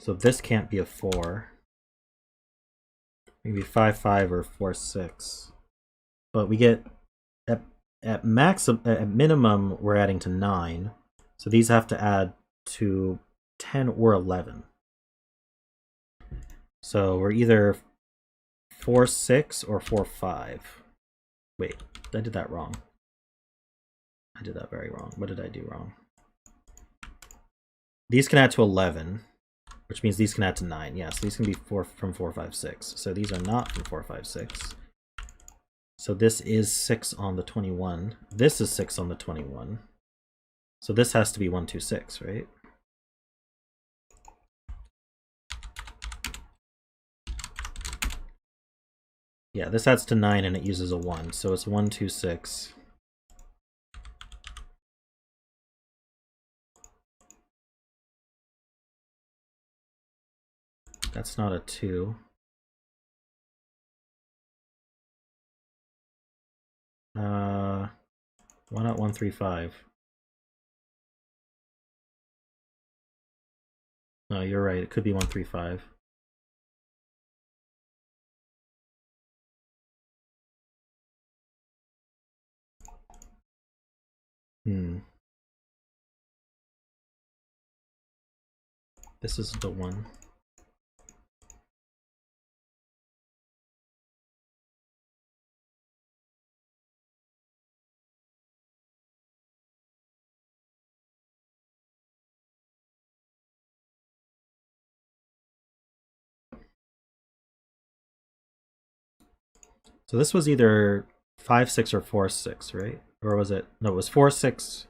So this can't be a 4. Maybe 5, 5 or 4, 6. But we get at minimum we're adding to 9. So these have to add to 10 or 11. So we're either 4, 6 or 4, 5. Wait, I did that wrong. I did that very wrong. What did I do wrong? These can add to 11, which means these can add to 9. Yeah, so these can be from 4, 5, 6. So these are not from 4, 5, 6. So this is 6 on the 21. This is 6 on the 21. So this has to be 1, 2, 6, right? Yeah, this adds to 9 and it uses a 1. So it's 1, 2, 6. That's not a 2. Why not 1, 3, 5? No, you're right. It could be 1, 3, 5. This is the 1. So this was either 5, 6 or 4, 6, right? Or was it? No, it was 4, 6.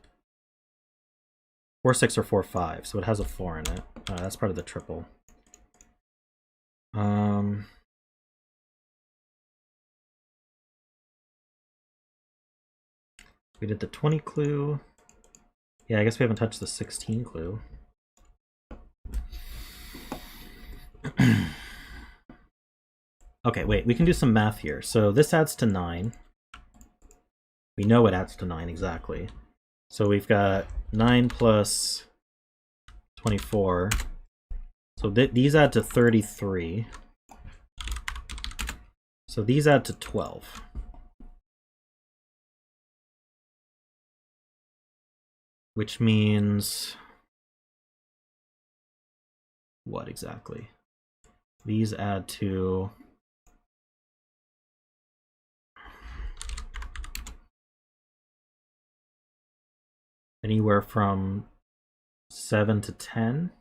4, 6 or 4, 5. So it has a 4 in it. That's part of the triple. We did the 20 clue. Yeah, I guess we haven't touched the 16 clue. Okay, wait, we can do some math here. So this adds to 9. We know it adds to 9 exactly. So we've got 9 plus 24. So these add to 33. So these add to 12. Which means what exactly? These add to anywhere from 7 to 10.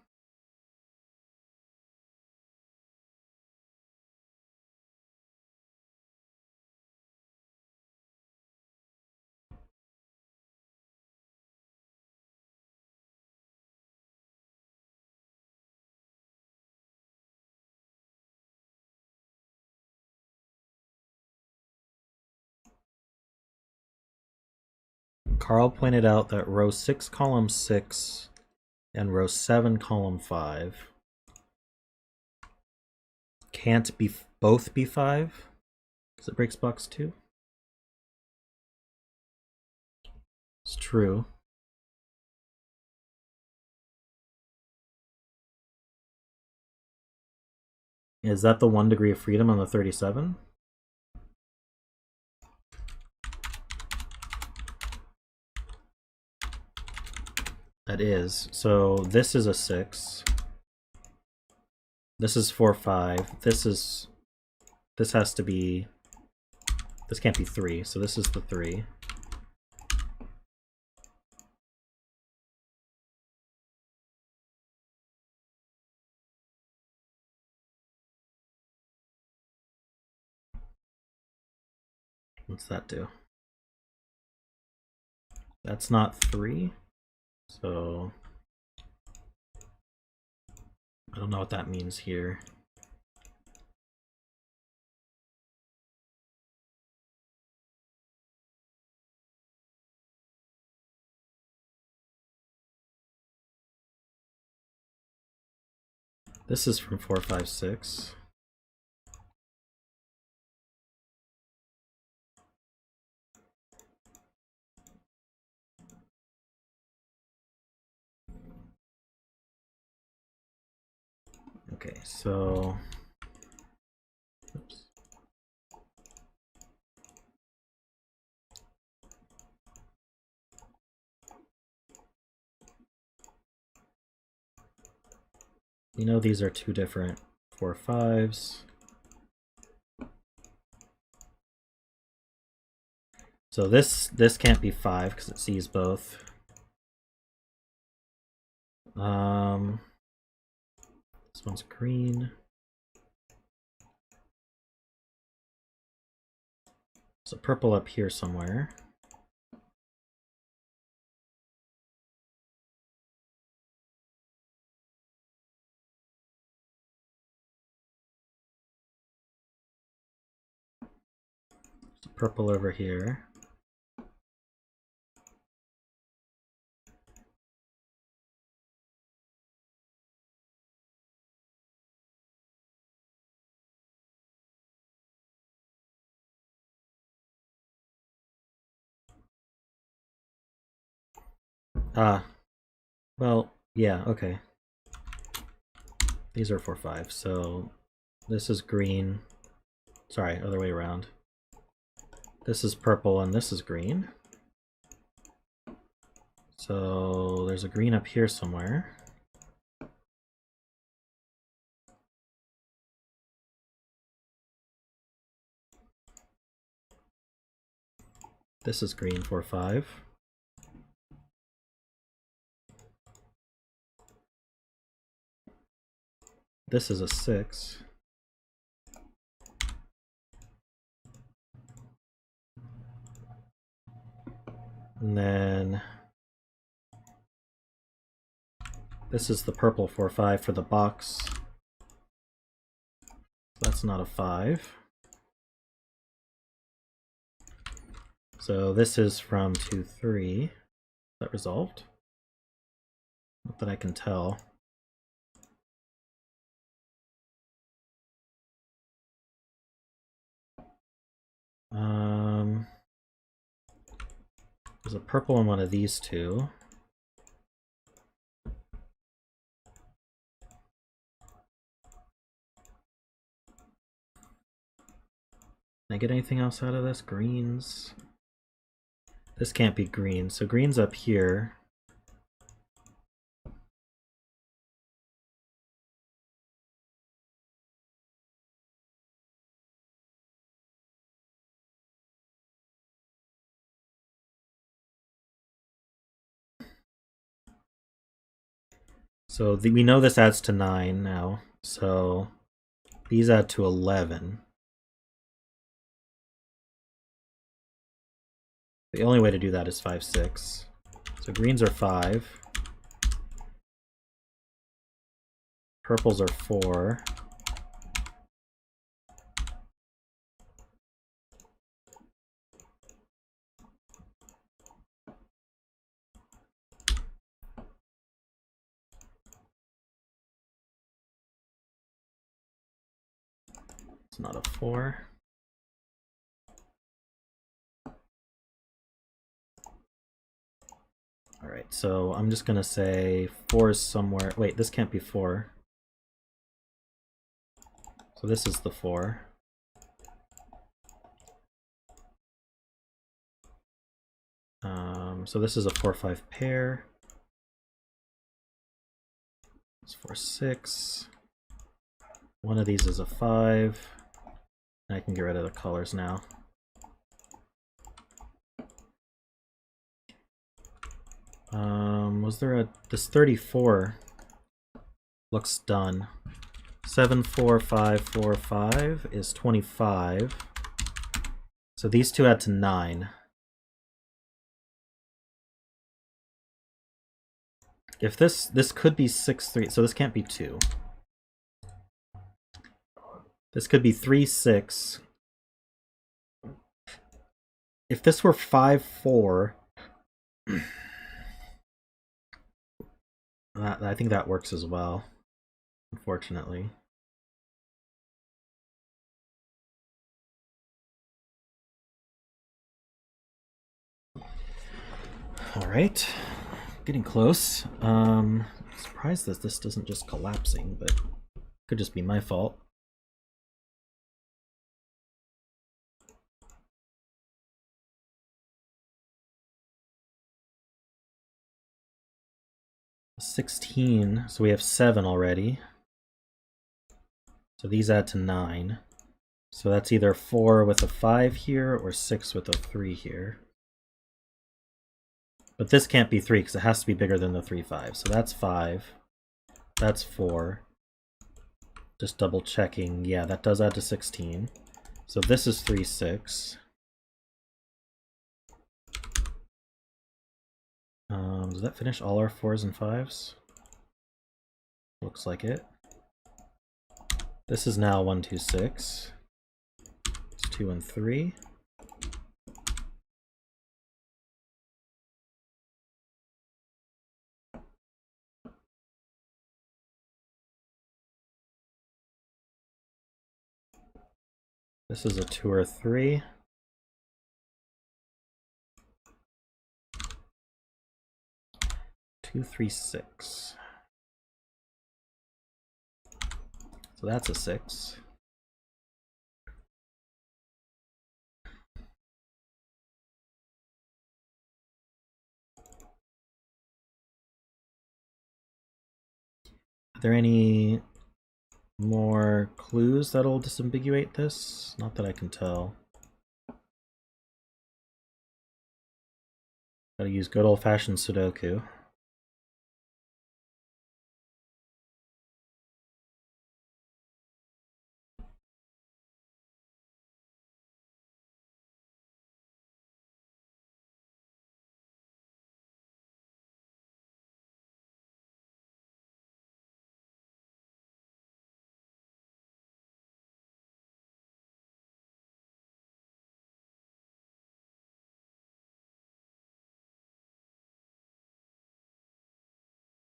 Carl pointed out that row 6, column 6, and row 7, column 5 can't be both be 5 because it breaks box 2. It's true. Is that the 1 degree of freedom on the 37? That is. So this is a 6. This is 4, 5. This has to be, this can't be 3, so this is the 3. What's that do? That's not 3, so I don't know what that means here. This is from 4, 5, 6. Okay, so oops. we know these are two different 4 5s. So this can't be 5 because it sees both. This one's green. So purple up here somewhere. So purple over here. Well, yeah, okay. These are 4 5, so this is green. Sorry, other way around. This is purple and this is green. So there's a green up here somewhere. This is green 4 5. This is a 6. And then this is the purple 4 5 for the box. That's not a 5. So this is from 2 3. Is that resolved? Not that I can tell. There's a purple in one of these two. Can I get anything else out of this? Greens. This can't be green, so green's up here. So we know this adds to 9 now, so these add to 11. The only way to do that is 5 6. So greens are 5. Purples are 4. It's not a 4. Alright, so I'm just gonna say 4 is somewhere. Wait, this can't be 4. So this is the 4. So this is a 4 5 pair. It's 4 6. One of these is a 5. And I can get rid of the colors now. Was there a... This 34 looks done. 7 4 5 4 5 is 25. So these two add to 9. If this could be 6 3, so this can't be 2. This could be 3 6. If this were 5 4, I think that works as well, unfortunately. All right, getting close. Surprised that this isn't just collapsing, but could just be my fault. $16, so we have 7 already. So these add to 9. So that's either 4 with a 5 here or 6 with a 3 here. But this can't be 3 because it has to be bigger than the 3, 5. So that's 5. That's 4. Just double checking. Yeah, that does add to 16. So this is 3, 6. Does that finish all our 4s and 5s? Looks like it. This is now 1, 2, 6. It's 2 and 3. This is a 2 or 3. Two, 3, 6. So that's a 6. Are there any more clues that'll disambiguate this? Not that I can tell. Gotta use good old-fashioned Sudoku.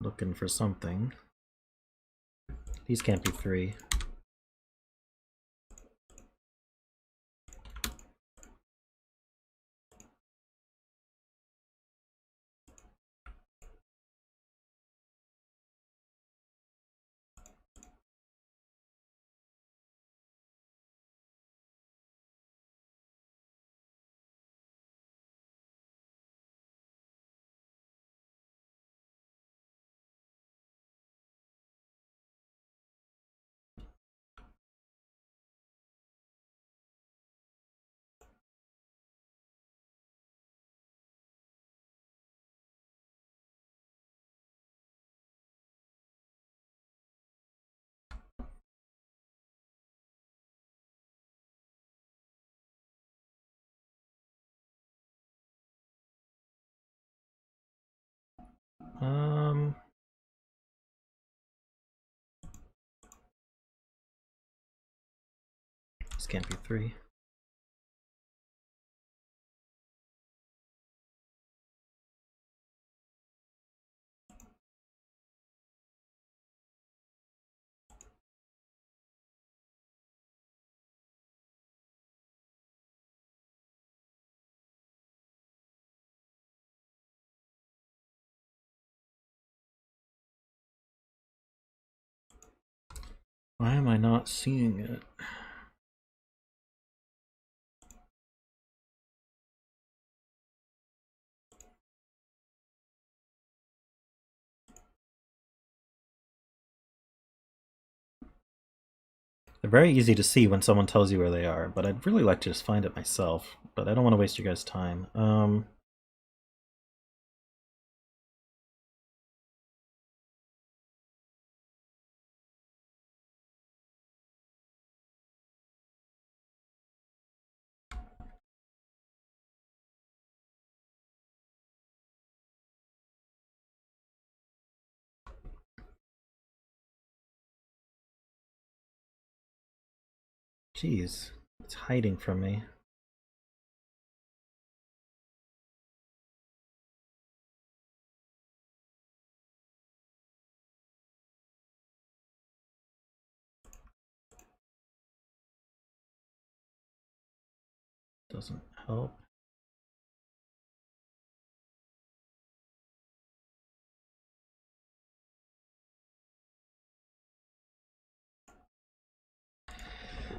Looking for something. These can't be 3. This can't be 3. Why am I not seeing it? They're very easy to see when someone tells you where they are, but I'd really like to just find it myself. But I don't want to waste your guys' time. Jeez, it's hiding from me. Doesn't help.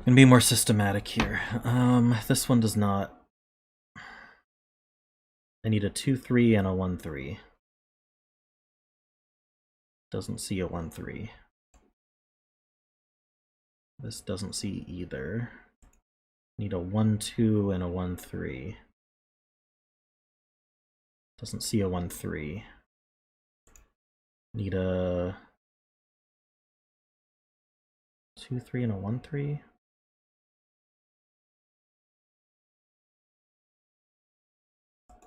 Gonna be more systematic here. This one does not. I need a 2, 3 and a 1, 3. Doesn't see a 1, 3. This doesn't see either. Need a 1-2 and a 1-3. Doesn't see a 1-3. Need a 2-3 and a 1-3. Am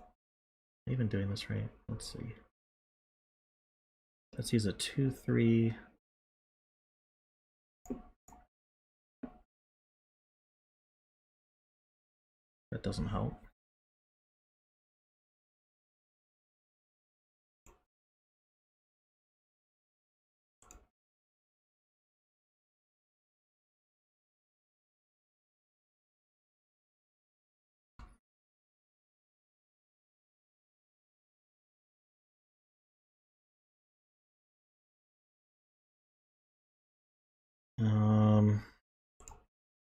I even doing this right? Let's see. Let's use a 2-3. That doesn't help.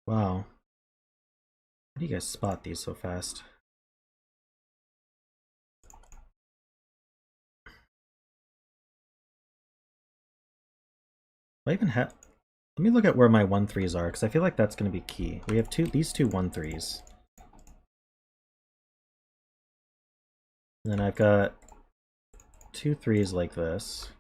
Wow. How do you guys spot these so fast? Do I even have... Let me look at where my 1-3s are, because I feel like that's going to be key. We have these two 1-3s. And then I've got 2-3s like this.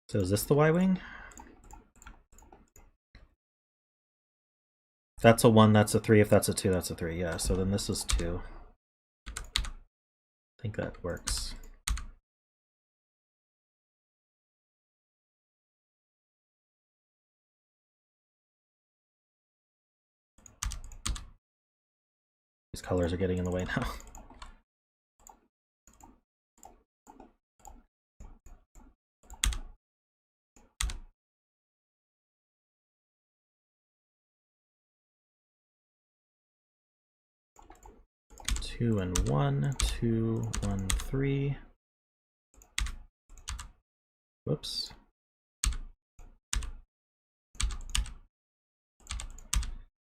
So is this the Y-wing? If that's a 1, that's a 3. If that's a 2, that's a 3. Yeah, so then this is 2. I think that works. These colors are getting in the way now. Two and 1, 2, 1, 3. Whoops.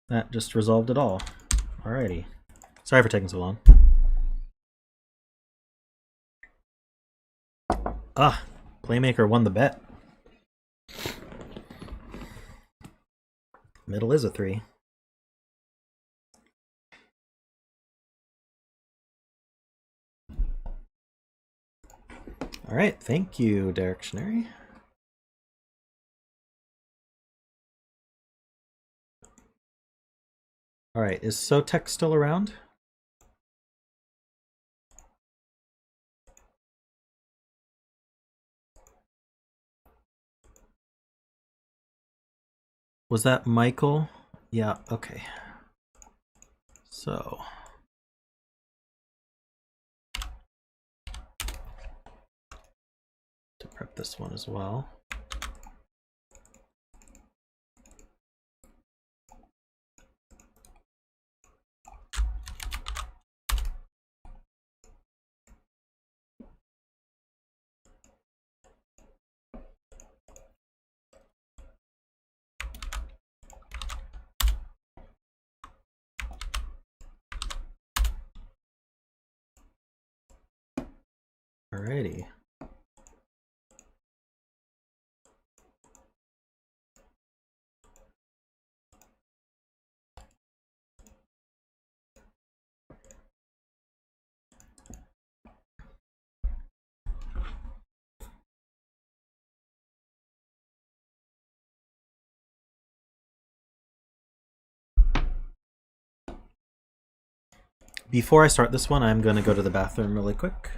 That just resolved it all. Alrighty. Sorry for taking so long. Ah, Playmaker won the bet. Middle is a 3. Alright, thank you, Derektionary. Alright, is Sotek still around? Was that Michael? Yeah, okay. So... to prep this one as well. Alrighty. Before I start this one, I'm going to go to the bathroom really quick.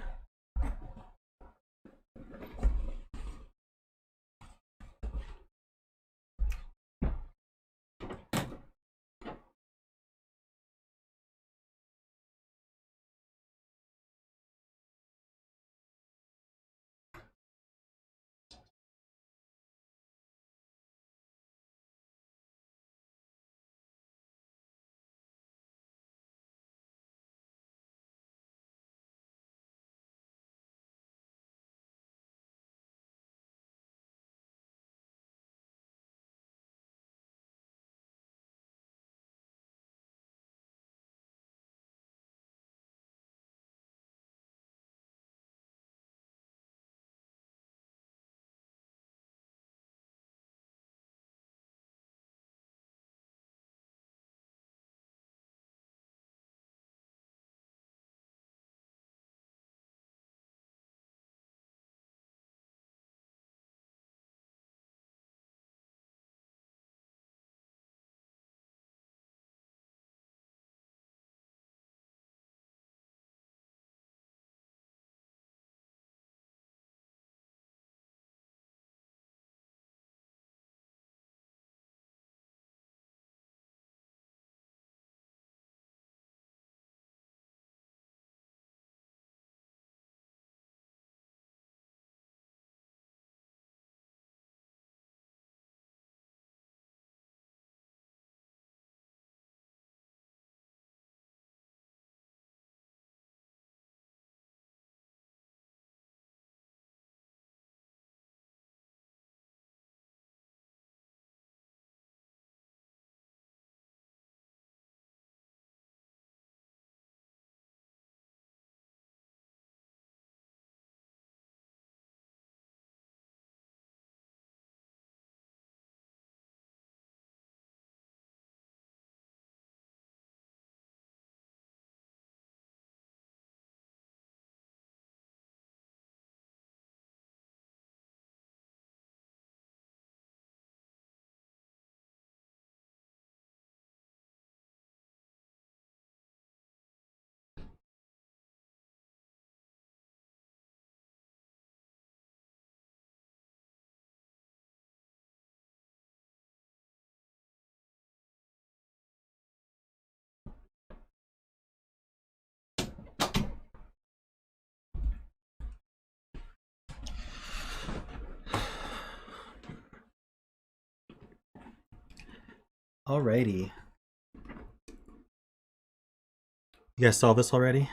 Alrighty. You guys saw this already?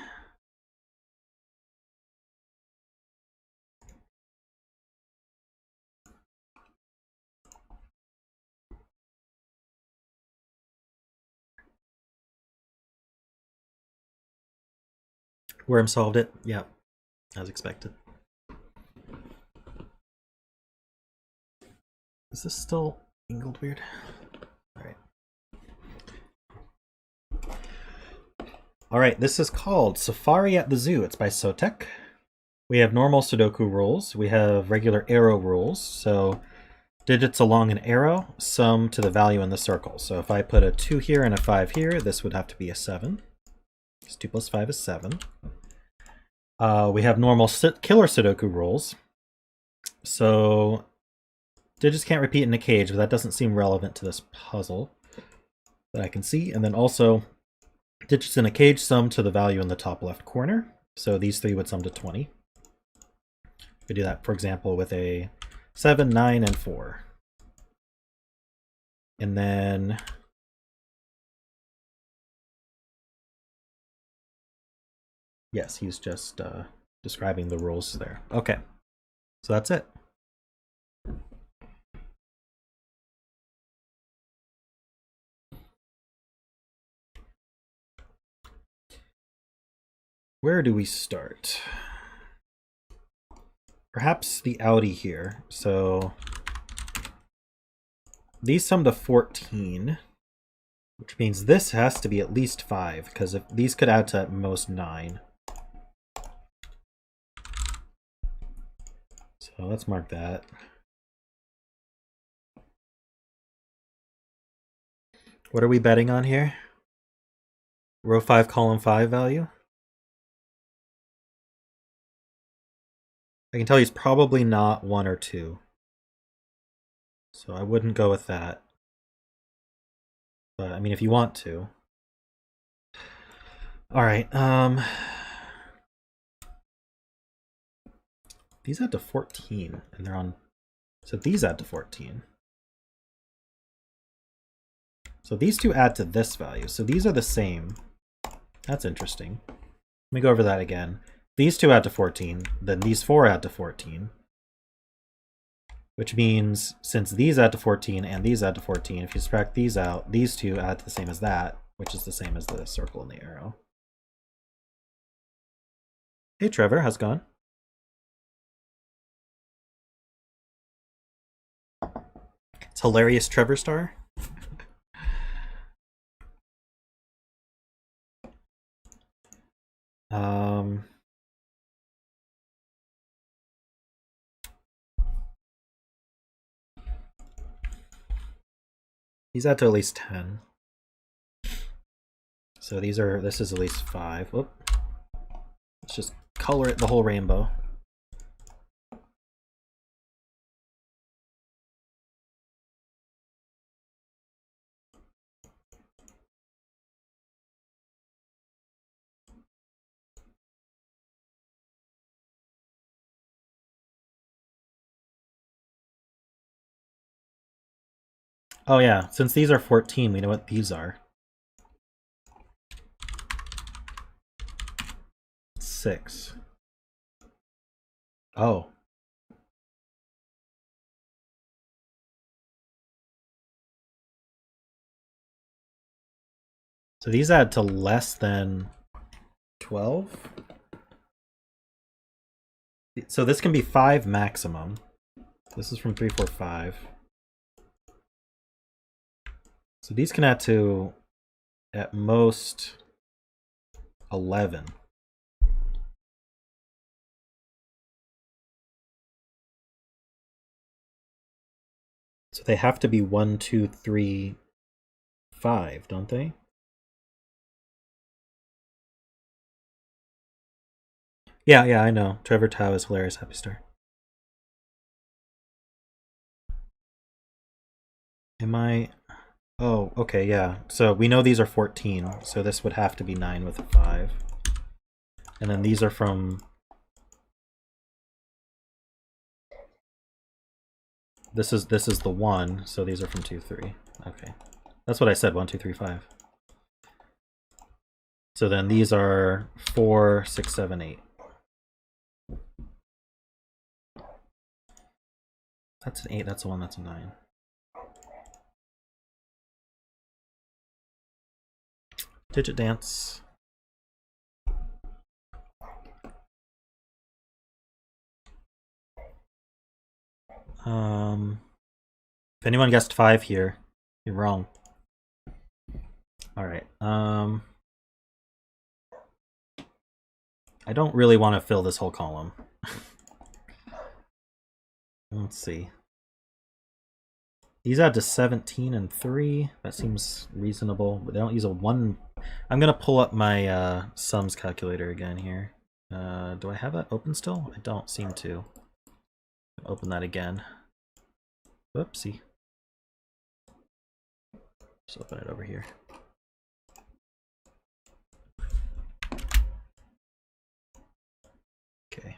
Worm solved it. Yeah, as expected. Is this still angled weird? Alright. Alright, this is called Safari at the Zoo. It's by Sotek. We have normal Sudoku rules. We have regular arrow rules. So digits along an arrow sum to the value in the circle. So if I put a 2 here and a 5 here, this would have to be a 7. Because 2 plus 5 is 7. We have normal Killer Sudoku rules. So digits can't repeat in a cage, but that doesn't seem relevant to this puzzle that I can see. And then also, digits in a cage sum to the value in the top left corner. So these 3 would sum to 20. We do that, for example, with a 7, 9, and 4. And then yes, he's just describing the rules there. Okay, so that's it. Where do we start? Perhaps the outie here. So these sum to 14, which means this has to be at least 5, because if these could add to at most 9. So let's mark that. What are we betting on here? Row 5, column 5 value? I can tell he's probably not 1 or 2. So I wouldn't go with that. But I mean, if you want to. Alright, these add to 14, and they're on... So these add to 14. So these two add to this value. So these are the same. That's interesting. Let me go over that again. These two add to 14, then these 4 add to 14. Which means, since these add to 14 and these add to 14, if you subtract these out, these two add to the same as that, which is the same as the circle and the arrow. Hey Trevor, how's it going? It's hilarious Trevor star. These add to at least 10. So this is at least 5. Whoop. Let's just color it the whole rainbow. Oh yeah, since these are 14, we know what these are. 6. Oh. So these add to less than 12? So this can be 5 maximum. This is from 3, 4, 5. So these can add to, at most, 11. So they have to be 1, 2, 3, 5, don't they? Yeah, I know. Trevor Tao is hilarious. Happy Star. Am I... Oh, okay, yeah. So we know these are 14, so this would have to be 9 with a 5. And then these are from... This is the 1, so these are from 2, 3. Okay. That's what I said, 1, 2, 3, 5. So then these are 4, 6, 7, 8. That's an 8, that's a 1, that's a 9. Digit dance. If anyone guessed 5 here, you're wrong. Alright. I don't really want to fill this whole column. Let's see. These add to 17 and 3. That seems reasonable, but they don't use a 1. I'm going to pull up my sums calculator again here. Do I have that open still? I don't seem to. Open that again. Whoopsie. Just open it over here. Okay.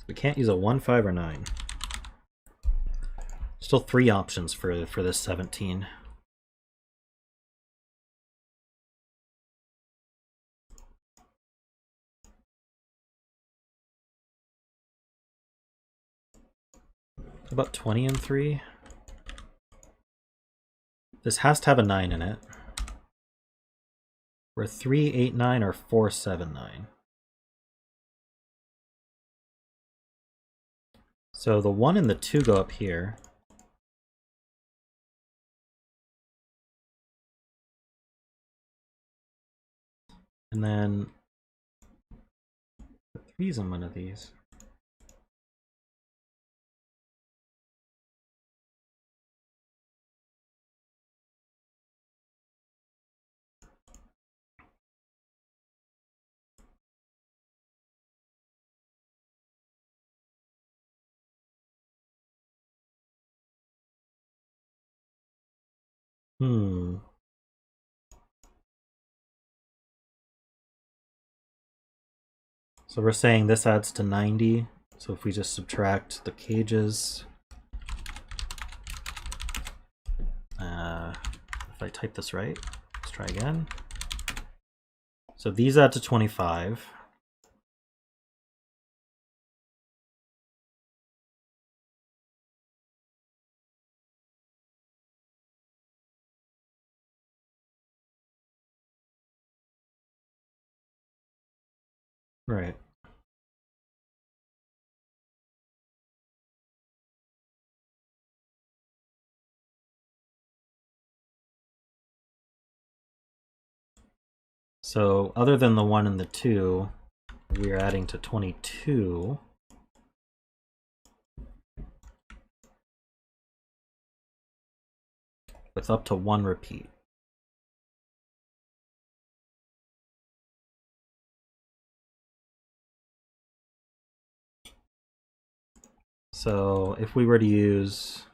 We can't use a 1, 5, or 9. Still 3 options for this 17. About 20 and 3. This has to have a 9 in it. We're 3, 8, 9, or 4, 7, 9. So the 1 and the 2 go up here. And then the 3's in one of these. So we're saying this adds to 90. So if we just subtract the cages, if I type this right, let's try again. So these add to 25. Right. So other than the 1 and the 2, we're adding to 22. With up to 1 repeat. So if we were to use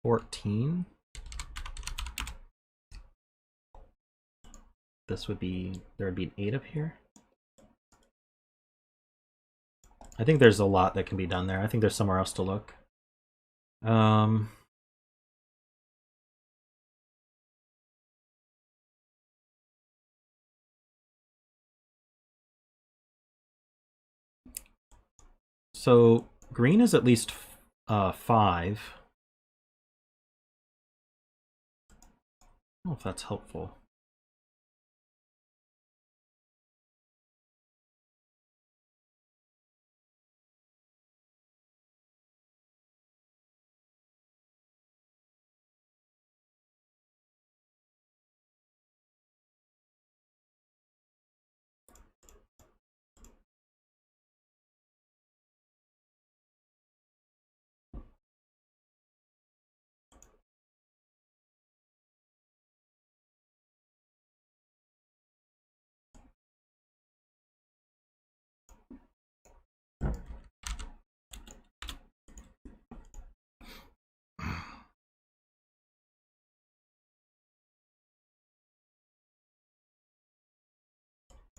14, this would be, there would be an 8 up here. I think there's a lot that can be done there. I think there's somewhere else to look. So green is at least 5. I don't know if that's helpful.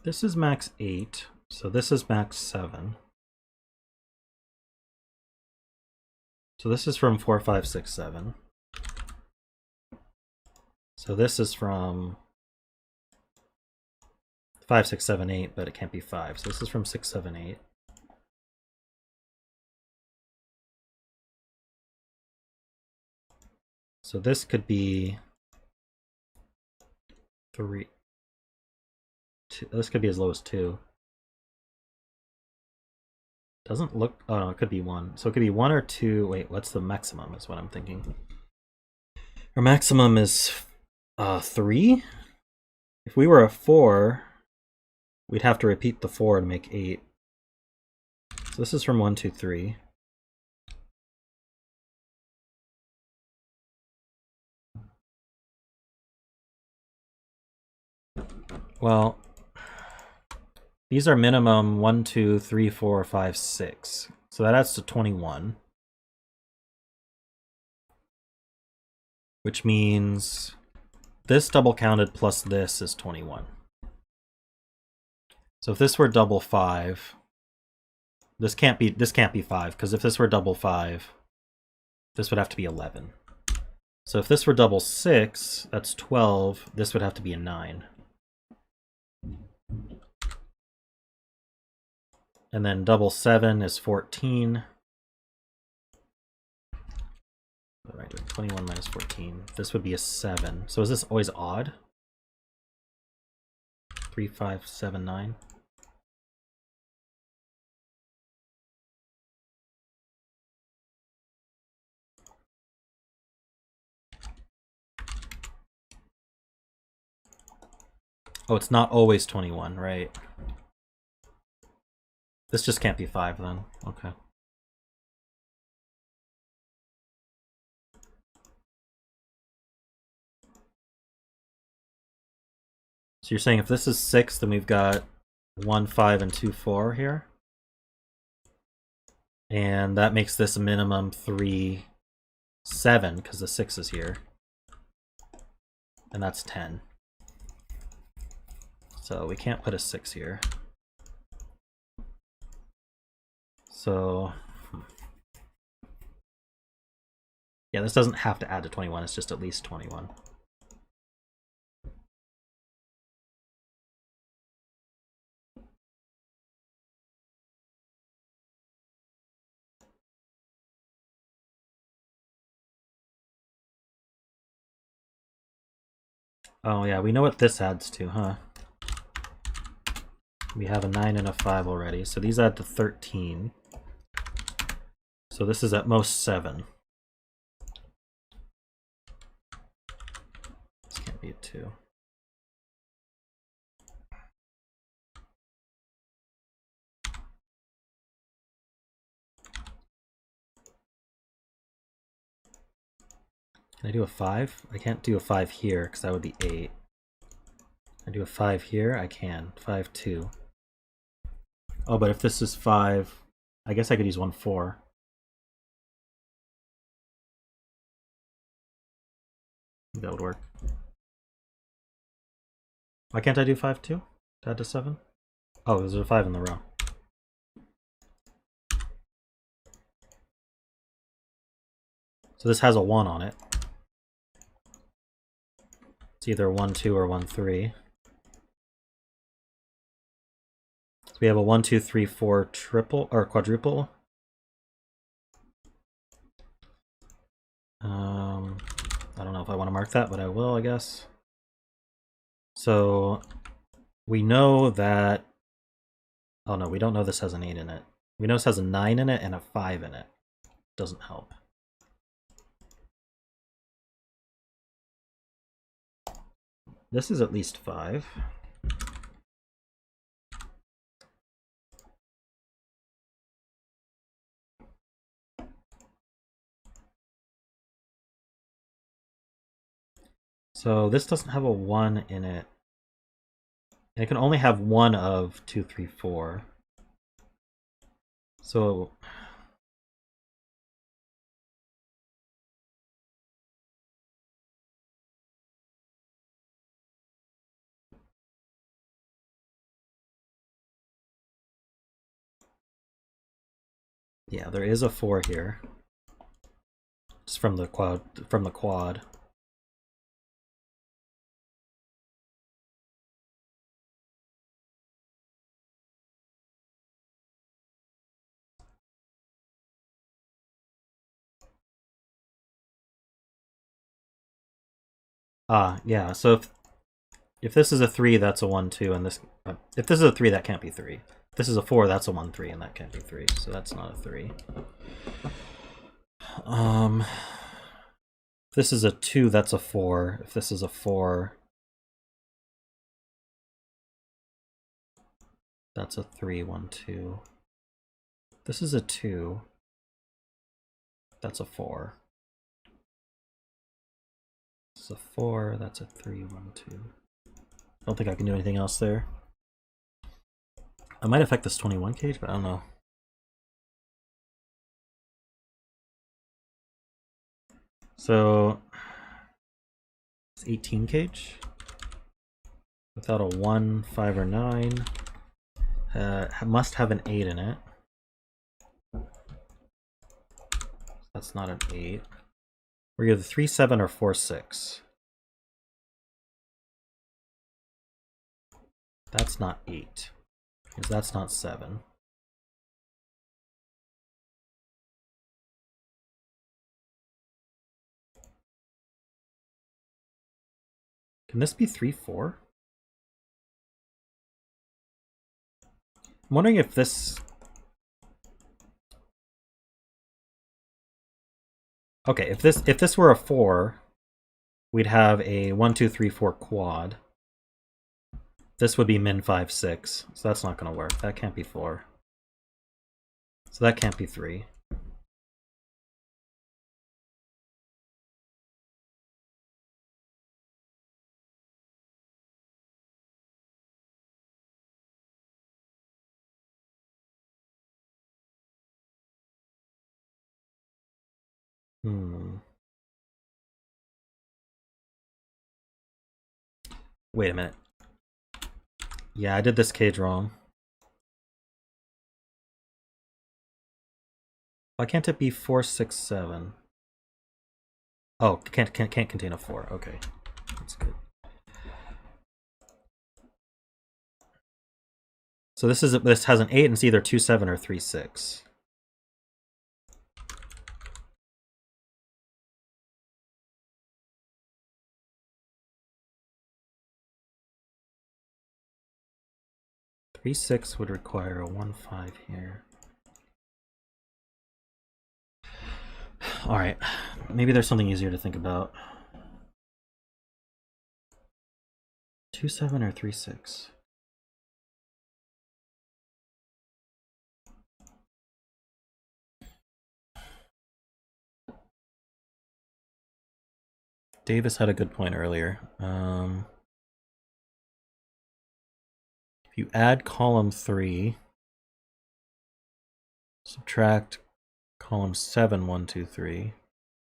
This is max 8, so this is max 7. So this is from 4, 5, 6, 7. So this is from 5, 6, 7, 8, but it can't be 5. So this is from 6, 7, 8. So this could be 3. This could be as low as 2. Doesn't look... Oh, no, it could be 1. So it could be 1 or 2. Wait, what's the maximum is what I'm thinking. Our maximum is 3? If we were a 4, we'd have to repeat the 4 to make 8. So this is from 1, 2, 3. Well, these are minimum 1, 2, 3, 4, 5, 6. So that adds to 21. Which means this double counted plus this is 21. So if this were double 5, this can't be 5, because if this were double 5, this would have to be 11. So if this were double 6, that's 12. This would have to be a 9. And then double 7 is 14. Right, 21 minus 14. This would be a 7. So is this always odd? 3, 5, 7, 9. Oh, it's not always 21, right? This just can't be 5 then. Okay. So you're saying if this is 6, then we've got 1, 5, and 2, 4 here. And that makes this a minimum 3, 7, because the 6 is here. And that's 10. So we can't put a 6 here. So, yeah, this doesn't have to add to 21, it's just at least 21. Oh yeah, we know what this adds to, huh? We have a 9 and a 5 already, so these add to 13. So this is at most 7. This can't be a 2. Can I do a 5? I can't do a 5 here, because that would be 8. Can I do a 5 here? I can. 5, 2. Oh, but if this is 5, I guess I could use 1, 4. That would work. Why can't I do 5, 2? To add to 7? Oh, there's a 5 in the row. So this has a 1 on it. It's either 1, 2 or 1, 3. So we have a 1, 2, 3, 4 triple or quadruple. I don't know if I want to mark that, but I will, I guess. So we know that... Oh no, we don't know this has an 8 in it. We know this has a 9 in it and a 5 in it. Doesn't help. This is at least 5. So this doesn't have a 1 in it. And it can only have one of 2, 3, 4. So Yeah, there is a 4 here. It's from the quad. Yeah. So if this is a 3, that's a 1, 2, and this. If this is a 3, that can't be 3. If this is a 4, that's a 1, 3, and that can't be 3. So that's not a 3. If this is a 2, that's a 4. If this is a 4, that's a 3, 1, 2. If this is a 2, that's a 4. This is a 4, that's a 3, 1, 2. I don't think I can do anything else there. I might affect this 21 cage, but I don't know. So it's 18 cage without a 1, 5, or 9. Must have an 8 in it. That's not an 8. We're either 3, 7, or 4, 6. That's not 8. Because that's not 7. Can this be 3, 4? I'm wondering if this... Okay, if this were a 4, we'd have a 1, 2, 3, 4 quad. This would be min 5, 6. So that's not going to work. That can't be 4. So that can't be 3. Wait a minute. Yeah, I did this cage wrong. Why can't it be 4, 6, 7? Oh, can't contain a 4. Okay, that's good. So this has an 8, and it's either 2, 7 or 3, 6. Three, 6 would require a 1, 5 here. All right, maybe there's something easier to think about. 2, 7 or 3, 6. Davis had a good point earlier. If you add column 3, subtract column 7, 1, 2, 3,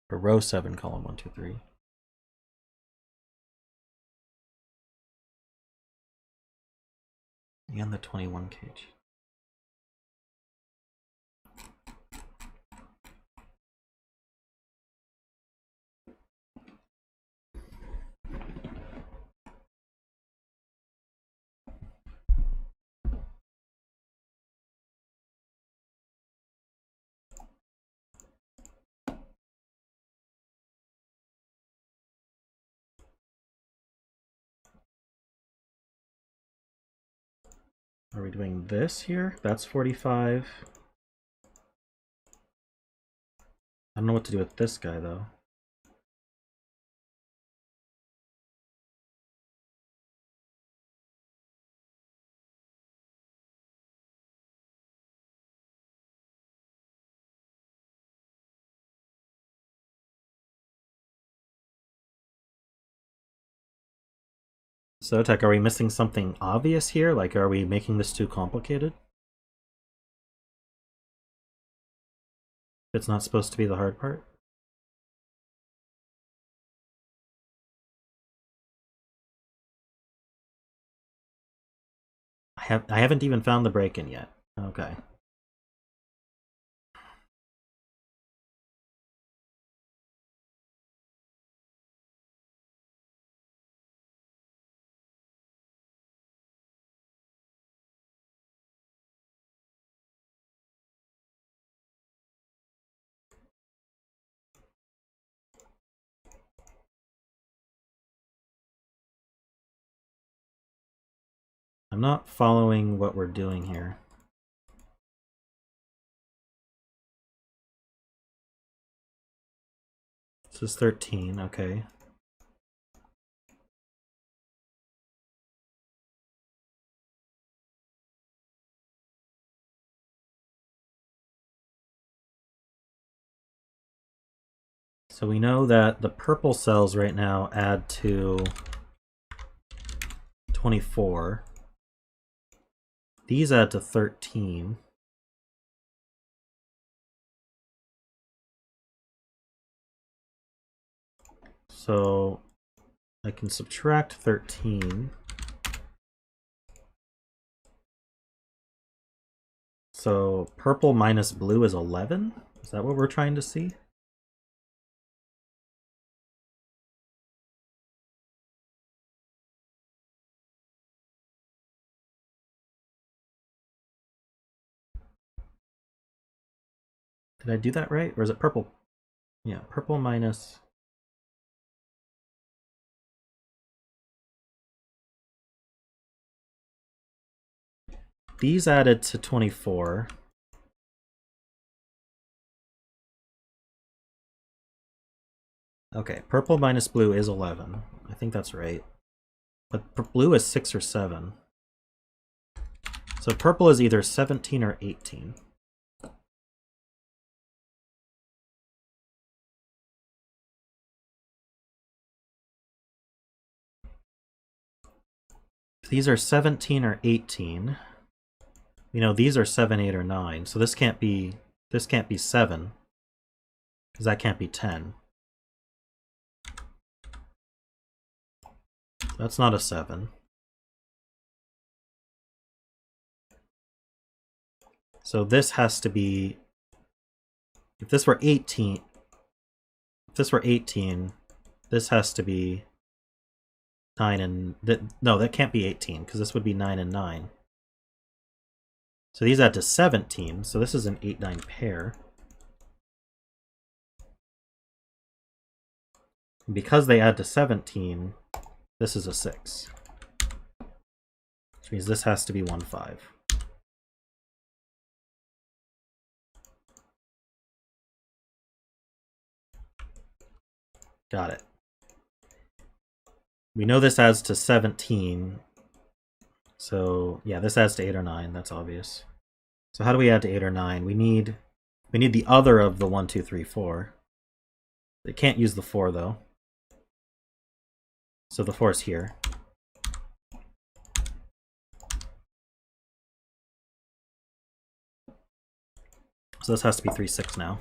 or row 7, column 1, 2, 3. And the 21 cage. Are we doing this here? That's 45. I don't know what to do with this guy, though. Sotek, are we missing something obvious here? Like, are we making this too complicated? It's not supposed to be the hard part? I haven't even found the break-in yet. Okay. I'm not following what we're doing here. This is 13, okay. So we know that the purple cells right now add to 24. These add to 13. So I can subtract 13. So purple minus blue is 11? Is that what we're trying to see? Did I do that right? Or is it purple? Yeah, purple minus... These added to 24. Okay, purple minus blue is 11. I think that's right. But blue is 6 or 7. So purple is either 17 or 18. These are 17 or 18. You know, these are 7, 8, or 9. So this can't be 7. Because that can't be 10. That's not a 7. So this has to be, if this were 18, this has to be 9 and, no, that can't be 18, because this would be 9 and 9. So these add to 17, so this is an 8-9 pair. And because they add to 17, this is a 6. Which means this has to be 1, 5. Got it. We know this adds to 17. So yeah, this adds to 8 or 9, that's obvious. So how do we add to 8 or 9? We need the other of the 1, 2, 3, 4. It can't use the 4 though. So the 4 is here. So this has to be 3, 6 now.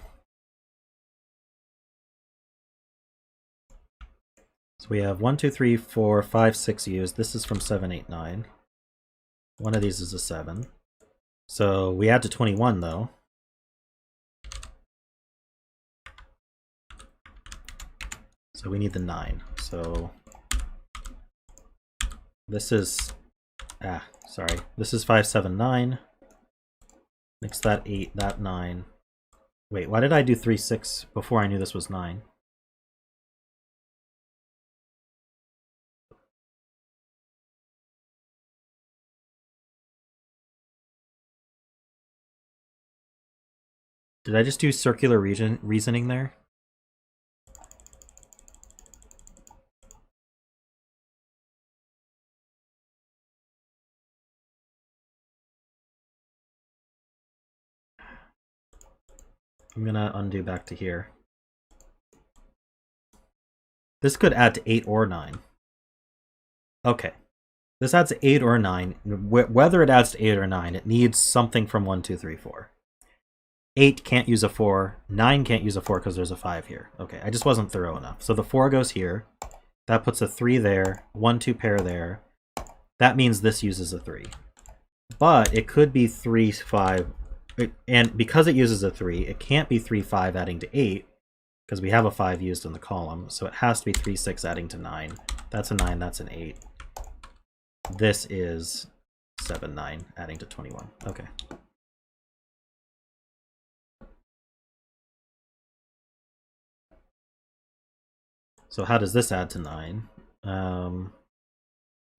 So we have 1, 2, 3, 4, 5, 6 used. This is from 7, 8, 9. One of these is a 7. So we add to 21 though. So we need the 9. So this is, sorry. This is 5, 7, 9. Mix that 8, that 9. Wait, why did I do 3, 6 before I knew this was 9? Did I just do circular reasoning there? I'm gonna undo back to here. This could add to 8 or 9. Okay. This adds to 8 or 9. Whether it adds to 8 or 9, it needs something from 1, 2, 3, 4. 8 can't use a 4. 9 can't use a 4 because there's a 5 here. Okay, I just wasn't thorough enough. So the 4 goes here. That puts a 3 there. 1, 2 pair there. That means this uses a 3. But it could be 3, 5. And because it uses a 3, it can't be 3, 5 adding to 8. Because we have a 5 used in the column. So it has to be 3, 6 adding to 9. That's a 9, that's an 8. This is 7, 9 adding to 21. Okay. So how does this add to 9? I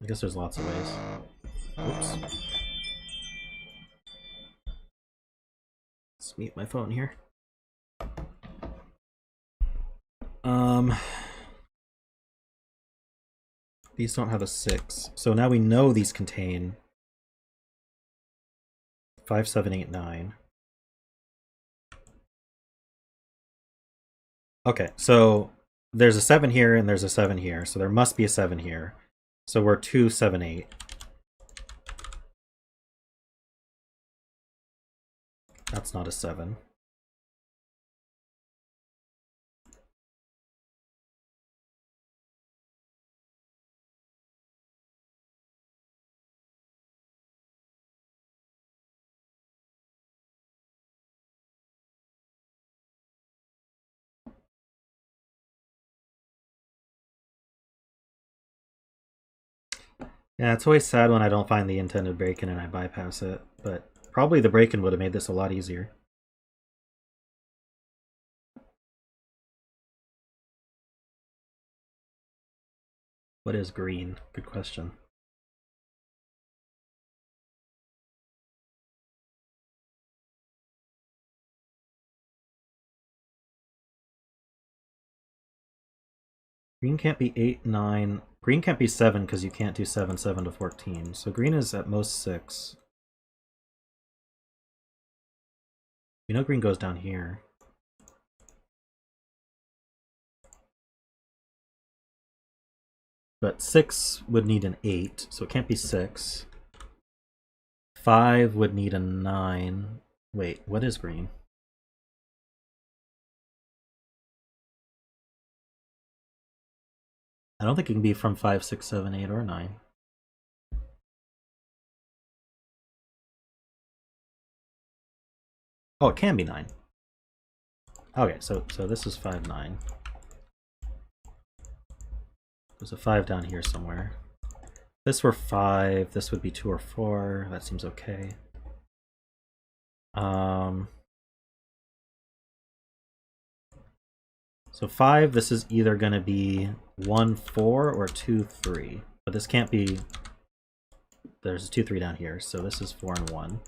guess there's lots of ways. Oops. Let's mute my phone here. These don't have a 6. So now we know these contain 5, 7, 8, 9. Okay, so there's a 7 here and there's a 7 here. So there must be a 7 here. So we're 2, 7, 8. That's not a 7. Yeah, it's always sad when I don't find the intended break-in and I bypass it, but probably the break-in would have made this a lot easier. What is green? Good question. Green can't be 8, 9. Green can't be 7 because you can't do 7, 7 to 14. So green is at most 6. We know green goes down here. But 6 would need an 8, so it can't be 6. 5 would need a 9. Wait, what is green? I don't think it can be from 5, 6, 7, 8, or 9. Oh, it can be 9. Okay, so this is 5, 9. There's a 5 down here somewhere. If this were 5, this would be 2 or 4. That seems okay. So 5, this is either going to be 1, 4 or 2, 3. But this can't be... There's a 2, 3 down here, so this is 4 and 1.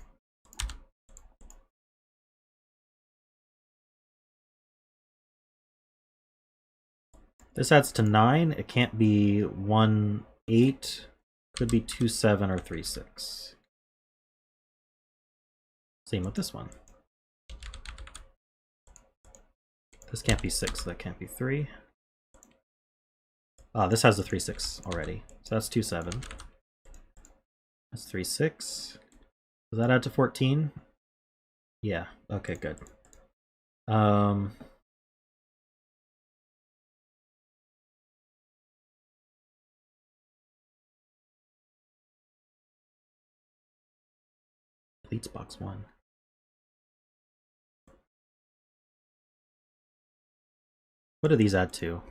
This adds to 9. It can't be 1, 8. Could be 2, 7 or 3, 6. Same with this one. This can't be 6, so that can't be 3. Ah, this has the 3, 6 already. So that's 2, 7. That's 3, 6. Does that add to 14? Yeah, okay, good. Deletes box 1. What do these add to?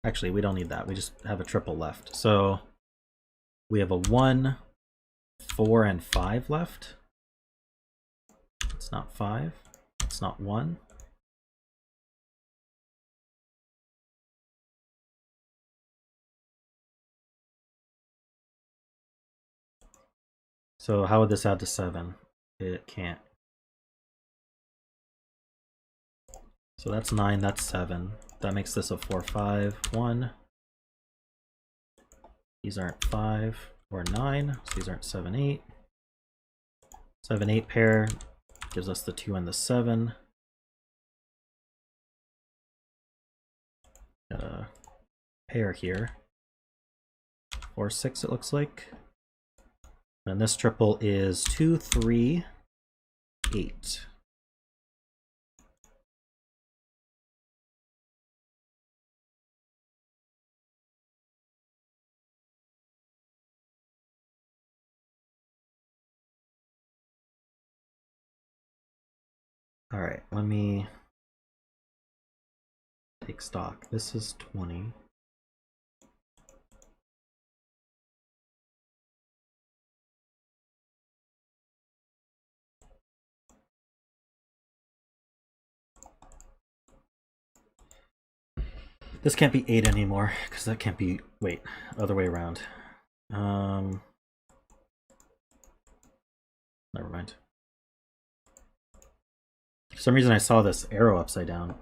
Actually, we don't need that. We just have a triple left. So we have a 1, 4, and 5 left. It's not 5. It's not 1. So how would this add to 7? It can't. So that's 9, that's 7. That makes this a 4, 5, 1. These aren't 5 or 9, so these aren't 7, 8. 7, 8 pair gives us the 2 and the 7. Pair here. 4, 6 it looks like. And this triple is 2, 3, 8. All right, let me take stock. This is 20. This can't be 8 anymore, because that can't be... Wait, other way around. Never mind. For some reason I saw this arrow upside down.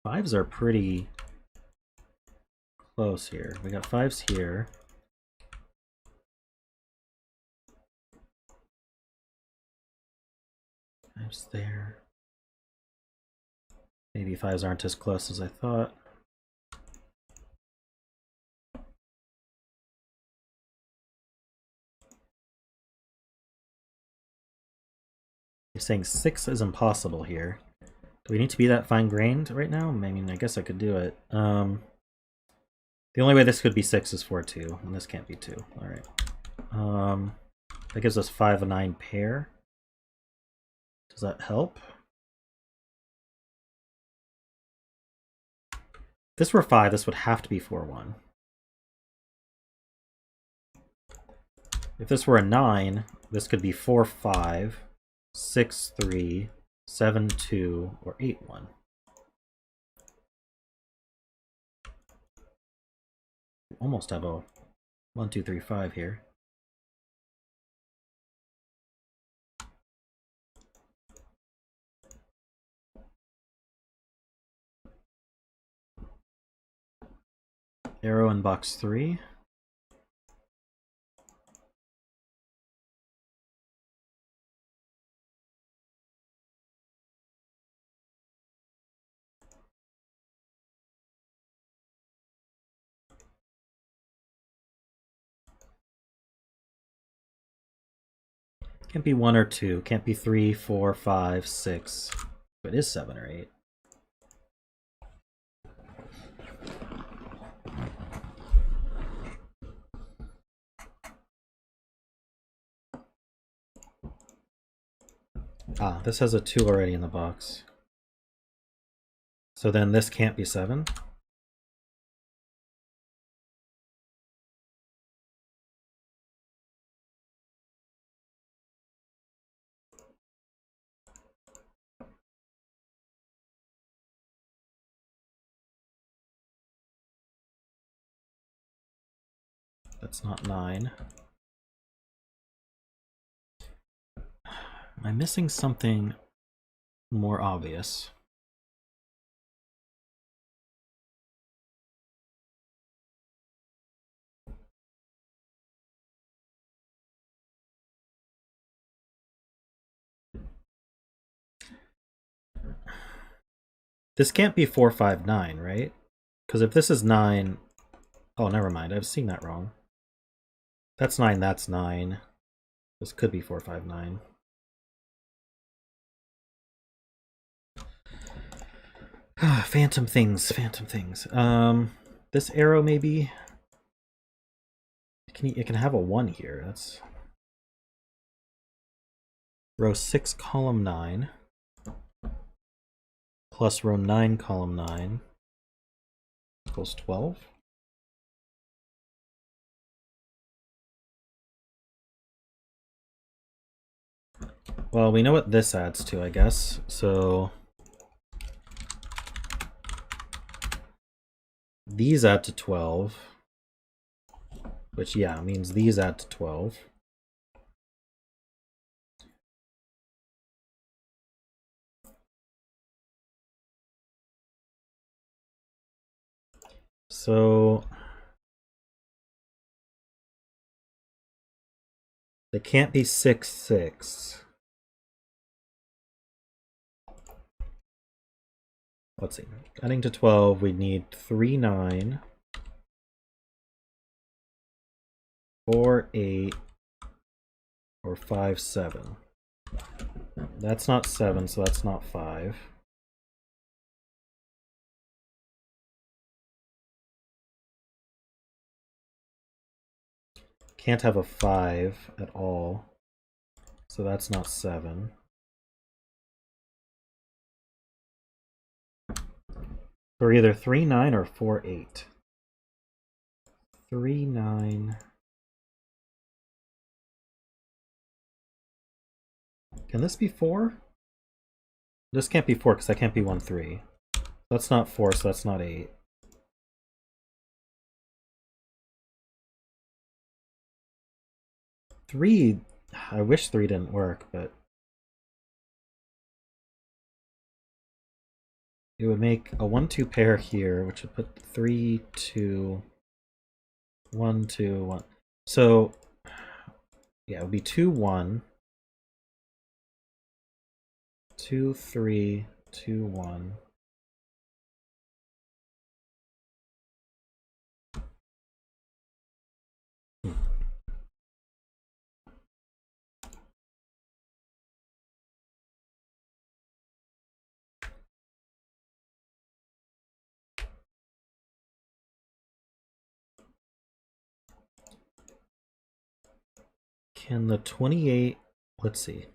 Fives are pretty close here. We got fives here. Fives there. Maybe fives aren't as close as I thought. You're saying 6 is impossible here. Do we need to be that fine-grained right now? I mean, I guess I could do it. The only way this could be 6 is 4-2, and this can't be 2. Alright. That gives us 5-9 pair. Does that help? If this were 5, this would have to be 4-1. If this were a 9, this could be 4-5, 6-3, 7-2, or 8-1. Almost have a 1, 2, 3, 5 here. Arrow in box 3. Can't be 1 or 2. Can't be 3, 4, 5, 6. It is 7 or 8. Ah, this has a 2 already in the box. So then this can't be 7. That's not 9. Am I missing something more obvious? This can't be 4, 5, 9, right? Because if this is 9... Oh, never mind. I've seen that wrong. That's 9, that's 9. This could be 4, 5, 9. Phantom things, phantom things. This arrow maybe... It can have a 1 here. That's... Row 6, column 9. Plus row 9, column 9. Equals 12. Well, we know what this adds to, I guess. So... These add to 12. Which, yeah, means these add to 12. So... They can't be 6, 6. Let's see. Adding to 12, we need 3, 9, 4, 8, or 5, 7. That's not 7, so that's not 5. Can't have a 5 at all, so that's not 7. We're either 3, 9 or 4, 8. 3, 9. Can this be 4? This can't be 4 because that can't be 1, 3. That's not 4, so that's not 8. 3, I wish 3 didn't work, but it would make a 1-2 pair here, which would put 3, 2, 1, 2, 1. So yeah, it would be 2, 1, 2, 3, 2, 1. Can the 28, let's see.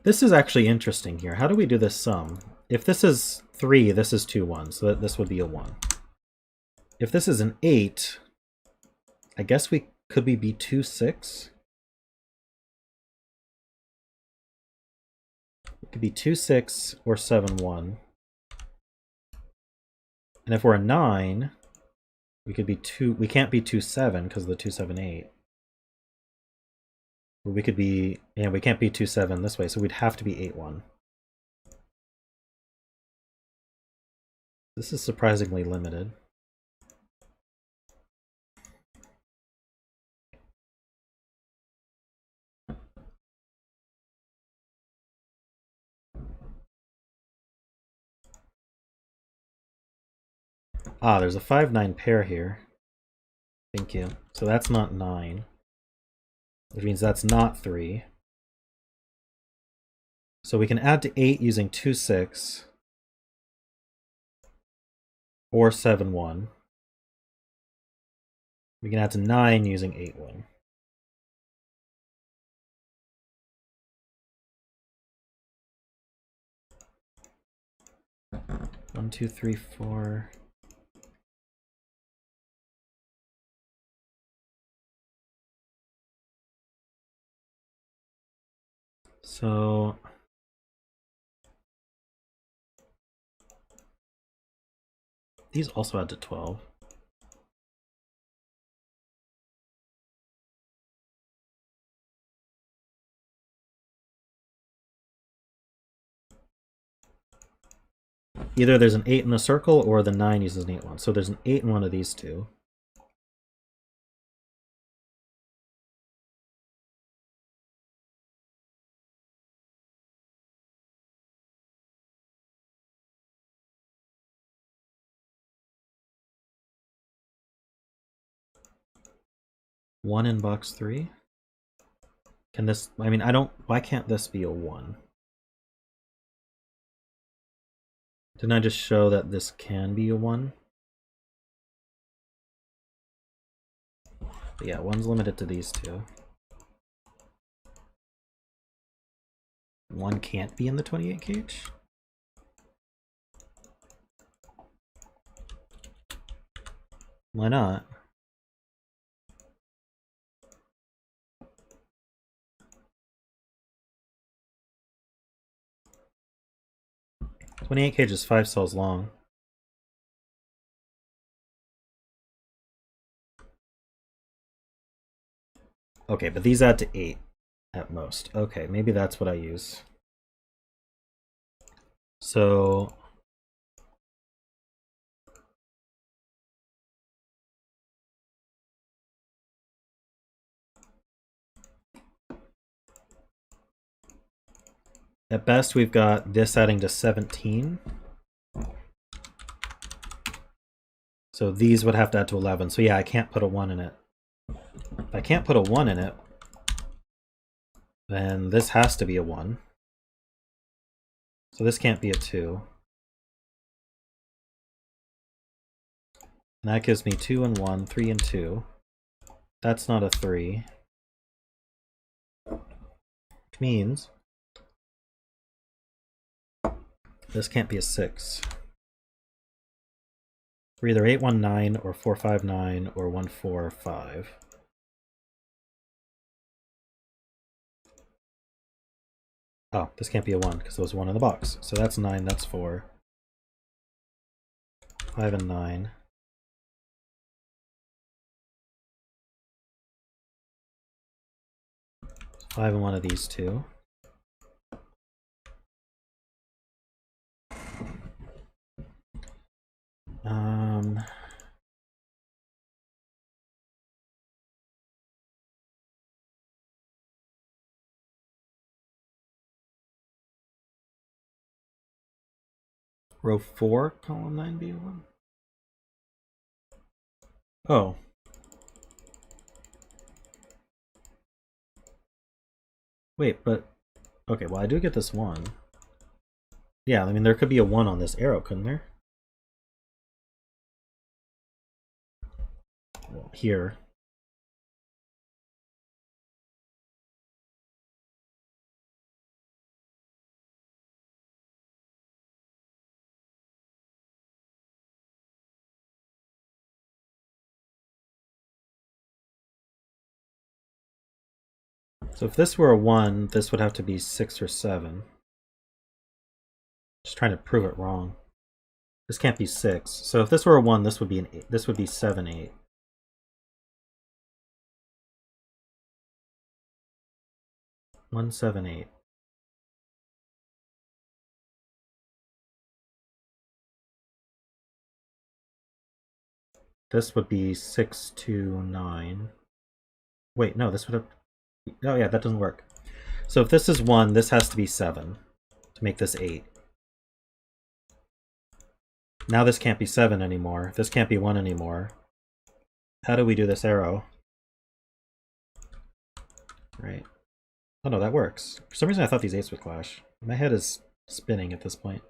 This is actually interesting here. How do we do this sum? If this is 3, this is 2, 1, so this would be a 1. If this is an 8, I guess could we be 2, 6? It could be 2, 6 or 7, 1. And if we're a 9, we could be 2, we can't be 2, 7 because of the 2, 7, 8. Or we could be, yeah, we can't be 2, 7 this way, so we'd have to be 8, 1. This is surprisingly limited. Ah, there's a 5, 9 pair here. Thank you. So that's not 9. Which means that's not 3. So we can add to 8 using 2, 6. Or 7, 1. We can add to 9 using 8, 1. One, two, three, four. So these also add to 12. Either there's an 8 in a circle or the 9 uses an 8, 1. So there's an 8 in one of these two. One in box 3. Can this, I mean, why can't this be a 1? Didn't I just show that this can be a 1? But yeah, 1's limited to these two. 1 can't be in the 28 cage? Why not? The 28 cage is 5 cells long. Okay, but these add to 8 at most. Okay, maybe that's what I use. So at best we've got this adding to 17. So these would have to add to 11. So yeah, I can't put a 1 in it. If I can't put a 1 in it, then this has to be a 1. So this can't be a 2. And that gives me 2 and 1, 3 and 2. That's not a 3. Which means this can't be a 6. We're either 8, 1, 9 or 4, 5, 9 or 1, 4, 5. Oh, this can't be a 1 because there was 1 in the box. So that's 9, that's 4. 5 and 9. 5 in one of these two. Row 4, column 9B1. Oh. Wait, but... Okay, well I do get this 1. Yeah, I mean there could be a 1 on this arrow, couldn't there? Well, here. So if this were a 1, this would have to be 6 or 7. Just trying to prove it wrong. This can't be 6. So if this were a 1, this would be an 8. This would be 7, 8. One, 7, 8. This would be 6, 2, 9. Wait, no, this would have... Oh yeah, that doesn't work. So if this is 1, this has to be 7 to make this 8. Now this can't be 7 anymore. This can't be 1 anymore. How do we do this arrow? Right. Oh no, that works. For some reason I thought these 8s would clash. My head is spinning at this point.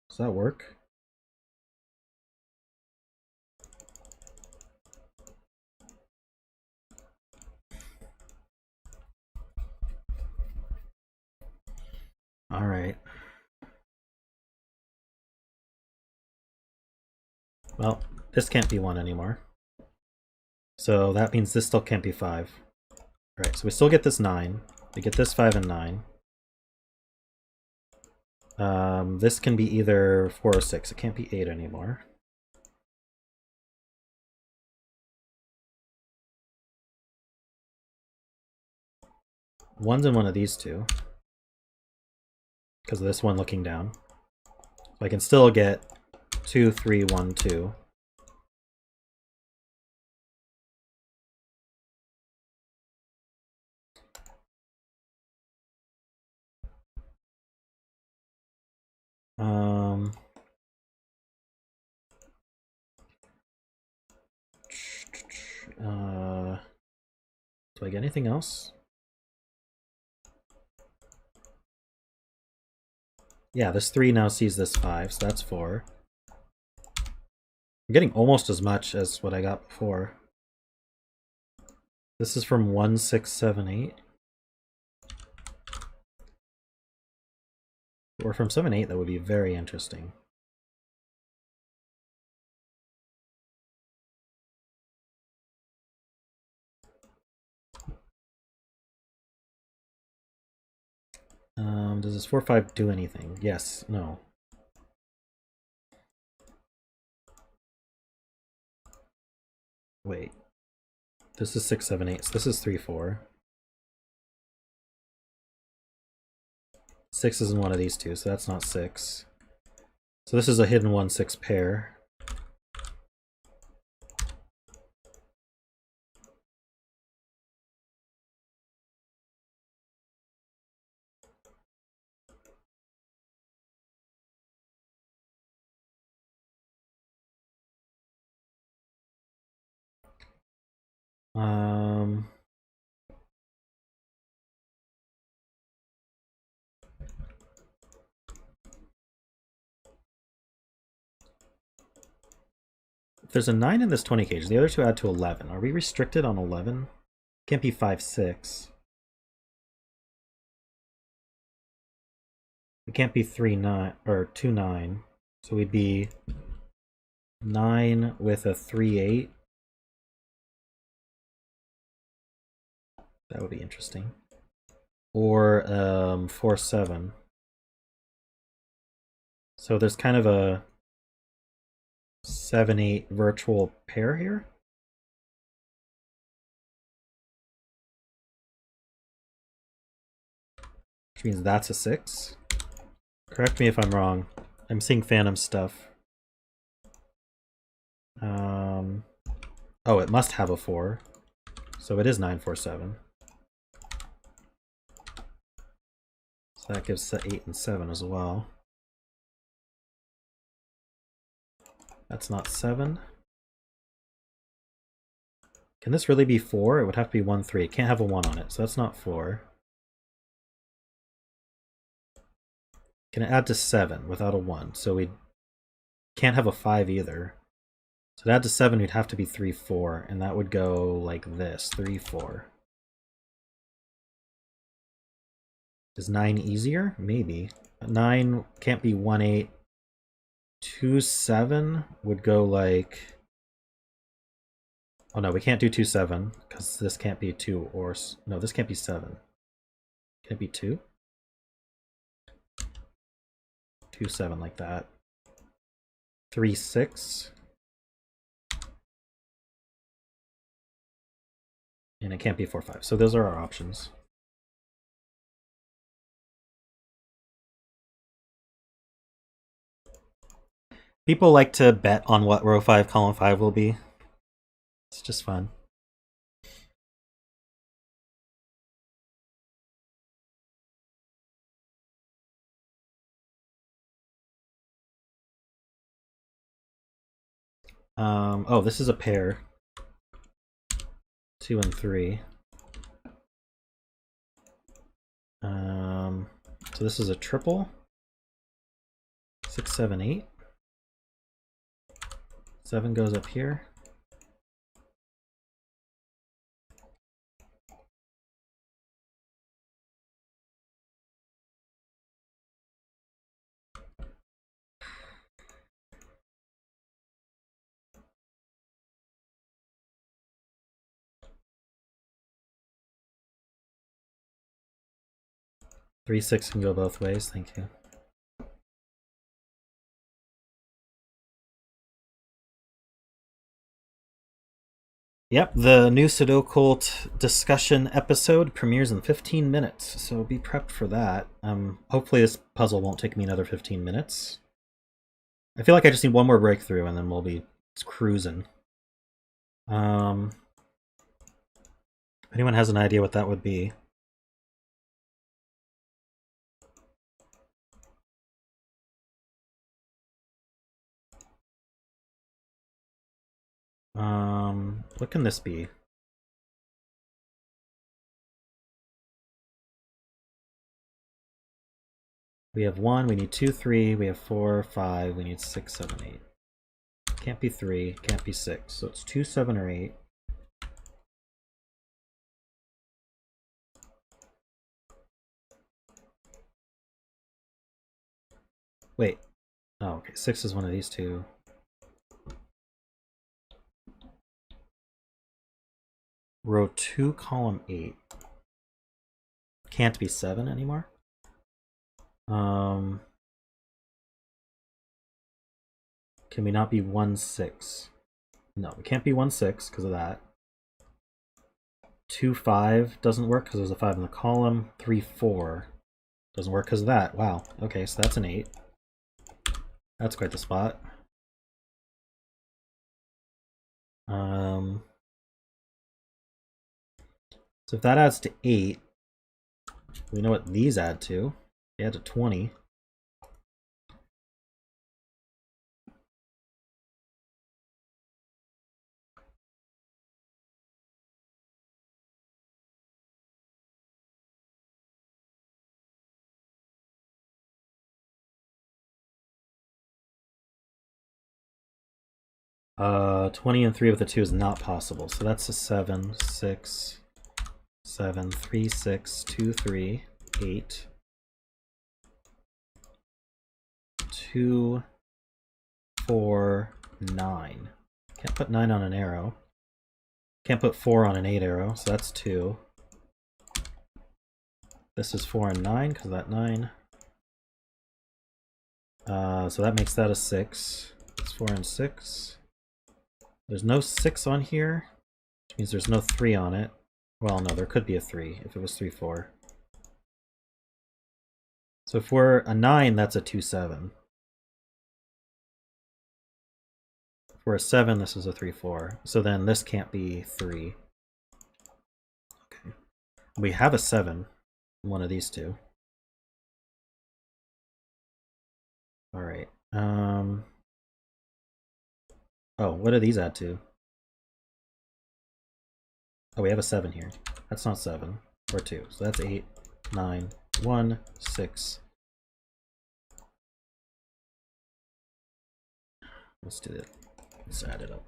Does that work? All right. Well, this can't be 1 anymore. So that means this still can't be 5. All right, so we still get this 9. We get this 5 and 9. This can be either 4 or 6. It can't be 8 anymore. One's in one of these two. Because of this one looking down. So I can still get 2, 3, 1, 2. Do I get anything else? Yeah, this 3 now sees this 5, so that's 4. I'm getting almost as much as what I got before. This is from 1, 6, 7, 8. Or from 7, 8, that would be very interesting. Does this 4, 5 do anything? Yes, no. Wait. This is 6, 7, 8, so this is 3, 4. 6 is in one of these two, so that's not 6. So this is a hidden 1, 6 pair. If there's a 9 in this 20 cage, the other two add to 11. Are we restricted on 11? Can't be 5, 6. It can't be 3, 9, or 2, 9. So we'd be 9 with a 3, 8. That would be interesting. Or 4, 7. So there's kind of a 7, 8 virtual pair here. which means that's a 6. Correct me if I'm wrong. I'm seeing phantom stuff. Oh, it must have a 4. So it is 947. So that gives 8 and 7 as well. That's not 7. Can this really be 4? It would have to be 1, 3. It can't have a 1 on it, so that's not 4. Can it add to 7 without a 1? So we can't have a 5 either. So to add to 7, we'd have to be 3, 4, and that would go like this, 3, 4. Is 9 easier? Maybe. 9 can't be 1, 8. 2, 7 would go like... Oh no, we can't do 2, 7, because this can't be 2 or... No, this can't be 7. Can it be 2? 2, 7 like that. 3, 6. And it can't be 4, 5. So those are our options. People like to bet on what row 5, column 5 will be. It's just fun. Oh, this is a pair. 2 and 3. So this is a triple. 6, 7, 8. 7 goes up here. Three, 6 can go both ways, thank you. Yep, the new Sudoku discussion episode premieres in 15 minutes, so be prepped for that. Hopefully this puzzle won't take me another 15 minutes. I feel like I just need one more breakthrough and then we'll be cruising. If anyone has an idea what that would be. What can this be? We have 1, we need 2, 3, we have 4, 5, we need 6, 7, 8. Can't be 3, can't be 6, so it's 2, 7, or 8. Wait. Oh, okay, 6 is one of these two. Row 2, column 8. Can't be 7 anymore. Can we not be 1, 6? No, we can't be 1, 6 because of that. 2, 5 doesn't work because there's a 5 in the column. 3, 4 doesn't work because of that. Wow. Okay, so that's an 8. That's quite the spot. So if that adds to 8, we know what these add to. They add to 20. Uh, 20 and 3 with a 2 is not possible. So that's a 7, 6, 7, 3, 6, 2, 3, 8. 2, 4, 9. Can't put 9 on an arrow. Can't put 4 on an 8 arrow, so that's 2. This is 4 and 9, because of that 9. So that makes that a 6. It's 4 and 6. There's no 6 on here, which means there's no 3 on it. Well, no, there could be a 3 if it was 3, 4. So if we're a 9, that's a 2-7. If we're a 7, this is a 3-4. So then this can't be 3. Okay. We have a 7. One of these two. All right. Oh, what do these add to? Oh, we have a 7 here. That's not 7. Or 2. So that's 8, 9, 1, 6. Let's do it. Let's add it up.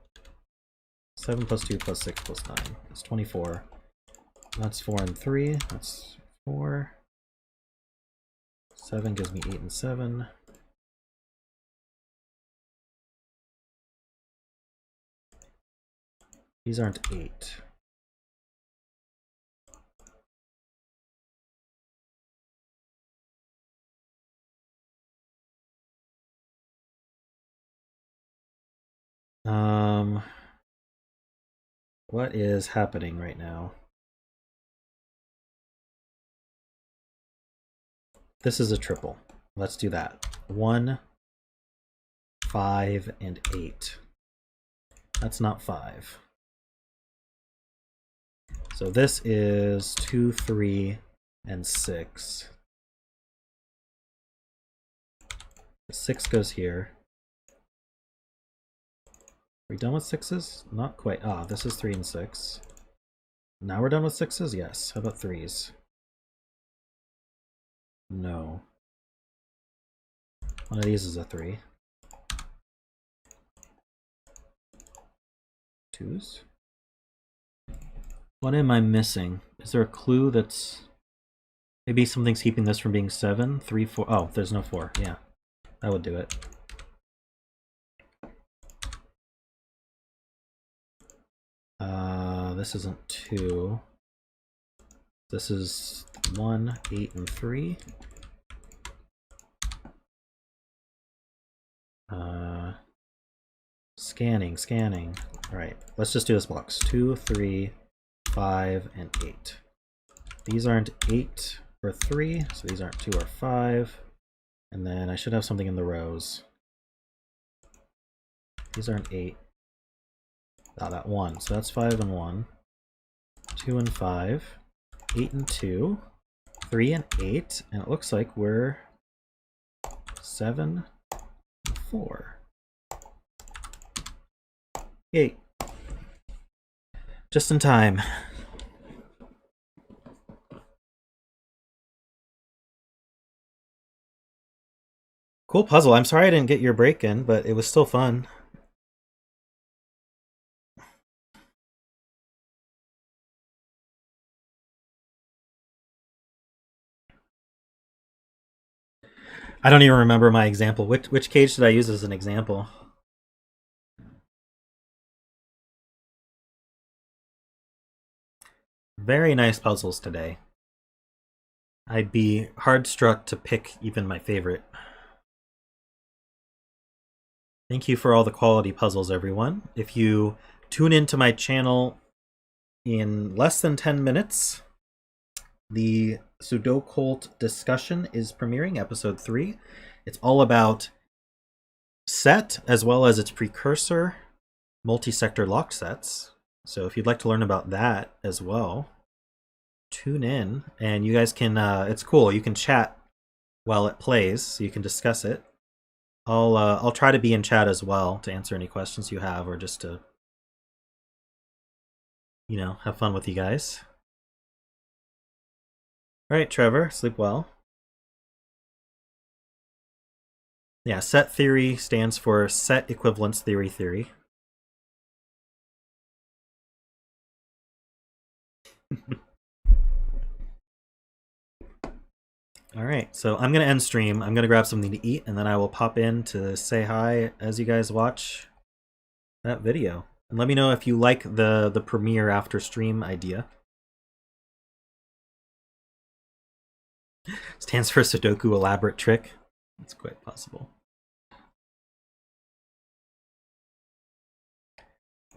7 plus 2 plus 6 plus 9. That's 24. That's 4 and 3. That's 4. 7 gives me 8 and 7. These aren't 8. What is happening right now? This is a triple. Let's do that. 1, 5, and 8. That's not 5. So this is 2, 3, and 6. 6 goes here. Are we done with 6s? Not quite. Ah, this is 3 and 6. Now we're done with 6s? Yes. How about 3s? No. One of these is a 3. 2s? What am I missing? Is there a clue that's... Maybe something's keeping this from being 7? 3, 4... Oh, there's no 4. Yeah. That would do it. This isn't 2. This is 1, 8, and 3. Scanning. All right, let's just do this blocks. 2, 3, 5, and 8. These aren't 8 or 3, so these aren't 2 or 5. And then I should have something in the rows. These aren't 8. Oh, that 1. So that's 5 and 1. 2 and 5. 8 and 2. 3 and 8. And it looks like we're 7 and 4. 8. Just in time. Cool puzzle. I'm sorry I didn't get your break in, but it was still fun. I don't even remember my example. Which cage did I use as an example? Very nice puzzles today. I'd be hard struck to pick even my favorite. Thank you for all the quality puzzles, everyone. If you tune into my channel in less than 10 minutes, the Sudoku discussion is premiering, episode 3. It's all about set as well as its precursor, multi-sector locked sets. So if you'd like to learn about that as well, tune in, and you guys can, it's cool, you can chat while it plays, so you can discuss it. I'll try to be in chat as well to answer any questions you have, or just to, you know, have fun with you guys. All right, Trevor, sleep well. Yeah, set theory stands for set equivalence theory. All right, so I'm going to end stream. I'm going to grab something to eat, and then I will pop in to say hi as you guys watch that video. And let me know if you like the premiere after stream idea. Stands for Sudoku elaborate trick. It's quite possible.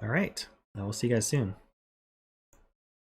All right, I will see you guys soon.